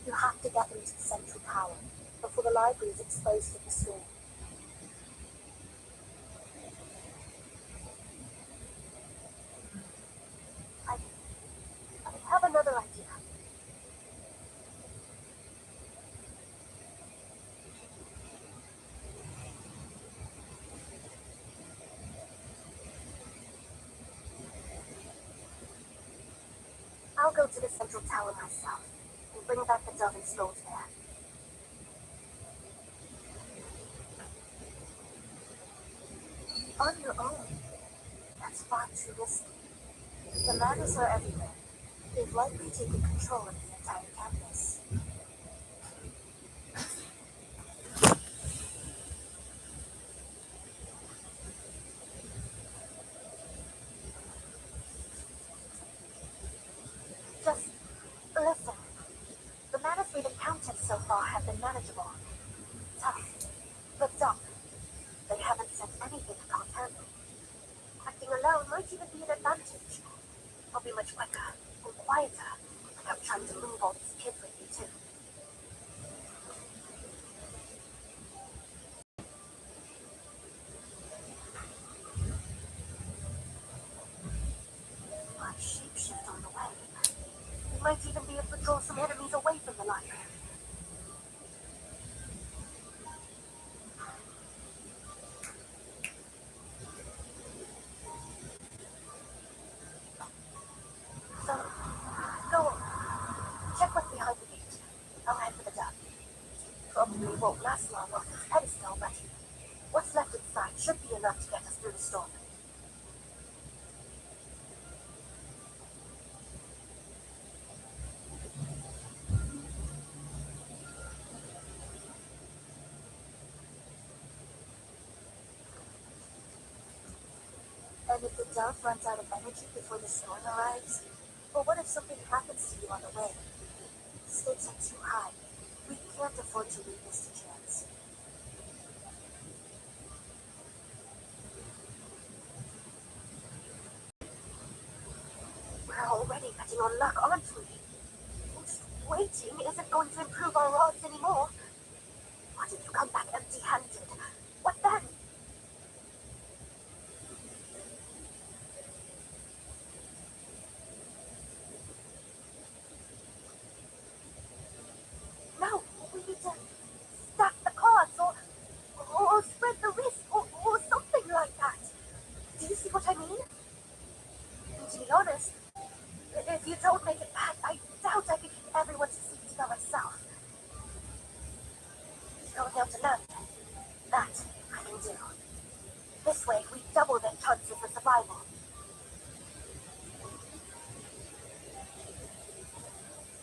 You have to get them to the central tower before the library is exposed to the storm. I have another idea. I'll go to the central tower myself and bring back the dove installed there. On your own. That's far too risky. The Manus are everywhere. They've likely taken control of the entire campus. so far have been manageable. Tough, but dumb. They haven't sent anything I can't handle. Acting alone might even be an advantage. I'll be much quicker and quieter without trying to move all these kids with me too. My shapeshift on the way. We might even be able to draw some enemies away from the library. So, go on. Check what's behind the gate. I'll head for the dump. Probably won't last long off this pedestal, but what's left inside should be enough to get us through the storm. And if the dove runs out of energy before the storm arrives? Or what if something happens to you on the way? The stakes are too high. We can't afford to leave this to chance. We're already betting on luck, aren't we? Just waiting isn't going to improve our odds anymore. What if you come back empty-handed? What then? No, we need to stack the cards or spread the risk or something like that. Do you see what I mean? And to be honest, if you don't make it back, I doubt I could keep everyone's secrets by myself. Going out alone, that I can do. This way, we double their chances of survival.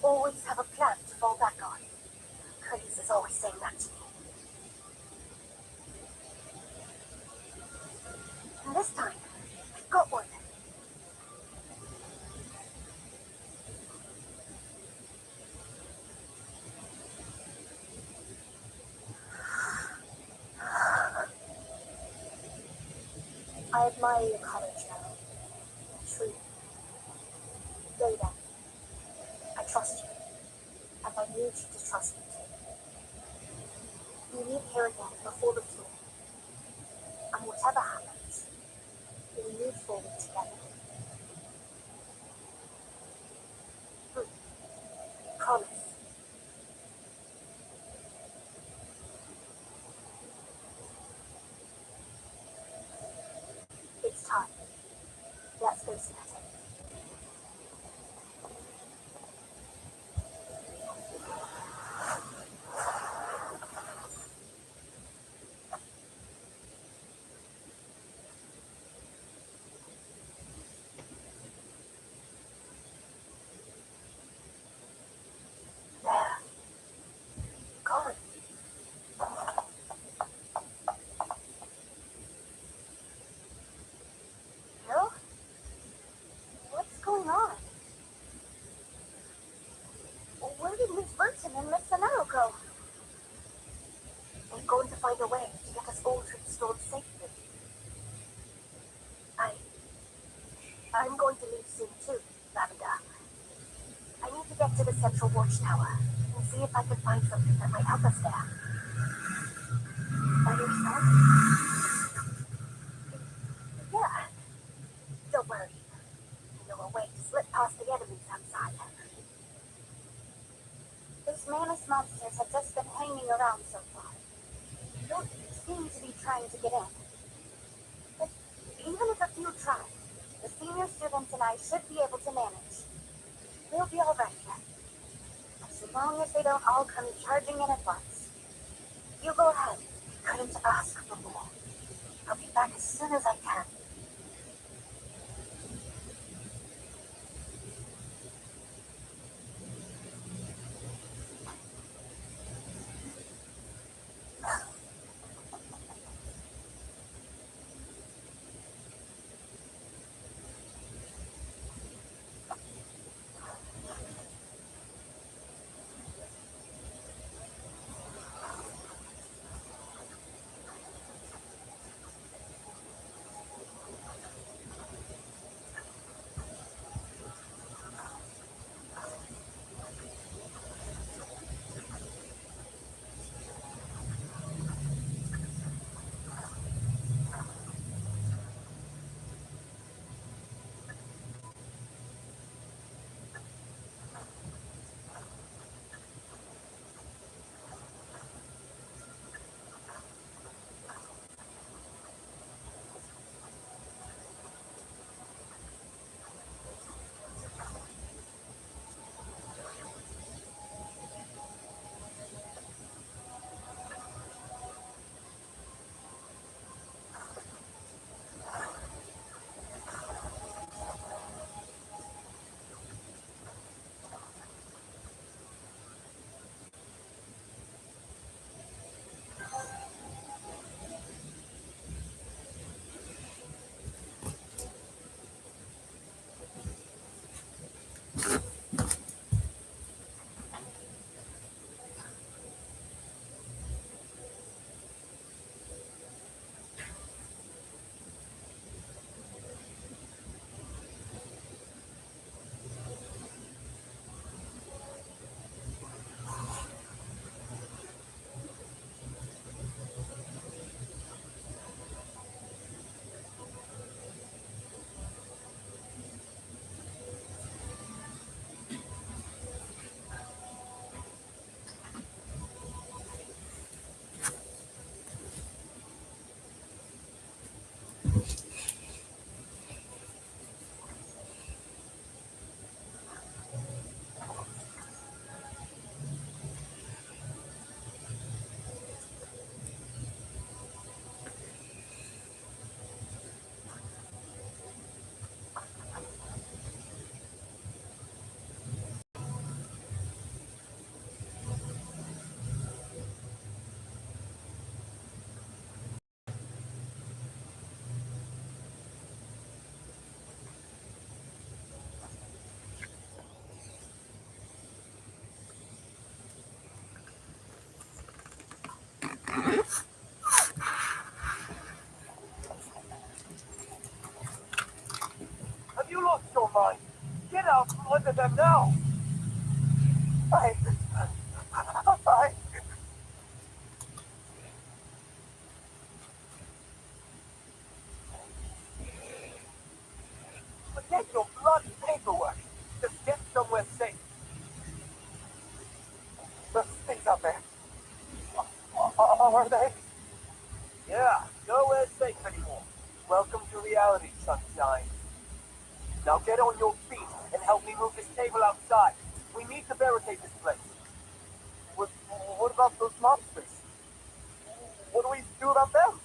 Always have a plan to fall back on. Curtis is always saying that to me. And this time, I've got one. I admire your courage now. True. Rada, I trust you. And I need you to trust me too. We meet here again before the storm. And whatever happens, we move forward together. Promise. It's time. Let's go set it. There. Colin. Bill? What's going on? Where did Miss Burton and Miss Sanaro go? They're going to find a way to get us all through the storm safely. I'm going to leave soon too, Lavender. I need to get to the central watchtower and see if I can find something that might help us there. By yourself? Yeah. Don't worry. I know a way to slip past the enemies outside. Those Manus monsters have just been hanging around so far. They don't seem to be trying to get in. But even if a few try, the senior students and I should be able to manage. We'll be all right then. As long as they don't all come charging in at once. You go ahead. Couldn't ask for more. I'll be back as soon as I can. Have you lost your mind? Get out from under them now! I... Forget your bloody paperwork! Just get somewhere safe! The things out there... Are they? Yeah, nowhere safe anymore. Welcome to reality, sunshine. Now get on your feet and help me move this table outside. We need to barricade this place. What about those monsters? What do we do about them?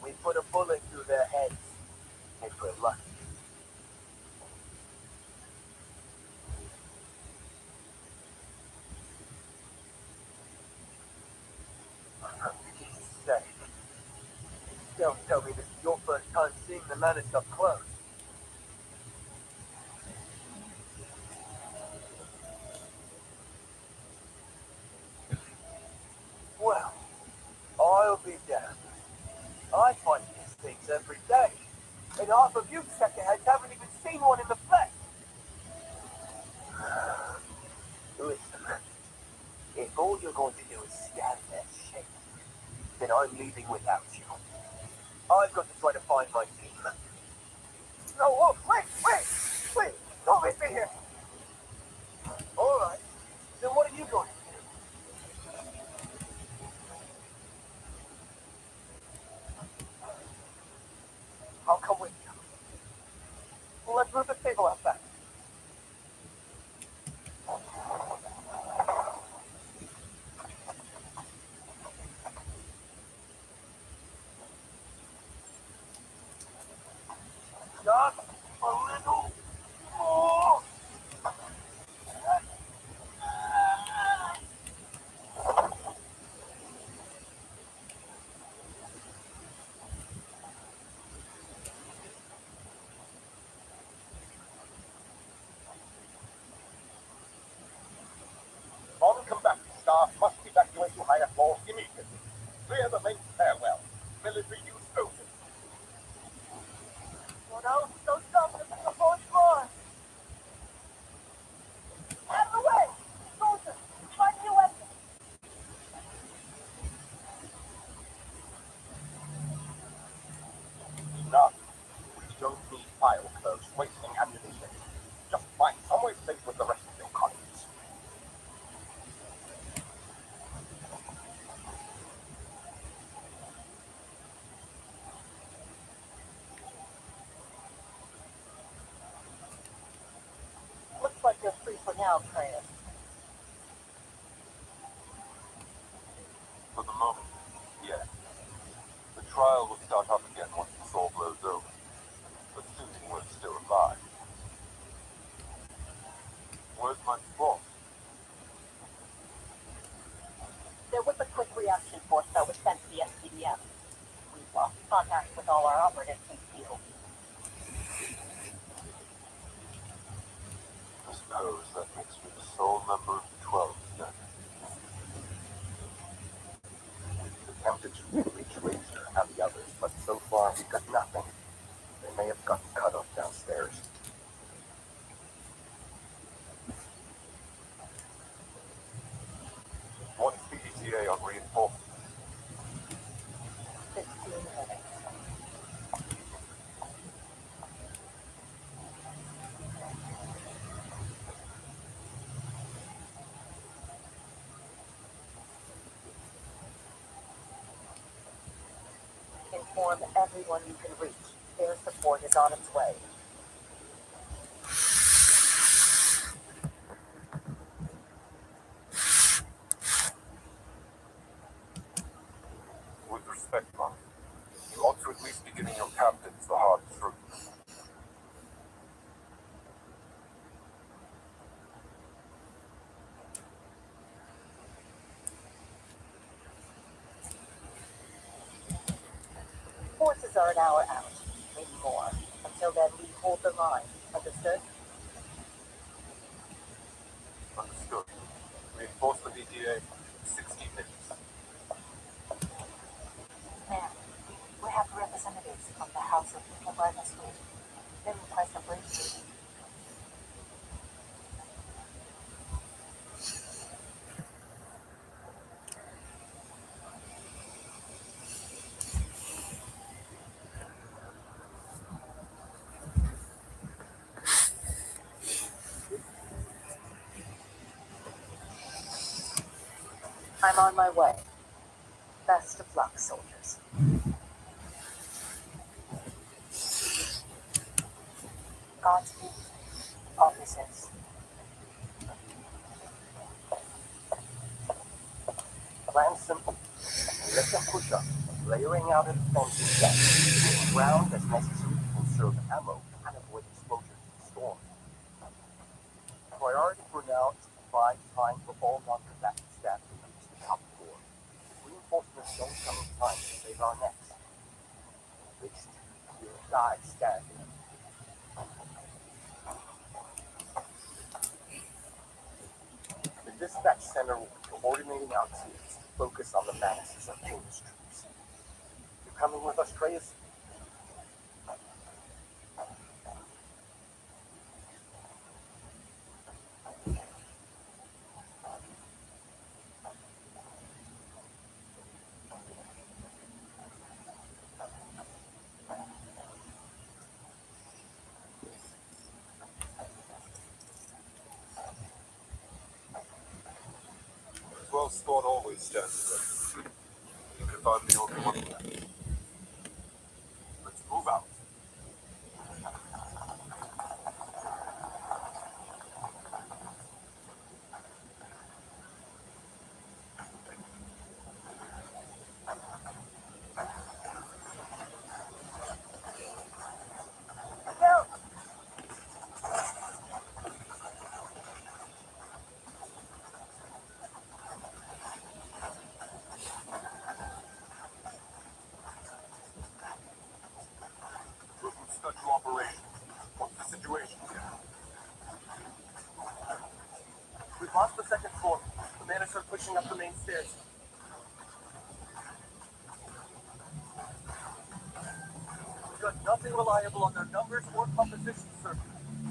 We put a bullet through their heads. If we're lucky. For Jesus' sake. Don't tell me this is your first time seeing the Manus up close. Well, I'll be damned. I fight these things every day. And half of you secondheads haven't even seen one in the flesh. Listen, if all you're going to do is stand there shaking, then I'm leaving without you. I've got to try to find my team. No, look, wait! Don't leave me here! Alright, then what are you going to do? I'll come with you. Let's move the table outside. Just a little more. On combatant staff must evacuate to higher floors immediately. Clear the main stairwell. Military use open. Oh no, don't stop them from the fourth floor. Out of the way! Soldiers, find your weapons. Enough. We don't need file close wasting ammunition. Just find somewhere safe with the rest of your colleagues. Looks like you're free for now, Kratos. For the moment, yes. The trial will start up again once the soul blows over, assuming we're still alive. Where's my boss? There was a quick reaction force that was sent to the SCDF. We've lost contact with all our operatives in the field. I suppose that makes me the sole member of the 12 then. We've attempted to reach Razor and the others, but so far we've got nothing. They may have gotten cut off downstairs. What's the ETA on reinforcements? 15 minutes. Inform everyone you can reach. Their support is on its way. With respect, Mark, you ought to at least be giving your captains the hard truth. Forces are an hour out, maybe more. The Until then, we hold the line. Understood? Understood. Reinforcement ETA, 60 minutes. Ma'am, we have representatives from the House of Enterprise School. They request a briefing. I'm on my way. Best of luck, soldiers. Godspeed, officers. Plan simple. Let them push up, layering out a defense in depth, ground as necessary to conserve ammo and avoid exposure to the storm. Priority for now is to provide time for all non-combatant staff to reach the top floor. Reinforcements don't come in time to save our necks. At least, you'll die standing. The dispatch center will be coordinating our teams to focus on the menaces of King's troops. You coming with us, Treyas? Well, Spawn always stands ready. You can find the only one left. Let's move out. Go! Brooklyn Special Operations. What's the situation here? We've lost the second floor. The men are pushing up the main stairs. We've got nothing reliable on their numbers or composition, sir.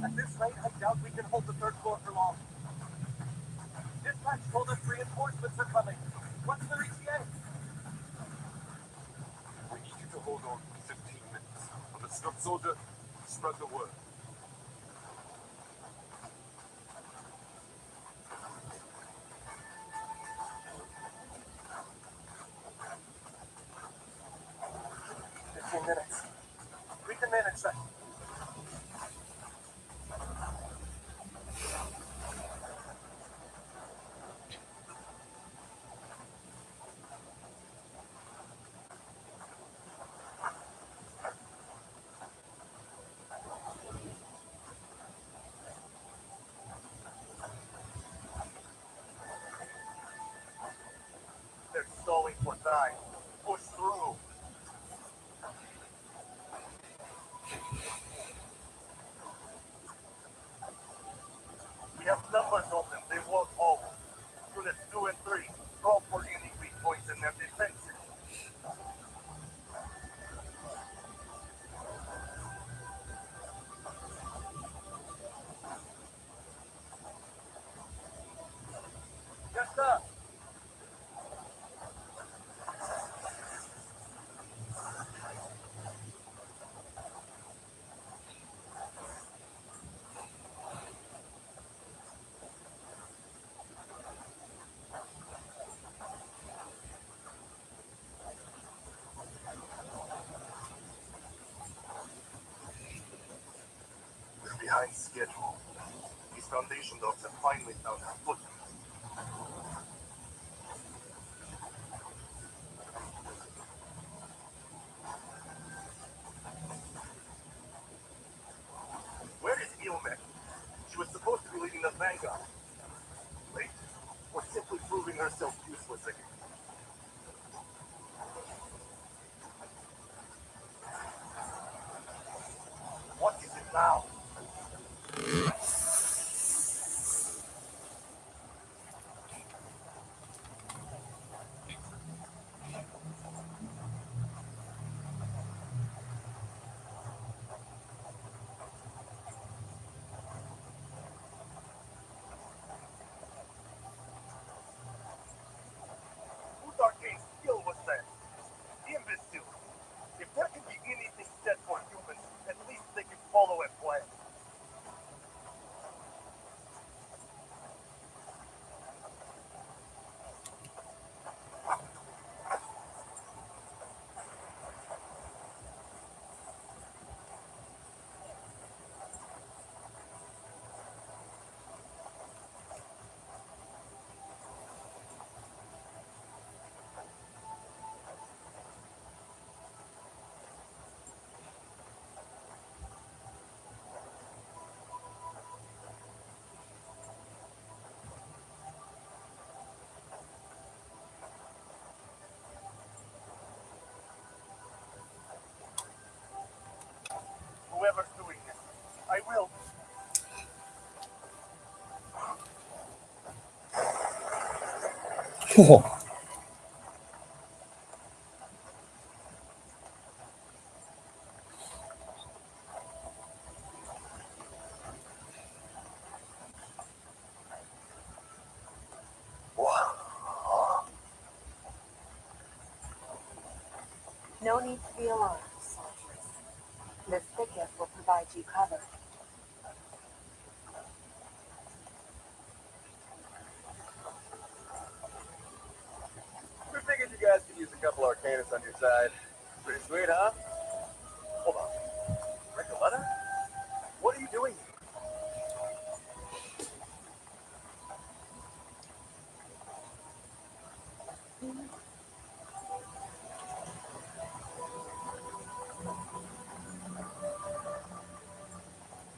At this rate, I doubt we can hold the third floor for long. Dispatch told us reinforcements are coming. What's their ETA? We need you to hold on for 15 minutes. Understood, soldier? Spread the word. Minutes. We can manage that. They're stalling for time. Push through. We have numbers on them. They won't hold. Units 2 and 3. Call for any weak points in their defenses. Yes, sir. We're behind schedule. These foundation dogs have finally found our footing. Where is Ilmek? She was supposed to be leading the vanguard. Wait, or simply proving herself useless again. follow it, boy. Whoever's doing this, I will. No need to be alarmed, soldiers. This thicket will provide you cover. We figured you guys could use a couple Arcanus on your side. Pretty sweet, huh? Hold on. Recoletta? What are you doing here?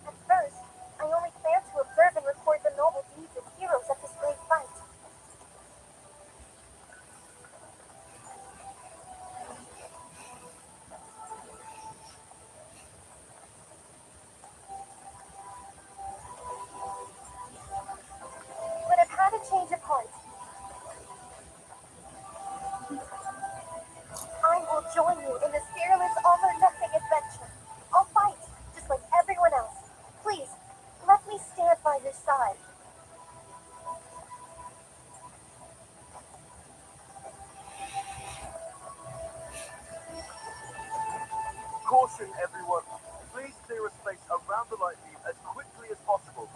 At first, I only planned to observe and record the noble deeds of heroes at this great fight. But I've had a change of heart. I will join you in this fearless all-or-nothing adventure. I'll fight, just like everyone else. Please, let me stand by your side. Caution, everyone. Please clear a space around the light beam as quickly as possible.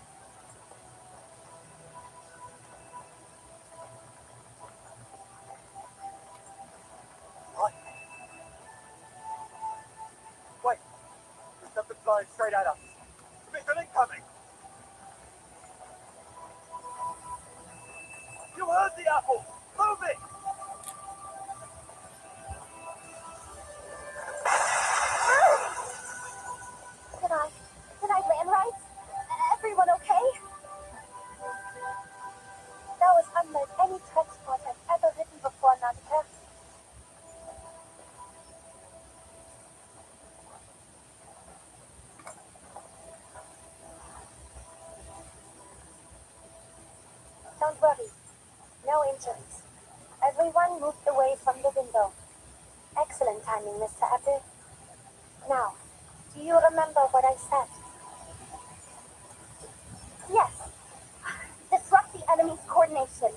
What? Wait. There's something flying straight at us. Mission incoming! You heard the apple! Move it! Did I land right? Everyone okay? That was unlike any tech spot I've ever written before, Nautica. Don't worry. No injuries. Everyone moved away from the window. Excellent timing, Mr. Abu. Now, do you remember what I said? Yes. Disrupt the enemy's coordination.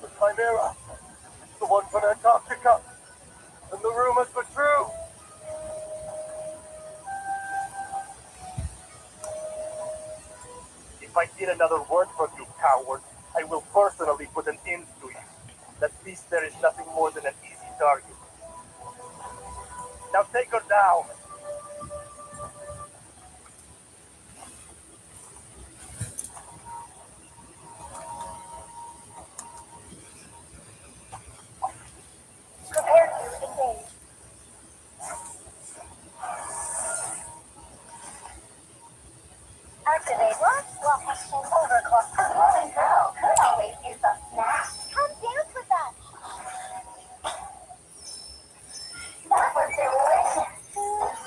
The Chimera! The one from Antarctica! And the rumors were true! If I hear another word from you, coward, I will personally put an end to you. At least there is nothing more than an easy target. Now take her down! Prepare to engage. Activate what? Swap machine overclock. A woman girl could always use a snack. Come dance with us. That was delicious.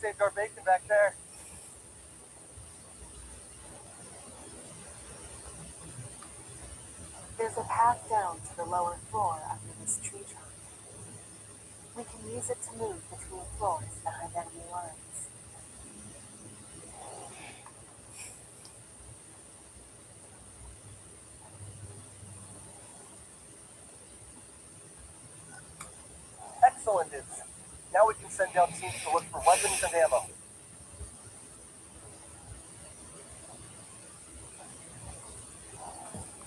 safeguard basin back there. There's a path down to the lower floor under this tree trunk. We can use it to move between floors behind enemy lines. Excellent. Now we can send down teams to look for weapons and ammo.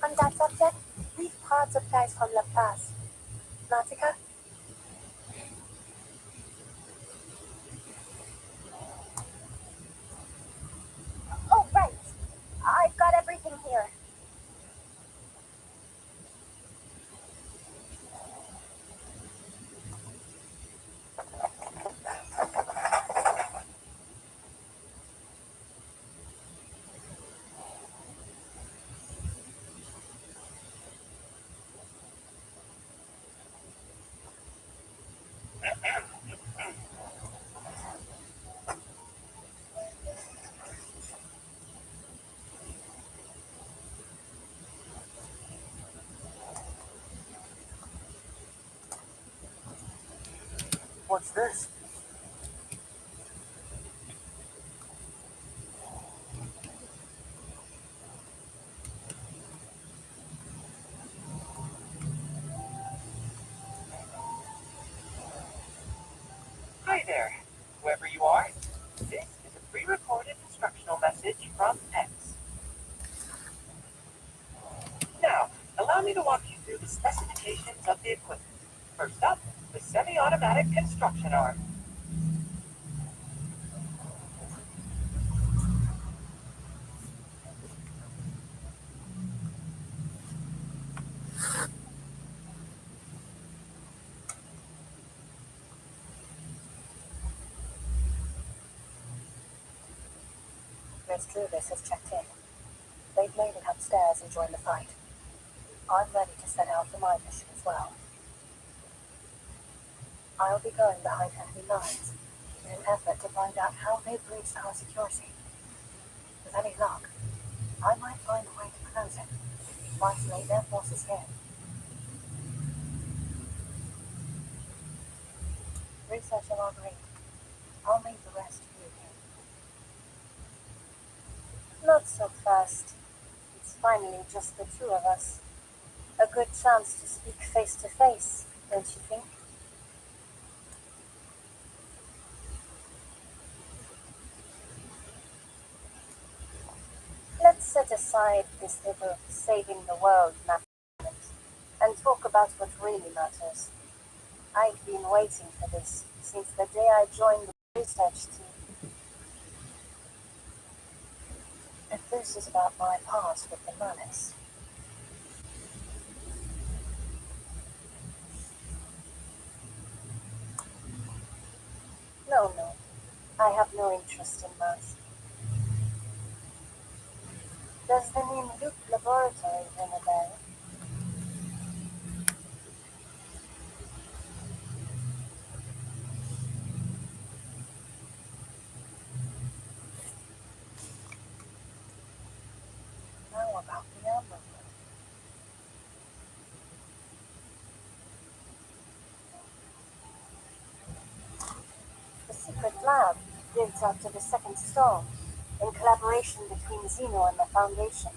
On that subject, we've pod supplies from La Paz. Nautica? Oh, right. I've got everything here. What's this? Hi there, whoever you are. This is a pre-recorded instructional message from X. Now, allow me to walk you through the specifications of the equipment. First up, the semi-automatic construction arm. Miss Druvis has checked in. They've made it upstairs and joined the fight. I'm ready to set out for my mission as well. I'll be going behind enemy lines in an effort to find out how they breached our security. With any luck, I might find a way to close it, isolate their forces here. Research along rate. I'll leave the rest to you here. Not so fast. It's finally just the two of us. A good chance to speak face to face, don't you think? Let's set aside this little saving the world matter and talk about what really matters. I've been waiting for this since the day I joined the research team. If this is about my past with the Manus, No. I have no interest in math. Does the name Luke Laboratory ring a bell? now about the Amber. The secret lab built after the Second Storm, in collaboration between Xeno and the Foundation.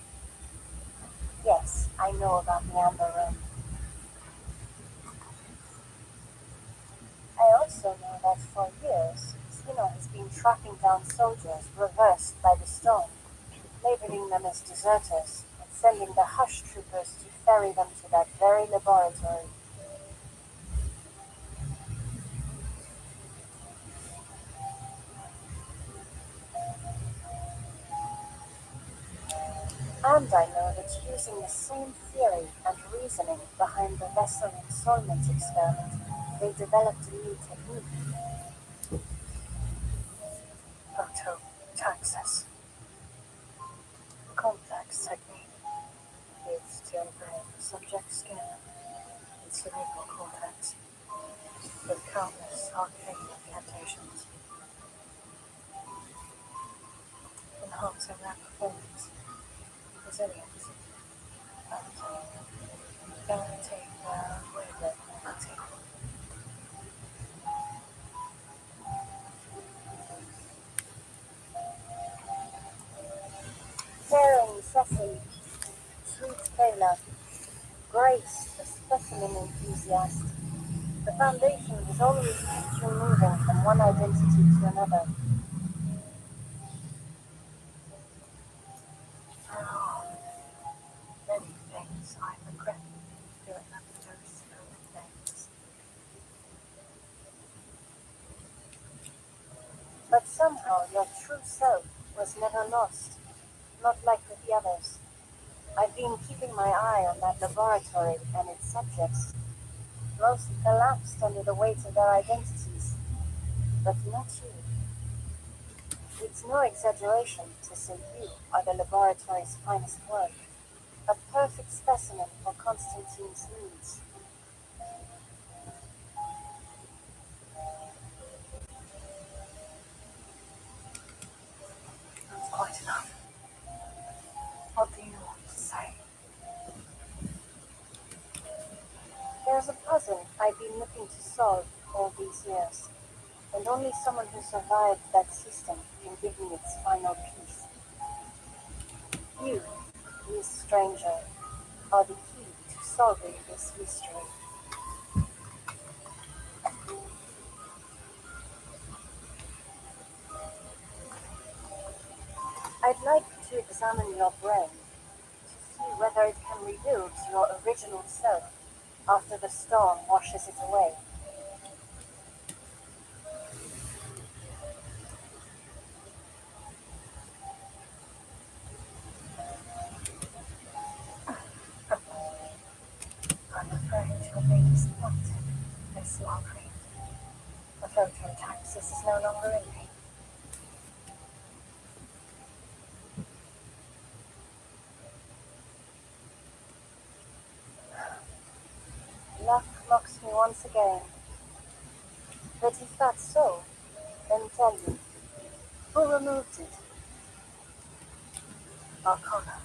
Yes, I know about the Amber Room. I also know that for years, Xeno has been tracking down soldiers reversed by the storm, labeling them as deserters, and sending the Hush troopers to ferry them to that very laboratory. And I know that using the same theory and reasoning behind the vessel ensoulment experiment, they developed a new technique. Phototaxis. Complex technique used to imprint the subject's skin and cerebral cortex with countless arcane orientations. enhancing their performance, resilience, and guaranteeing their unwavering. Daring Cecily, Sweet Taylor, Grace, the specimen enthusiast. The Foundation was always keeping moving from one identity to another. There are many things I regret doing those early things. But somehow your true self was never lost, not like with the others. I've been keeping my eye on that laboratory and its subjects. Most collapsed under the weight of their identities, but not you. It's no exaggeration to say you are the laboratory's finest work, a perfect specimen for Constantine's needs. That's quite enough. What do you want to say? There's a puzzle I've been looking to solve all these years, and only someone who survived that system can give me its final piece. You, Miss Stranger, are the key to solving this mystery. I'd like to examine your brain to see whether it can rebuild your original self after the storm washes it away. I'm afraid you'll be disappointed, Miss Marguerite. The phototaxis is no longer in me. Luck mocks me once again. But if that's so, then tell me, who removed it? Arcana.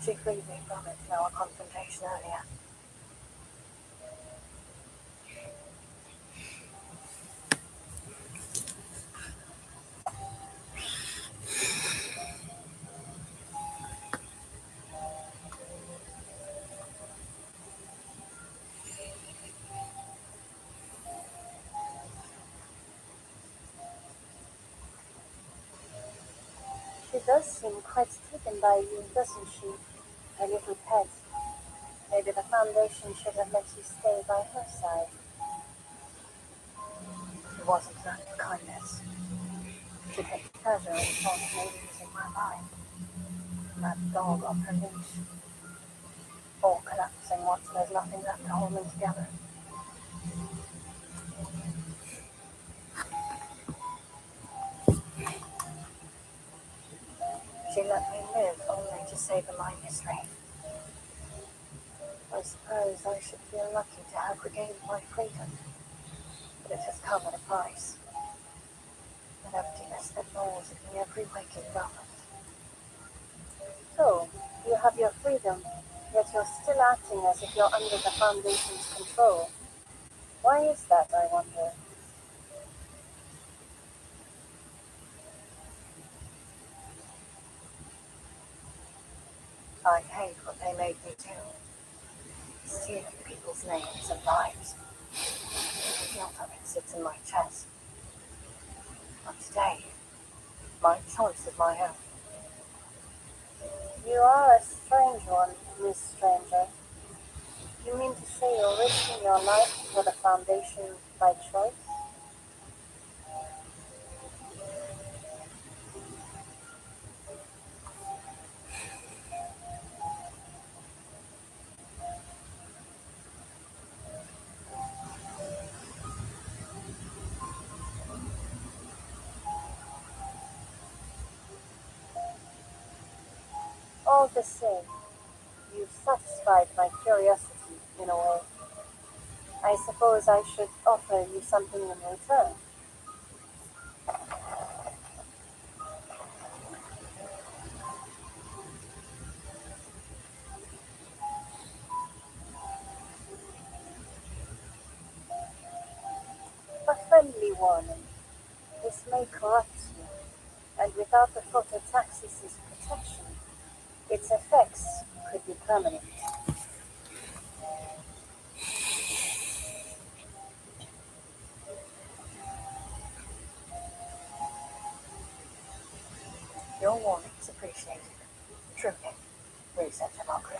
She freed me from it in our confrontation earlier. She does seem quite taken by you, doesn't she? A little pet. Maybe the Foundation should have let you stay by her side. It wasn't an act of kindness. She took pleasure in forcibly using my mind. That dog on her leash. All collapsing once there's nothing left to hold them together. She let me live only to savor my misery. I suppose I should feel lucky to have regained my freedom, but it has come at a price. An emptiness that gnaws at me every waking moment. So, you have your freedom, yet you're still acting as if you're under the Foundation's control. Why is that, I wonder? I hate what they made me do. Stealing people's names and lives. The guilt of it sits in my chest. But today, my choice is my own. You are a strange one, Miss Stranger. You mean to say you're risking your life for the Foundation by choice? All the same, you've satisfied my curiosity in a way. I suppose I should offer you something in return. warning. This may corrupt you, and without the phototaxis' protection, its effects could be permanent. Your warning's appreciated. Truly. Researcher Margaret.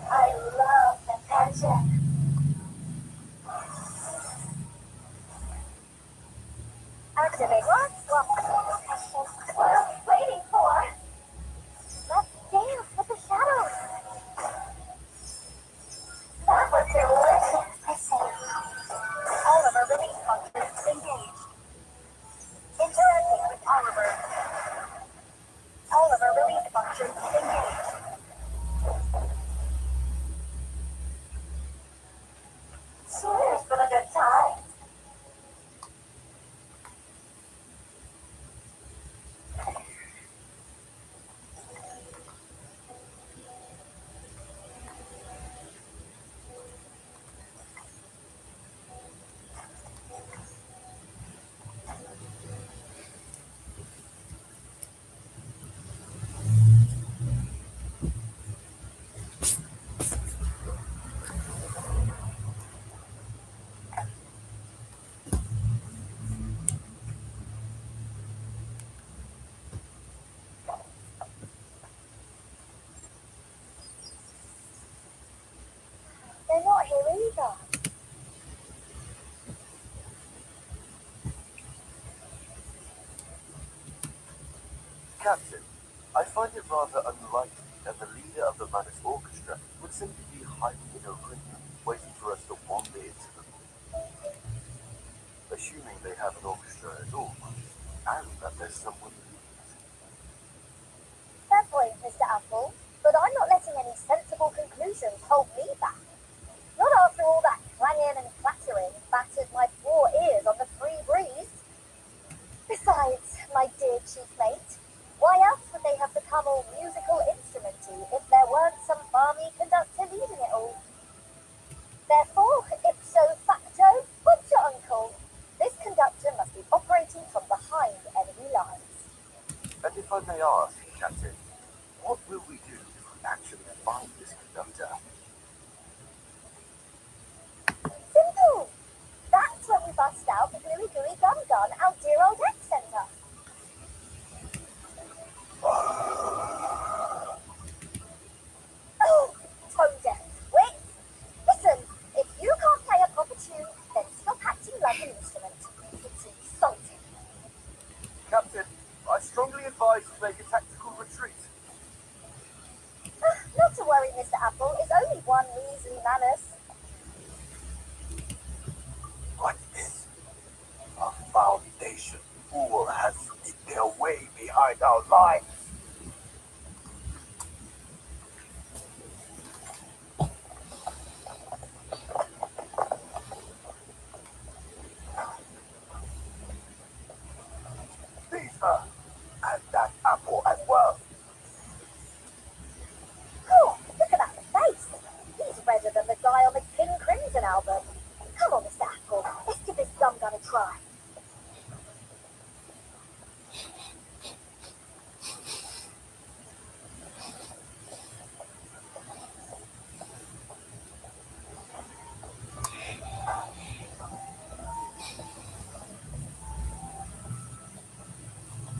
I love the gadget. Activate. What are we waiting for? Let's dance with the shadows. That was delicious. Listen. Oliver release functions engaged. Interacting with Oliver. Oliver release functions engaged. Cheers for the good time. They're not here either. Captain, I find it rather unlikely that the leader of the Manus Orchestra would simply be hiding in a room, waiting for us to wander into them. Assuming they have an orchestra at all, and that there's someone leading it. Fair point, Mr. Apple, but I'm not letting any sensible conclusions hold me back. Not after all that clanging and clattering battered my poor ears on the free breeze. Besides, my dear chief mate, why else would they have become all musical instrumenty if there weren't some balmy conductor leading it all? Therefore, ipso facto, what's your uncle? This conductor must be operating from behind enemy lines. And if I may ask, Captain, What will we do to actually find this conductor? Simple. That's when we bust out the Gooey Gooey Gum Gun, our dear old X-Center. Oh, tone deaf. Wait. Listen, if you can't play a proper tune, then stop acting like an instrument. It's insulting. Captain, I strongly advise you make a tactical retreat. Not to worry, Mr. Apple. It's only one measly manus. What is a Foundation fool has sneaked their way behind our lines? Lisa, and that apple as well. Oh, look at that face. He's redder than the guy on the King Crimson album. Come on, Mr. Apple. Let's give this gum gun a try.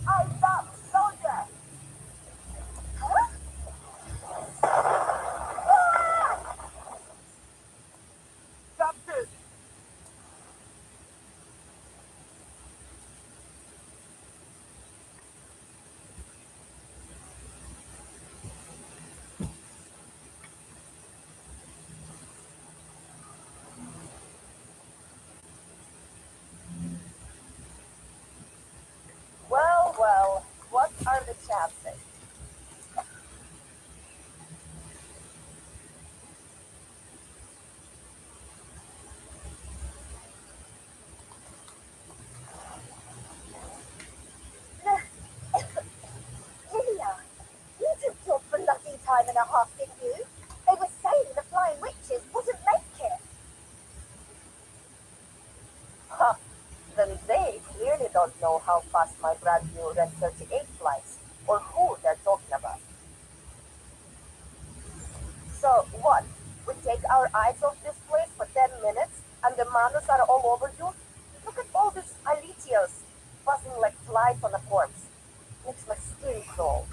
Eyes up, soldier! Huh? Captain! Well, well, what are the chances? Lilia, you took your bloody time and a half, didn't you? They were saying the Flying Witches wouldn't make it. Huh. Then they clearly don't know how fast my brand new Red 38 flies, or who they're talking about. So what? We take our eyes off this place for 10 minutes, and the manus are all over you? Look at all these alitios, buzzing like flies on a corpse. Makes my skin crawl.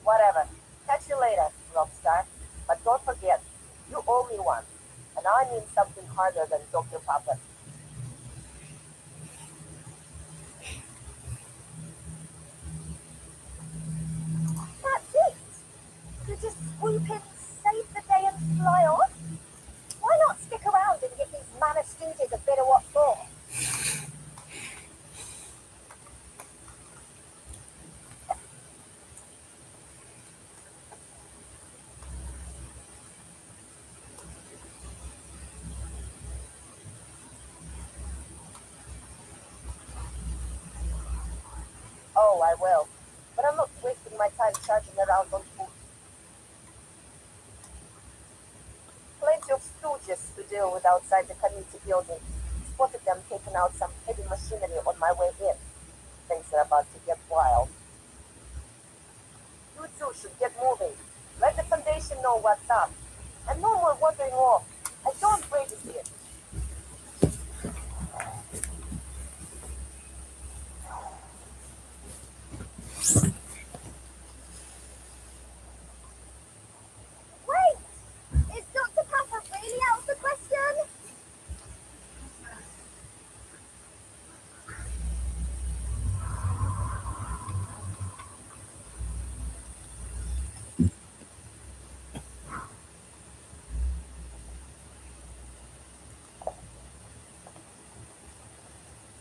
Whatever. Catch you later, Rockstar. But don't forget, you owe me one. And I mean something harder than Dr. Papa. That's it. You just swoop in, save the day, and fly off? Why not stick around and give these Manor Stooges a bit of what for? Oh, I will. But I'm not wasting my time charging around on food. Plenty of stooges to deal with outside the community building. Spotted them taking out some heavy machinery on my way in. Things are about to get wild. You two should get moving. Let the Foundation know what's up. And no more wandering off. I don't babysit. Wait! Is Dr. Papa really out of the question?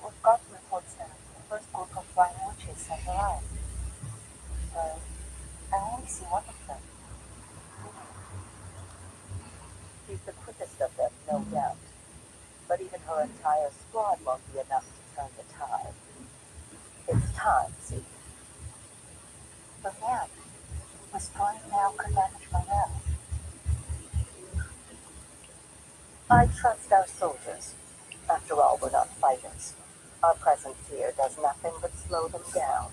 We've got reports now. The first group of flying witches has arrived. I only see one of them. He's the quickest of them, no doubt. But even her entire squad won't be enough to turn the tide. It's time, see. The man destroying now could damage morale. I trust our soldiers. After all, we're not fighters. Our presence here does nothing but slow them down.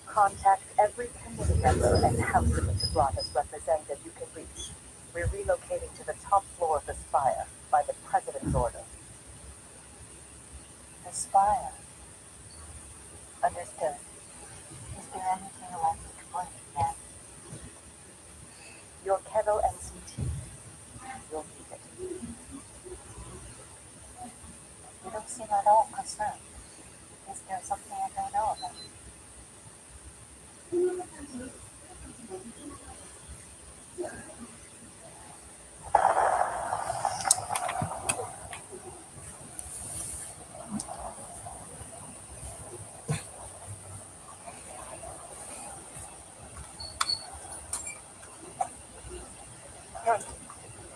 Contact every committee member and house of the Gratis representative you can reach. We're relocating to the top floor of the spire by the president's order. The spire. Understood. Is there anything left to play yet? Your kettle and some tea. You'll need it. You don't seem at all concerned. Is there something I don't know about?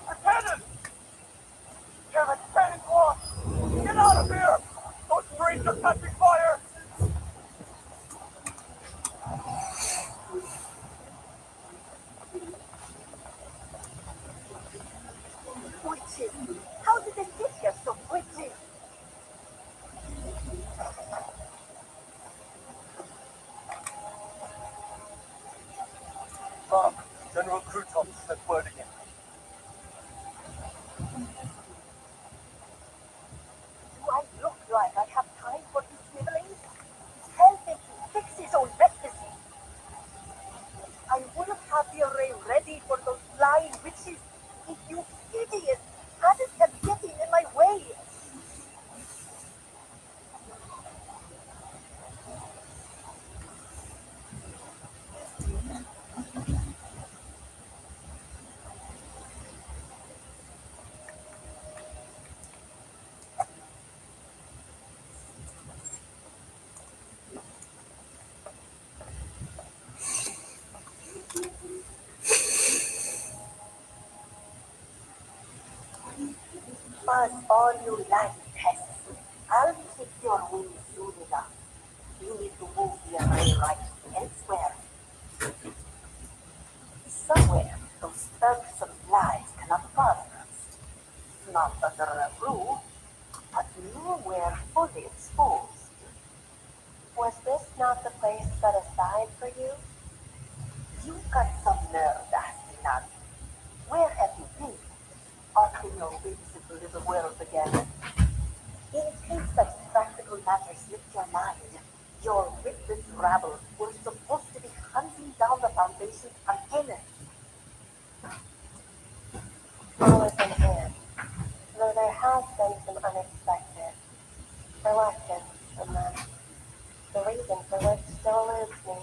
A cannon! Damn it, Santa Claus! Get out of here! Those Marines are catching fire! Witches! How did they get here so quickly? Mom, General Krutov sent word again. Do I look like I have time for this sniveling? Tell him to fix his own recklessly. I would have had the array ready for those flying witches if you idiot hadn't kept getting in my way. Buzz all you like, pests. I'll kick your wings soon enough. You need to move the array right elsewhere. Somewhere those irksome flies cannot bother us. Not under a roof, but nowhere fully exposed. Was this not the place set aside for you? You've got some nerve, Astronaut. Where have you been? Off in your whimsical little world again. In case such practical matters slipped your mind, your witless rabble were supposed to be hunting down the Foundation's antennas. All is in hand, though there has been some unexpected reluctance from them. The reason for which still eludes me.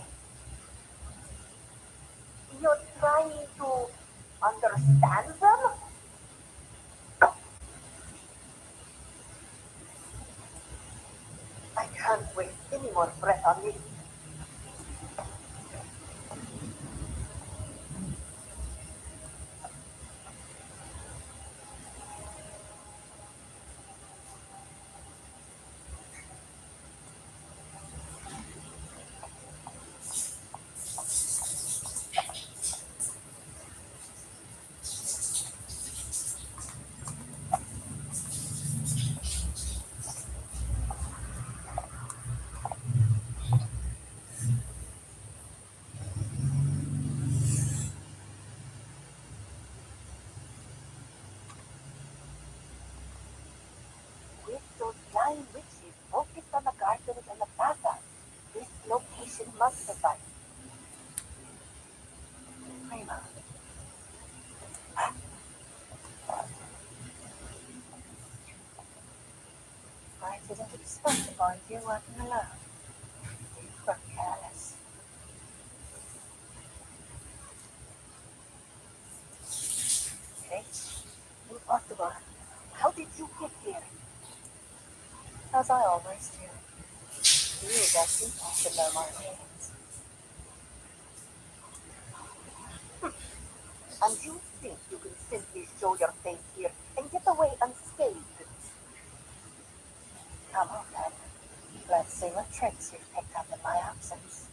You're trying to understand them? I can't waste any more breath on this. With those flying witches focused on the gardens and the plaza, this location must suffice. Prima. I didn't expect to find you working alone. You were careless. Okay? Impossible. How did you get here? As I always do. You just need to know my names. And you think you can simply show your face here and get away unscathed? Come on then. Let's see what tricks you've picked up in my absence.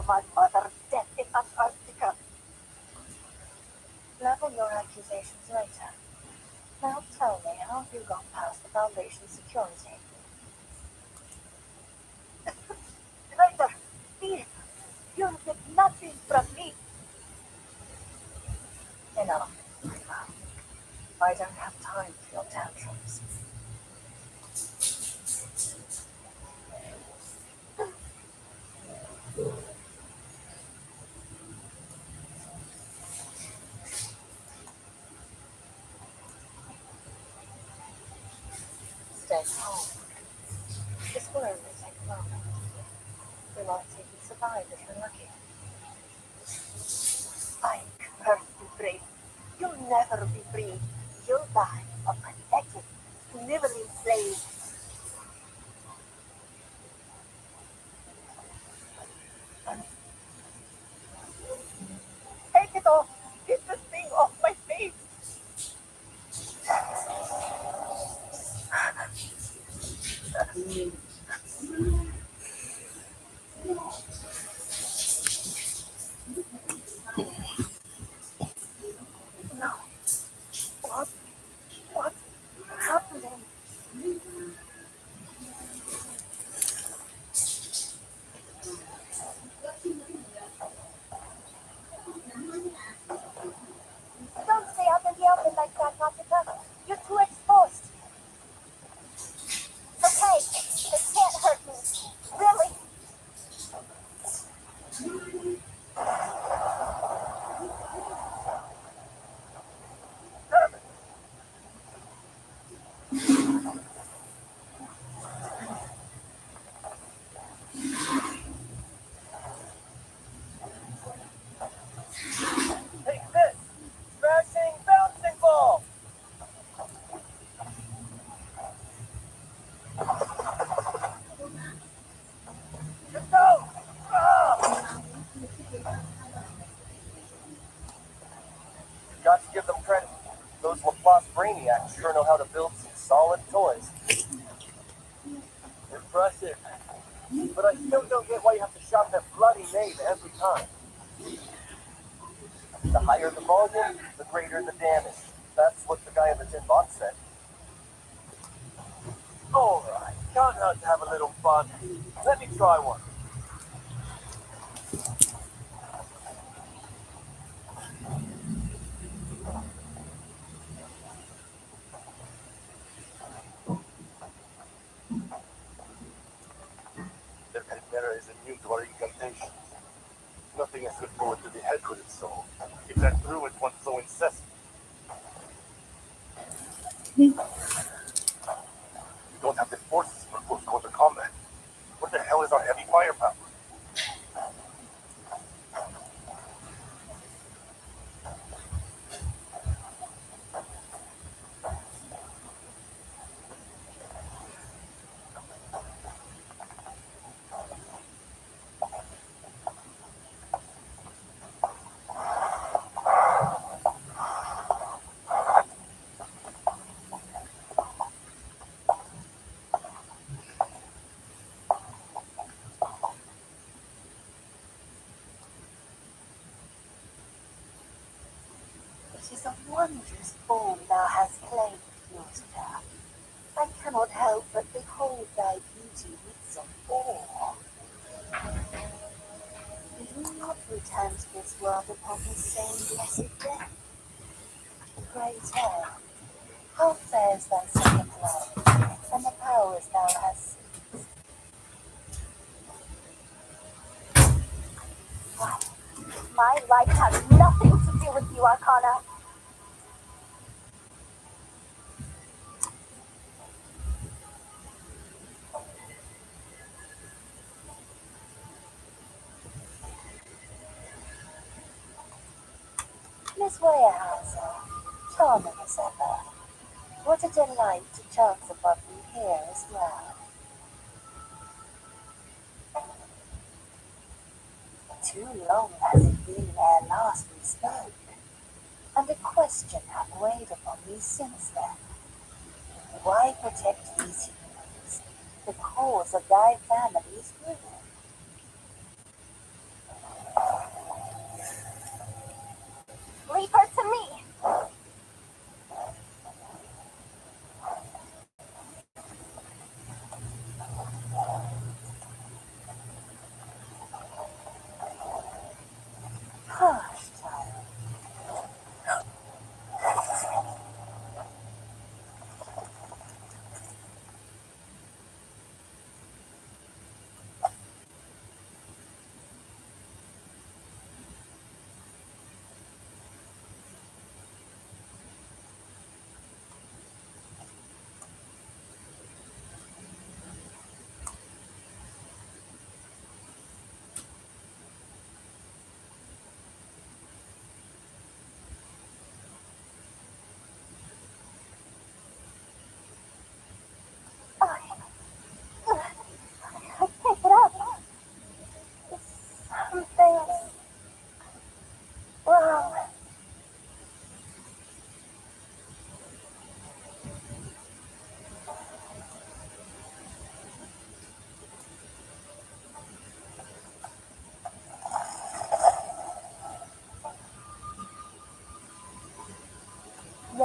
my mother's death in Antarctica. Level your accusations later. Now tell me how you got past the Foundation's security. Ryder, please, you did nothing from me. Enough. I don't have time for your tantrums. Stay calm. This will only take a moment. We might even survive if you're lucky. I curse you, Brave. You'll never be free. You'll die a pathetic, sniveling slave. Take it off. Get this thing off my face. No. What? What's happening? Don't stay out in the open like that, Natica. You're too exposed. Okay, they can't hurt me. Really? Take this! Smashing bouncing ball! Just go! Ah! Got to give them credit. Those Laplace brainiacs sure know how to build some solid toys. Impressive. But I still don't get why you have to shop that bloody name every time. The higher the volume, the greater the damage. That's what the guy in the tin box said. Alright, can't hurt to have a little fun. Let me try one. The Chimera is immune to our incantations. Nothing as good forward to the head could have solved. If that druid weren't so incessant. You don't have the forces for close quarter combat. What the hell is our heavy firepower? It is a wondrous form thou hast claimed, Nautica. I cannot help but behold thy beauty with some awe. Do you not return to this world upon the same blessed day? Pray tell, how fares thy second love, and the powers thou hast seized? My life has nothing to do with you, Arcana. Miss Weyerhaeuser, charming as ever. What a delight to chance upon you here as well. Too long has it been ere last we spoke, and a question hath weighed upon me since then. Why protect these humans, the cause of thy family's ruin?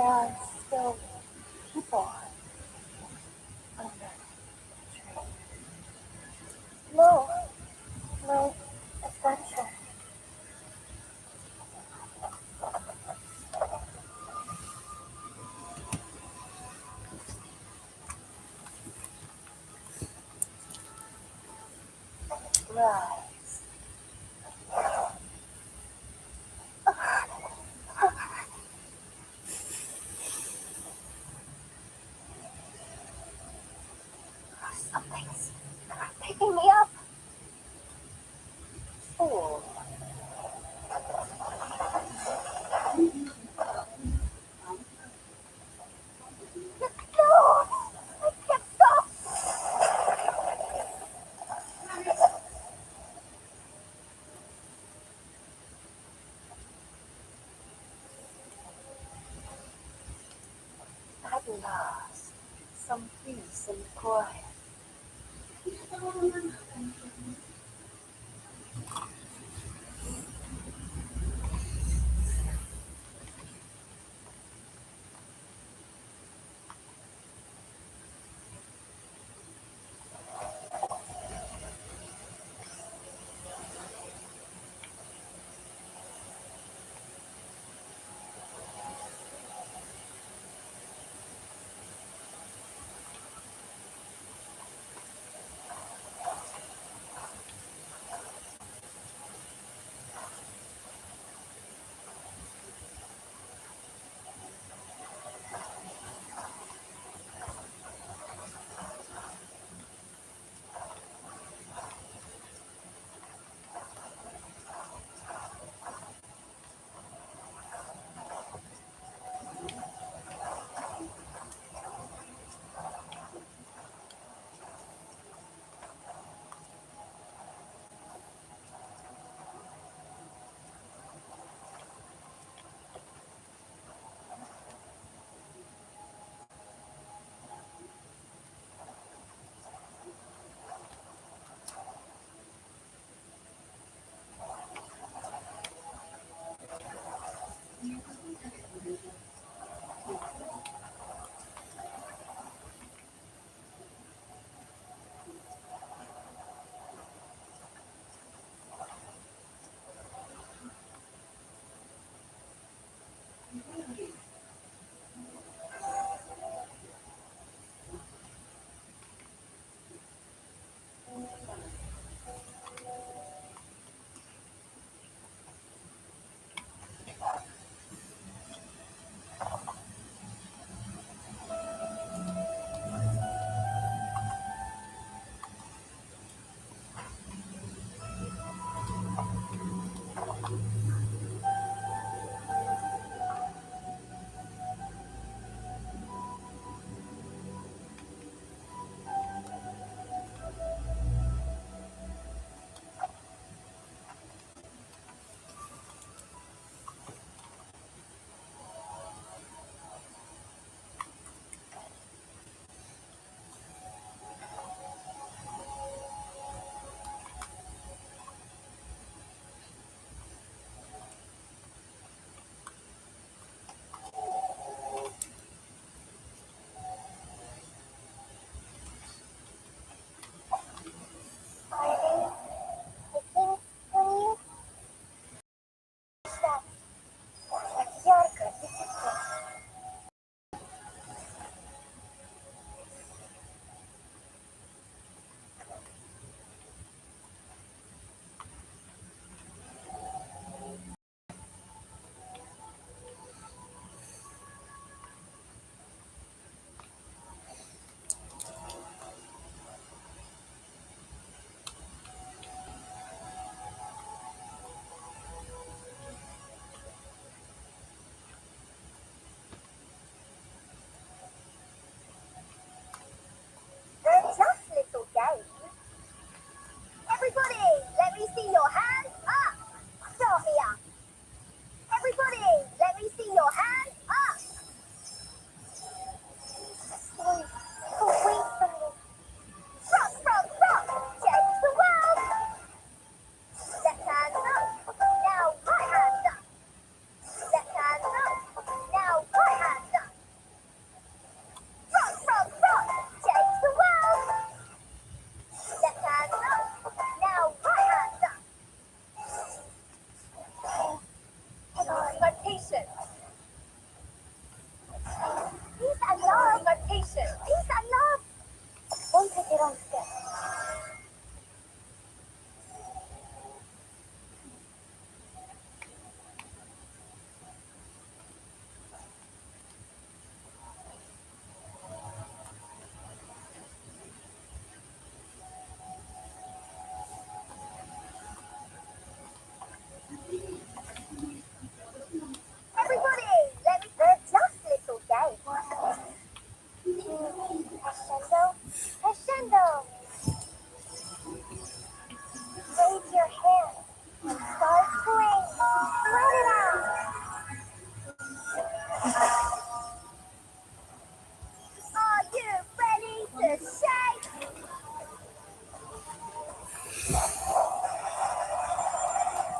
there are still people under the tree. No, no adventure. Rise. Something's picking me up. Fool. No! I can't stop! At last, some peace and quiet.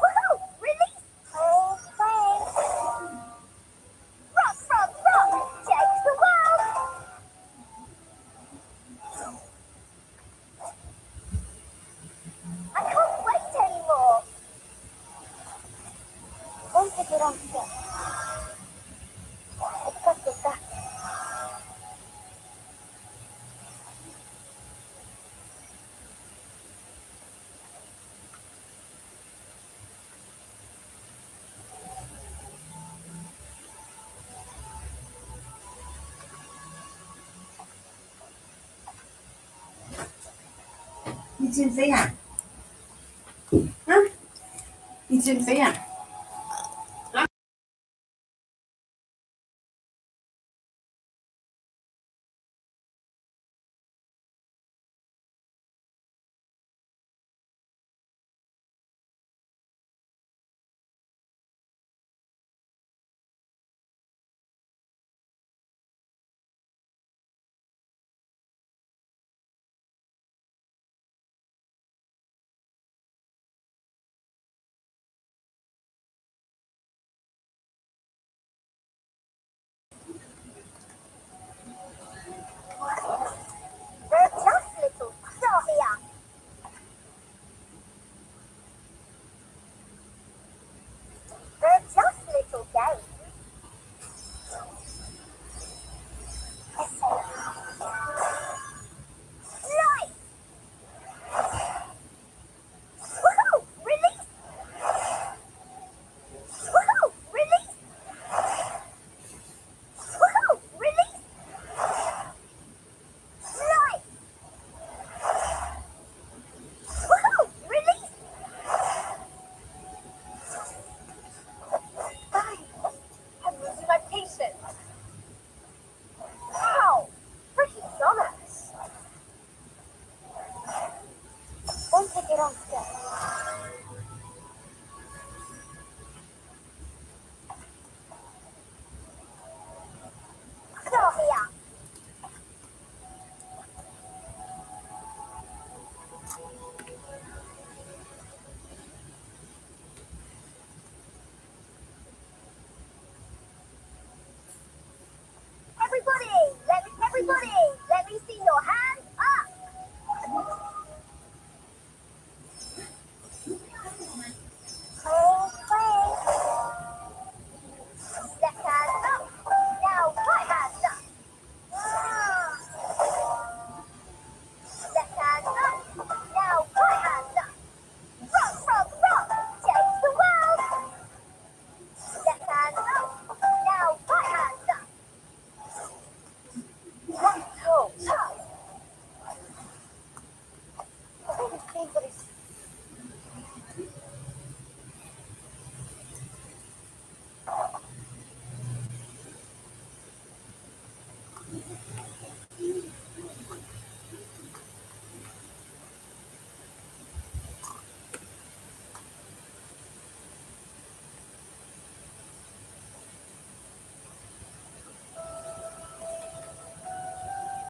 Woohoo! Release! Plane, plane. Rock, rock, rock! Change the world! I can't wait anymore! Want to get on set. Está. Đi trên giấy à? Hả? Đi trên giấy à? They're just little Sylvia. They're just little games. Nice! Woohoo! Release! Woohoo! Release! Woohoo! Release! Nice! Woohoo! Release! Fine. I'm losing my patience. Wow! Freaking dumbass. Want to get on set. Sylvia. Everybody, let me see your hands.